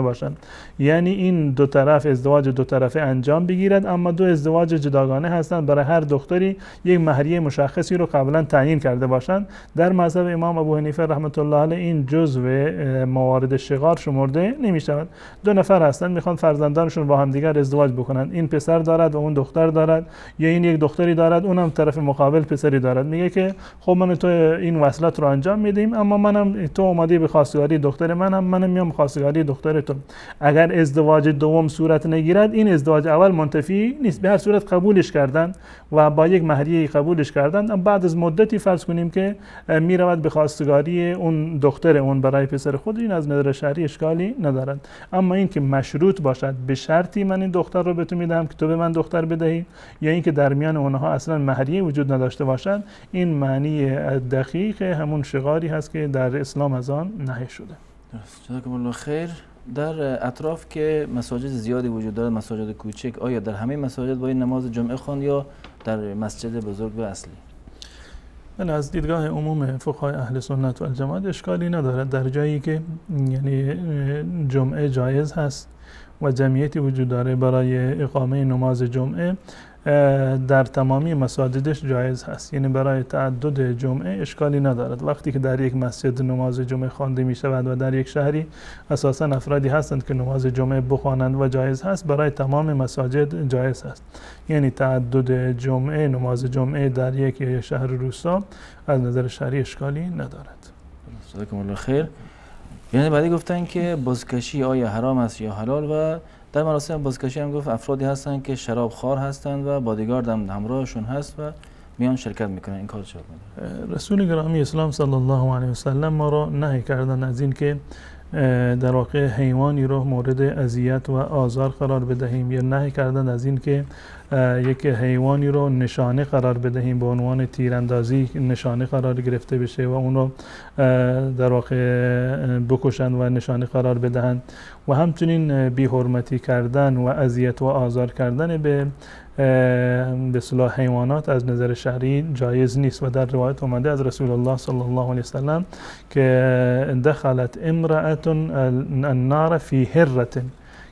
باشند، یعنی این دو طرف ازدواج دو طرفه انجام بگیرد اما دو ازدواج جداگانه هستند، برای هر دختری یک مهریه مشخصی رو قبلا تعیین کرده باشند، در مذهب امام ابو حنیفه رحمت الله علیه این جزو موارد شغار شمرده نمی شود. دو نفر هستند میخوان فرزندانشون با هم دیگر ازدواج بکنند، این پسر دارد و اون دختر دارد، یا این یک دختری دارد اونم طرف مقابل پسری دارد، میگه که خب من تو این وصلت رو انجام میدیم اما منم تو اومدی به خواستگاری دختر منم میام خواستگاری دختر تو. اگر ازدواج دوم صورت نگیرد این ازدواج اول منتفی نیست، به هر صورت قبولش کردن و با یک مهریه قبولش کردن، بعد از مدتی فرض کنیم که میرود به خواستگاری اون دختر اون برای پسر خود، این از نظر شرعی اشکالی ندارد. اما این که مشروط باشد به شرطی من این دختر رو به تو میدم که تو به من دختر بدهی، یا اینکه در میان اونها اصلا مهریه وجود نداشته باشد، این معنی دقیق همون شغاری هست که در اسلام از آن نهی شده. درست. جزاکم الله خیر. در اطراف که مساجد زیادی وجود دارد، مساجد کوچک، آیا در همه مساجد باید نماز جمعه خواند یا در مسجد بزرگ و اصلی؟ من از دیدگاه عموم فقهای اهل سنت و الجماعت اشکالی ندارد در جایی که یعنی جمعه جایز هست و جمعیتی وجود داره برای اقامه نماز جمعه، در تمامی مساجدش جایز هست، یعنی برای تعدد جمعه اشکالی ندارد. وقتی که در یک مسجد نماز جمعه خوانده می شود و در یک شهری اساسا افرادی هستند که نماز جمعه بخوانند و جایز هست، برای تمام مساجد جایز هست. یعنی تعدد جمعه، نماز جمعه در یک شهر روستا از نظر شرعی اشکالی ندارد. جزاکم الله خیر. یعنی بعدی گفتن که بازکشی آیا حرام است یا حلال، و در مراسم بازکشی هم گفت افرادی هستند که شراب خوار هستند و بادیگارد هم همراهشون هست و میان شرکت میکنن. این کار چه میکنه؟ رسول گرامی اسلام صلی الله علیه و سلم ما را نهی کردن از این که در واقع حیوانی رو مورد اذیت و آزار قرار بدهیم، یا نهی کردن از این که یک حیوانی رو نشانه قرار بدهیم، به عنوان تیراندازی نشانه قرار گرفته بشه و اون رو در واقع بکشند و نشانه قرار بدهند. و همچنین بی حرمتی کردن و اذیت و آزار کردن به اصطلاح حیوانات از نظر شرعی جایز نیست. و در روایت اومده از رسول الله صلی الله علیه وسلم که دخلت امرأة النار فی هرة،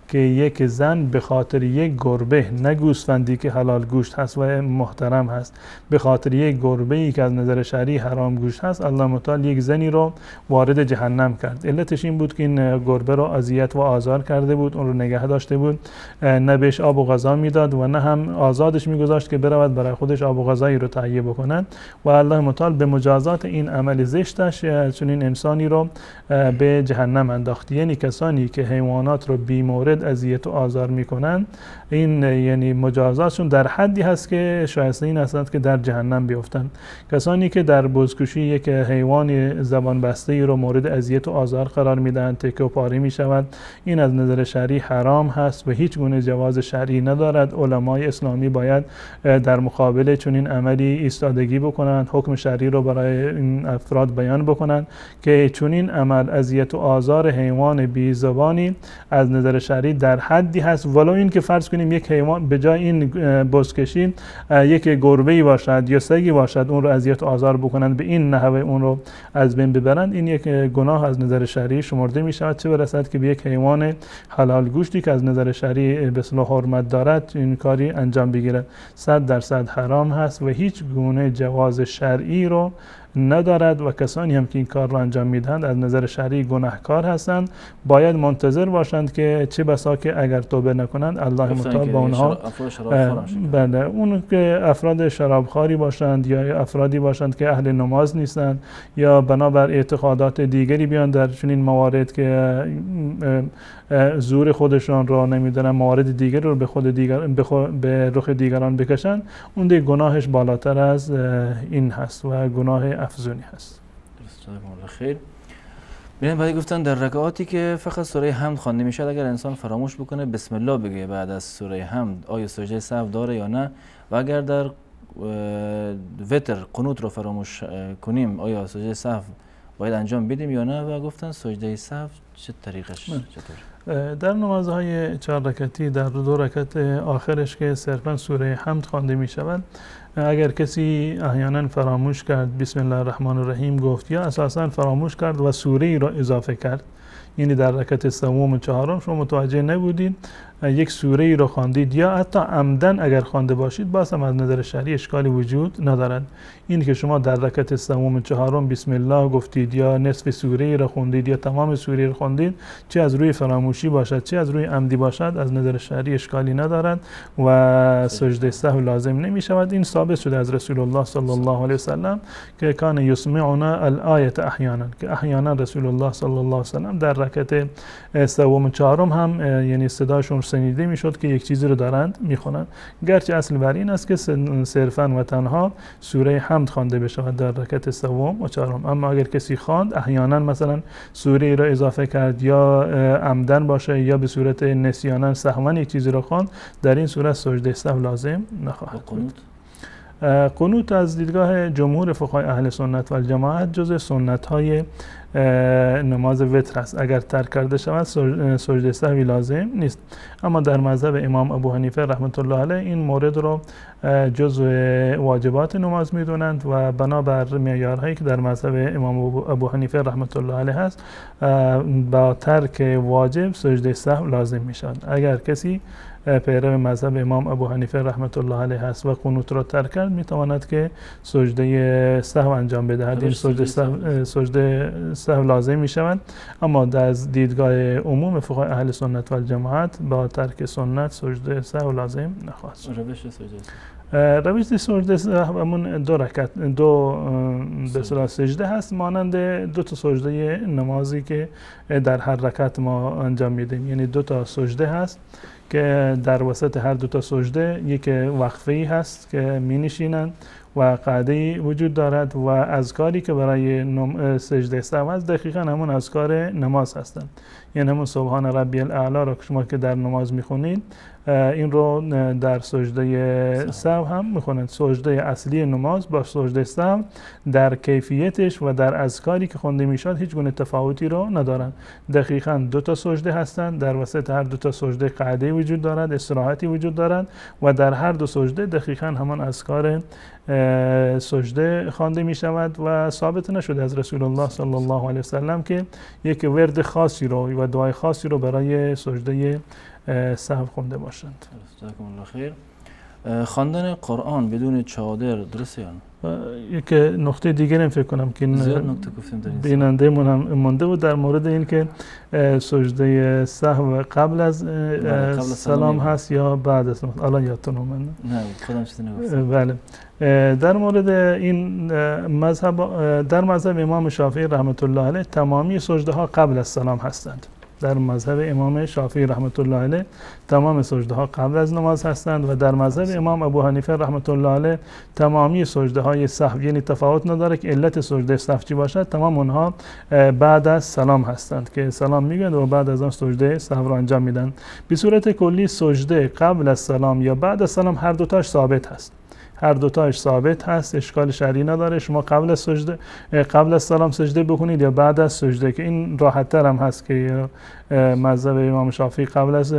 که یک زن به خاطر یک گربه، نه گوسفندی که حلال گوشت هست و محترم هست، به خاطر یک گربه ای که از نظر شرعی حرام گوشت هست، الله متعال یک زنی رو وارد جهنم کرد. علتش این بود که این گربه رو اذیت و آزار کرده بود، اون رو نگه داشته بود، نه بهش آب و غذا میداد و نه هم آزادش میگذاشت که برود برای خودش آب و غذایی رو تهیه بکنن. و الله متعال به مجازات این عمل زشتش چنین انسانی رو به جهنم انداخت. یعنی کسانی که حیوانات رو بی مورد اذیت و آزار میکنن، این یعنی مجازاتشون در حدی هست که شایسته این هستند که در جهنم بیفتند. کسانی که در بزکشی یک حیوان زبان بسته ای رو مورد اذیت و آزار قرار میدن، تکه و پاره میشود، این از نظر شرعی حرام هست و هیچ گونه جواز شرعی ندارد. علمای اسلامی باید در مقابل چنین عملی ایستادگی بکنند، حکم شرعی رو برای این افراد بیان بکنند که چنین عمل، اذیت و آزار حیوان بی زبانی، از نظر شرعی در حدی هست، ولو این که فرض کنیم یک حیوان به جای این بزکشی یک گربه‌ای باشد یا سگی باشد، اون رو اذیت و آزار بکنند، به این نحوه اون رو از بین ببرند، این یک گناه از نظر شرعی شمرده می شود، چه برسد که به یک حیوان حلال گوشتی که از نظر شرعی به اصطلاح حرمت دارد این کاری انجام بگیرد. 100% حرام هست و هیچ گونه جواز شرعی رو ندارد و کسانی هم که این کار را انجام میدهند از نظر شرعی گناهکار هستند. باید منتظر باشند که چه بسا که اگر توبه نکنند الله متعال با اونها بله، اون که افراد شرابخواری باشند یا افرادی باشند که اهل نماز نیستند یا بنابر اعتقادات دیگری بیان در چنین موارد که زور خودشان را نمیدونن موارد دیگر رو به خود دیگر به رخ دیگران بکشن، اون دیگه گناهش بالاتر از این هست و گناه افزونی هست. درست. خیر. ببین بعد گفتن در رکعاتی که فقط سوره حمد خوانده میشه، اگر انسان فراموش بکنه بسم الله بگه بعد از سوره حمد، آیا سجده سهو داره یا نه؟ و اگر در وتر قنوت رو فراموش کنیم، آیا سجده سهو باید انجام بدیم یا نه؟ و گفتن سجده سهو چه طریقش چطور؟ در نمازهای 4 رکعتی در 2 رکعت آخرش که صرفا سوره حمد خوانده می شود، اگر کسی احیانا فراموش کرد بسم الله الرحمن الرحیم گفت یا اساسا فراموش کرد و سوره ای را اضافه کرد، یعنی در رکعت سوم و چهارم شما متوجه نبودید یک سوره ای را خواندید یا حتی عمدن اگر خوانده باشید، باز هم از نظر شرعی اشکالی وجود ندارد. این که شما در رکعت سوم و چهارم بسم الله گفتید یا نصف سوره ای را خوندید یا تمام سوره را خوندید، چه از روی فراموشی باشد چه از روی عمدی باشد، از نظر شرعی اشکالی ندارد و سجده سهو لازم نمی شود. این ثابت شده از رسول الله صلی الله علیه وسلم که کان یسمعنا الآیه احیانا، که احیانا رسول الله صلی الله علیه وسلم در رکعت سوم و چهارم هم یعنی صداشون شنیده میشد که یک چیزی رو دارند میخونن، گرچه اصل بر این است که صرفا و تنها سوره حمد خوانده بشود در رکعت سوم و چهارم. اما اگر کسی خواند احیانا مثلا سوره ای را اضافه کرد یا عمدن باشه یا به صورت نسیانا سهوا یک چیزی را خواند، در این صورت سجده سهو لازم نخواهد بود. قنوت از دیدگاه جمهور فقهای اهل سنت و الجماعت جز سنت های نماز وتر است. اگر ترک کرده شود سجده سهوی لازم نیست. اما در مذهب امام ابو حنیفه رحمت الله علیه این مورد رو جزء واجبات نماز میدونند و بنابر معیارهایی که در مذهب امام ابو حنیفه رحمت الله علیه هست با ترک واجب سجده سهو لازم می شود. اگر کسی پیرو مذهب امام ابو حنیفه رحمت الله علیه هست و قنوت را ترک کرد می تواند که سجده سهو انجام بدهد. این سجده سهو لازم می شود. اما از دیدگاه عموم فقهای اهل سنت و الجماعت با ترک سنت سجده سهو لازم نخواهد شد. روش سجده سهو همون دو به اصطلاح سجده هست، مانند دو تا سجده نمازی که در هر رکعت ما انجام میدیم. یعنی دو تا سجده هست که در وسط هر دو تا سجده یک وقفه‌ای هست که می نشینند و قعده‌ای وجود دارد و اذکاری که برای سجده سهو هست دقیقاً همون اذکار نماز هستند. یعنی همون سبحان ربی الاعلی را که شما که در نماز میخونید این رو در سجده سهو هم میخونید. سجده اصلی نماز با سجده سهو در کیفیتش و در اذکاری که خونده میشد هیچ گونه تفاوتی رو ندارند. دقیقاً دو تا سجده هستند، در وسط هر دو تا سجده قعده وجود دارد، استراحتی وجود دارد و در هر دو سجده دقیقاً همان اذکار سجده خوانده می شود و ثابت نشده از رسول الله صلی الله علیه وسلم که یک ورد خاصی رو و دعای خاصی رو برای سجده سهو خونده باشند. جزاکم الله خیر. خواندن قرآن بدون چادر درسته یا نه؟ یک نقطه دیگر هم فکر کنم که بیننده من هم مونده بود در مورد این که سجده سهو قبل از سلام هست یا بعد از سلام. الان یادتون اومد؟ نه خودم چیزی نگفتم. بله. در مورد این مذهب در مذهب امام شافعی رحمت الله علیه تمامی سجده ها قبل از سلام هستند. در مذهب امام شافعی رحمت الله علیه تمام سجده ها قبل از نماز هستند و در مذهب امام ابو حنیفه رحمت الله علیه تمامی سجده های سهو، یعنی تفاوت نداره که علت سجده سهو چی باشد، تمام اونها بعد از سلام هستند که سلام میگن و بعد از آن سجده سهو را انجام میدن. به صورت کلی سجده قبل از سلام یا بعد از سلام هر دوتاش ثابت هست. هر دوتاش ثابت هست، اشکال شرعی نداره. شما قبل از سلام سجده بکنید یا بعد از سجده، که این راحت تر هم هست که مذهب امام شافعی قبل از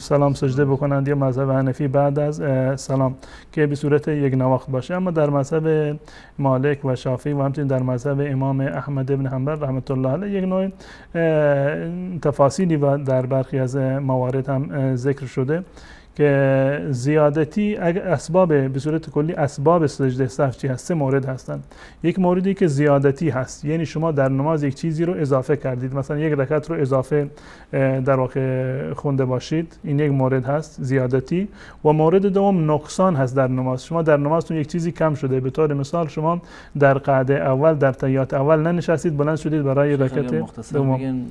سلام سجده بکنند یا مذهب حنفی بعد از سلام که به صورت یک نواخت باشه. اما در مذهب مالک و شافعی و همچنین در مذهب امام احمد ابن حنبل رحمت الله علیه یک نوع تفاصیلی در برخی از موارد هم ذکر شده که زیادتی اسباب به صورت کلی اسباب سجده سهو چی هست؟ سه مورد هستند. یک موردی که زیادتی هست، یعنی شما در نماز یک چیزی رو اضافه کردید، مثلا یک رکعت رو اضافه در واقع خونده باشید، این یک مورد هست زیادتی. و مورد دوم نقصان هست در نماز، شما در نمازتون یک چیزی کم شده. به طور مثال شما در قعده اول در تحیات اول ننشستید، بلند شدید برای رکعت دوم.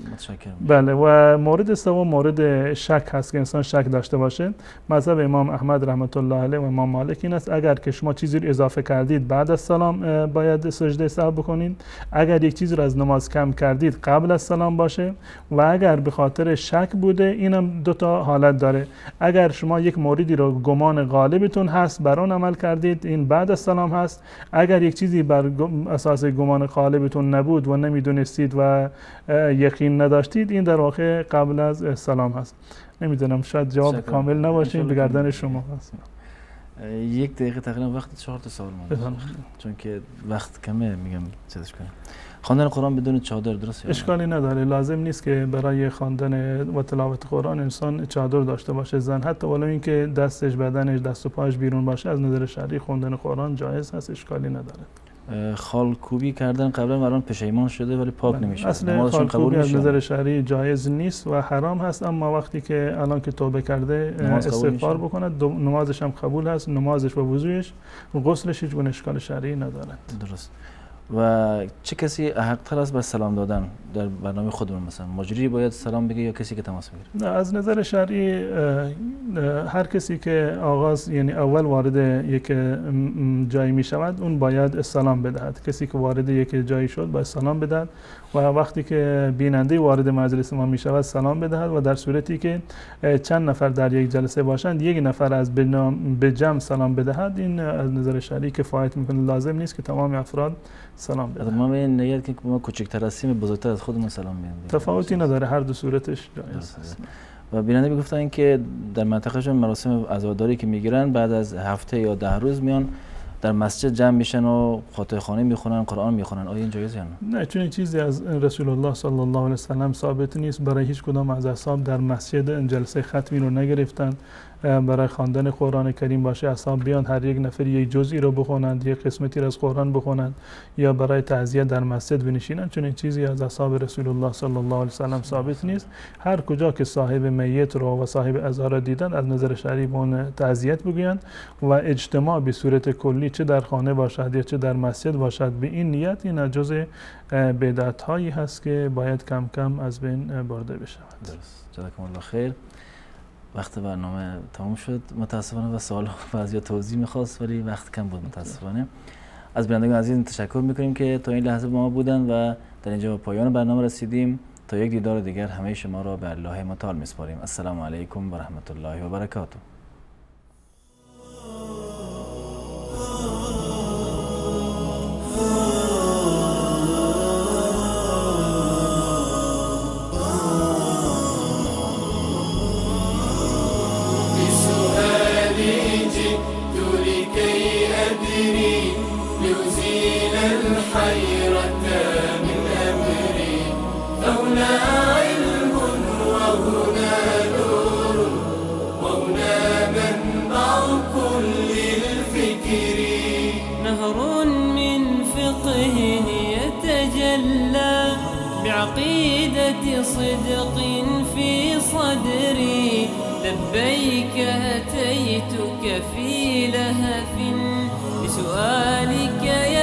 بله. و مورد سوم مورد شک هست که انسان شک داشته باشه. مذهب امام احمد رحمت الله علیه و امام مالک این است اگر که شما چیزی رو اضافه کردید بعد از سلام باید سجده سهو بکنید. اگر یک چیزی رو از نماز کم کردید قبل از سلام باشه. و اگر به خاطر شک بوده، اینم دو تا حالت داره. اگر شما یک موردی رو گمان غالبتون هست بر اون عمل کردید، این بعد از سلام هست. اگر یک چیزی بر اساس گمان غالبتون نبود و نمیدونستید و یقین نداشتید، این در واقع قبل از سلام هست. نمیدونم شاید جواب کامل نباشه، به گردن شما هست. یک دقیقه تقریبا وقت 4 تا سوال مونده چون که وقت کمه، میگم چیزش کنیم. خواندن قرآن بدون چادر درسته؟ اشکالی نداره. لازم نیست که برای خواندن و تلاوت قرآن انسان چادر داشته باشه. زن حتی ولو اینکه دستش بدنش دست و پاش بیرون باشه از نظر شرعی خواندن قرآن جایز هست، اشکالی نداره. خالکوبی کردن قبلا الان پشیمان شده ولی پاک نمیشه. اصلا خالکوبی از نظر شرعی جایز نیست و حرام هست، اما وقتی که الان که توبه کرده استغفار بکنه نمازش هم قبول هست. نمازش و وضویش و غسلش هیچ گونه اشکال شرعی نداره. درست. و چه کسی حق‌تر است به سلام دادن در برنامه خودمون؟ مثلا مجری باید سلام بگه یا کسی که تماس بگیره؟ نه، از نظر شرعی هر کسی که آغاز یعنی اول وارد یک جایی می شود اون باید سلام بدهد. کسی که وارد یک جایی شد باید سلام بدهد و وقتی که بیننده وارد مجلس ما می شود سلام بدهد و در صورتی که چند نفر در یک جلسه باشند یک نفر از به جمع سلام بدهد. این از نظر شرعی کفایت میکنه، لازم نیست که تمام افراد سلام بدهند. ما به نیت که ما کوچکتر هستیم بزرگتر از خودمون سلام میدیم، تفاوتی نداره، هر دو صورتش جایز است. و بیننده میگفتن که در منطقهشون مراسم عزاداری که میگیرن بعد از هفته یا 10 روز میان در مسجد جمع میشن و خاطر خوانی میخونن، قرآن میخونن. آیا این جایز یا نه؟ نه، چون این چیزی از رسول الله صلی الله علیه و سلم ثابت نیست. برای هیچ کدام از اصحاب در مسجد جلسه ختمی رو نگرفتند. برای خواندن قرآن کریم باشه اصحاب بیان هر یک نفر یک جزئی رو بخونند، یک قسمتی را از قرآن بخونند، یا برای تعزیت در مسجد بنشینند. چون این چیزی از اصحاب رسول الله صلی الله علیه و سلم ثابت نیست. هر کجا که صاحب میت رو و صاحب عزا را دیدند از نظر شرعی به اون تعزیت بگویند و اجتماع به صورت کلی چه در خانه باشد یا چه در مسجد باشد به این نیت، این جزء بدعت هایی هست که باید کم کم از بین برده بشود. درست. جزاکم الله خیر. وقت برنامه تموم شد متاسفانه و سوال بعضی توضیح میخواست ولی وقت کم بود متاسفانه. از بینندگان عزیز تشکر میکنیم که تا این لحظه با ما بودن و در اینجا به پایان برنامه رسیدیم. تا یک دیدار دیگر همه شما را به الله متعال میسپاریم. السلام علیکم و رحمت الله و برکاته. لأزيل الحيرة من أمري، فهنا علم وهنا نور وهنا منبع كل الفكر. نهر من فقه يتجلى بعقيدة صدق في صدري، لبيك أتيتك في لهف بسؤالك يا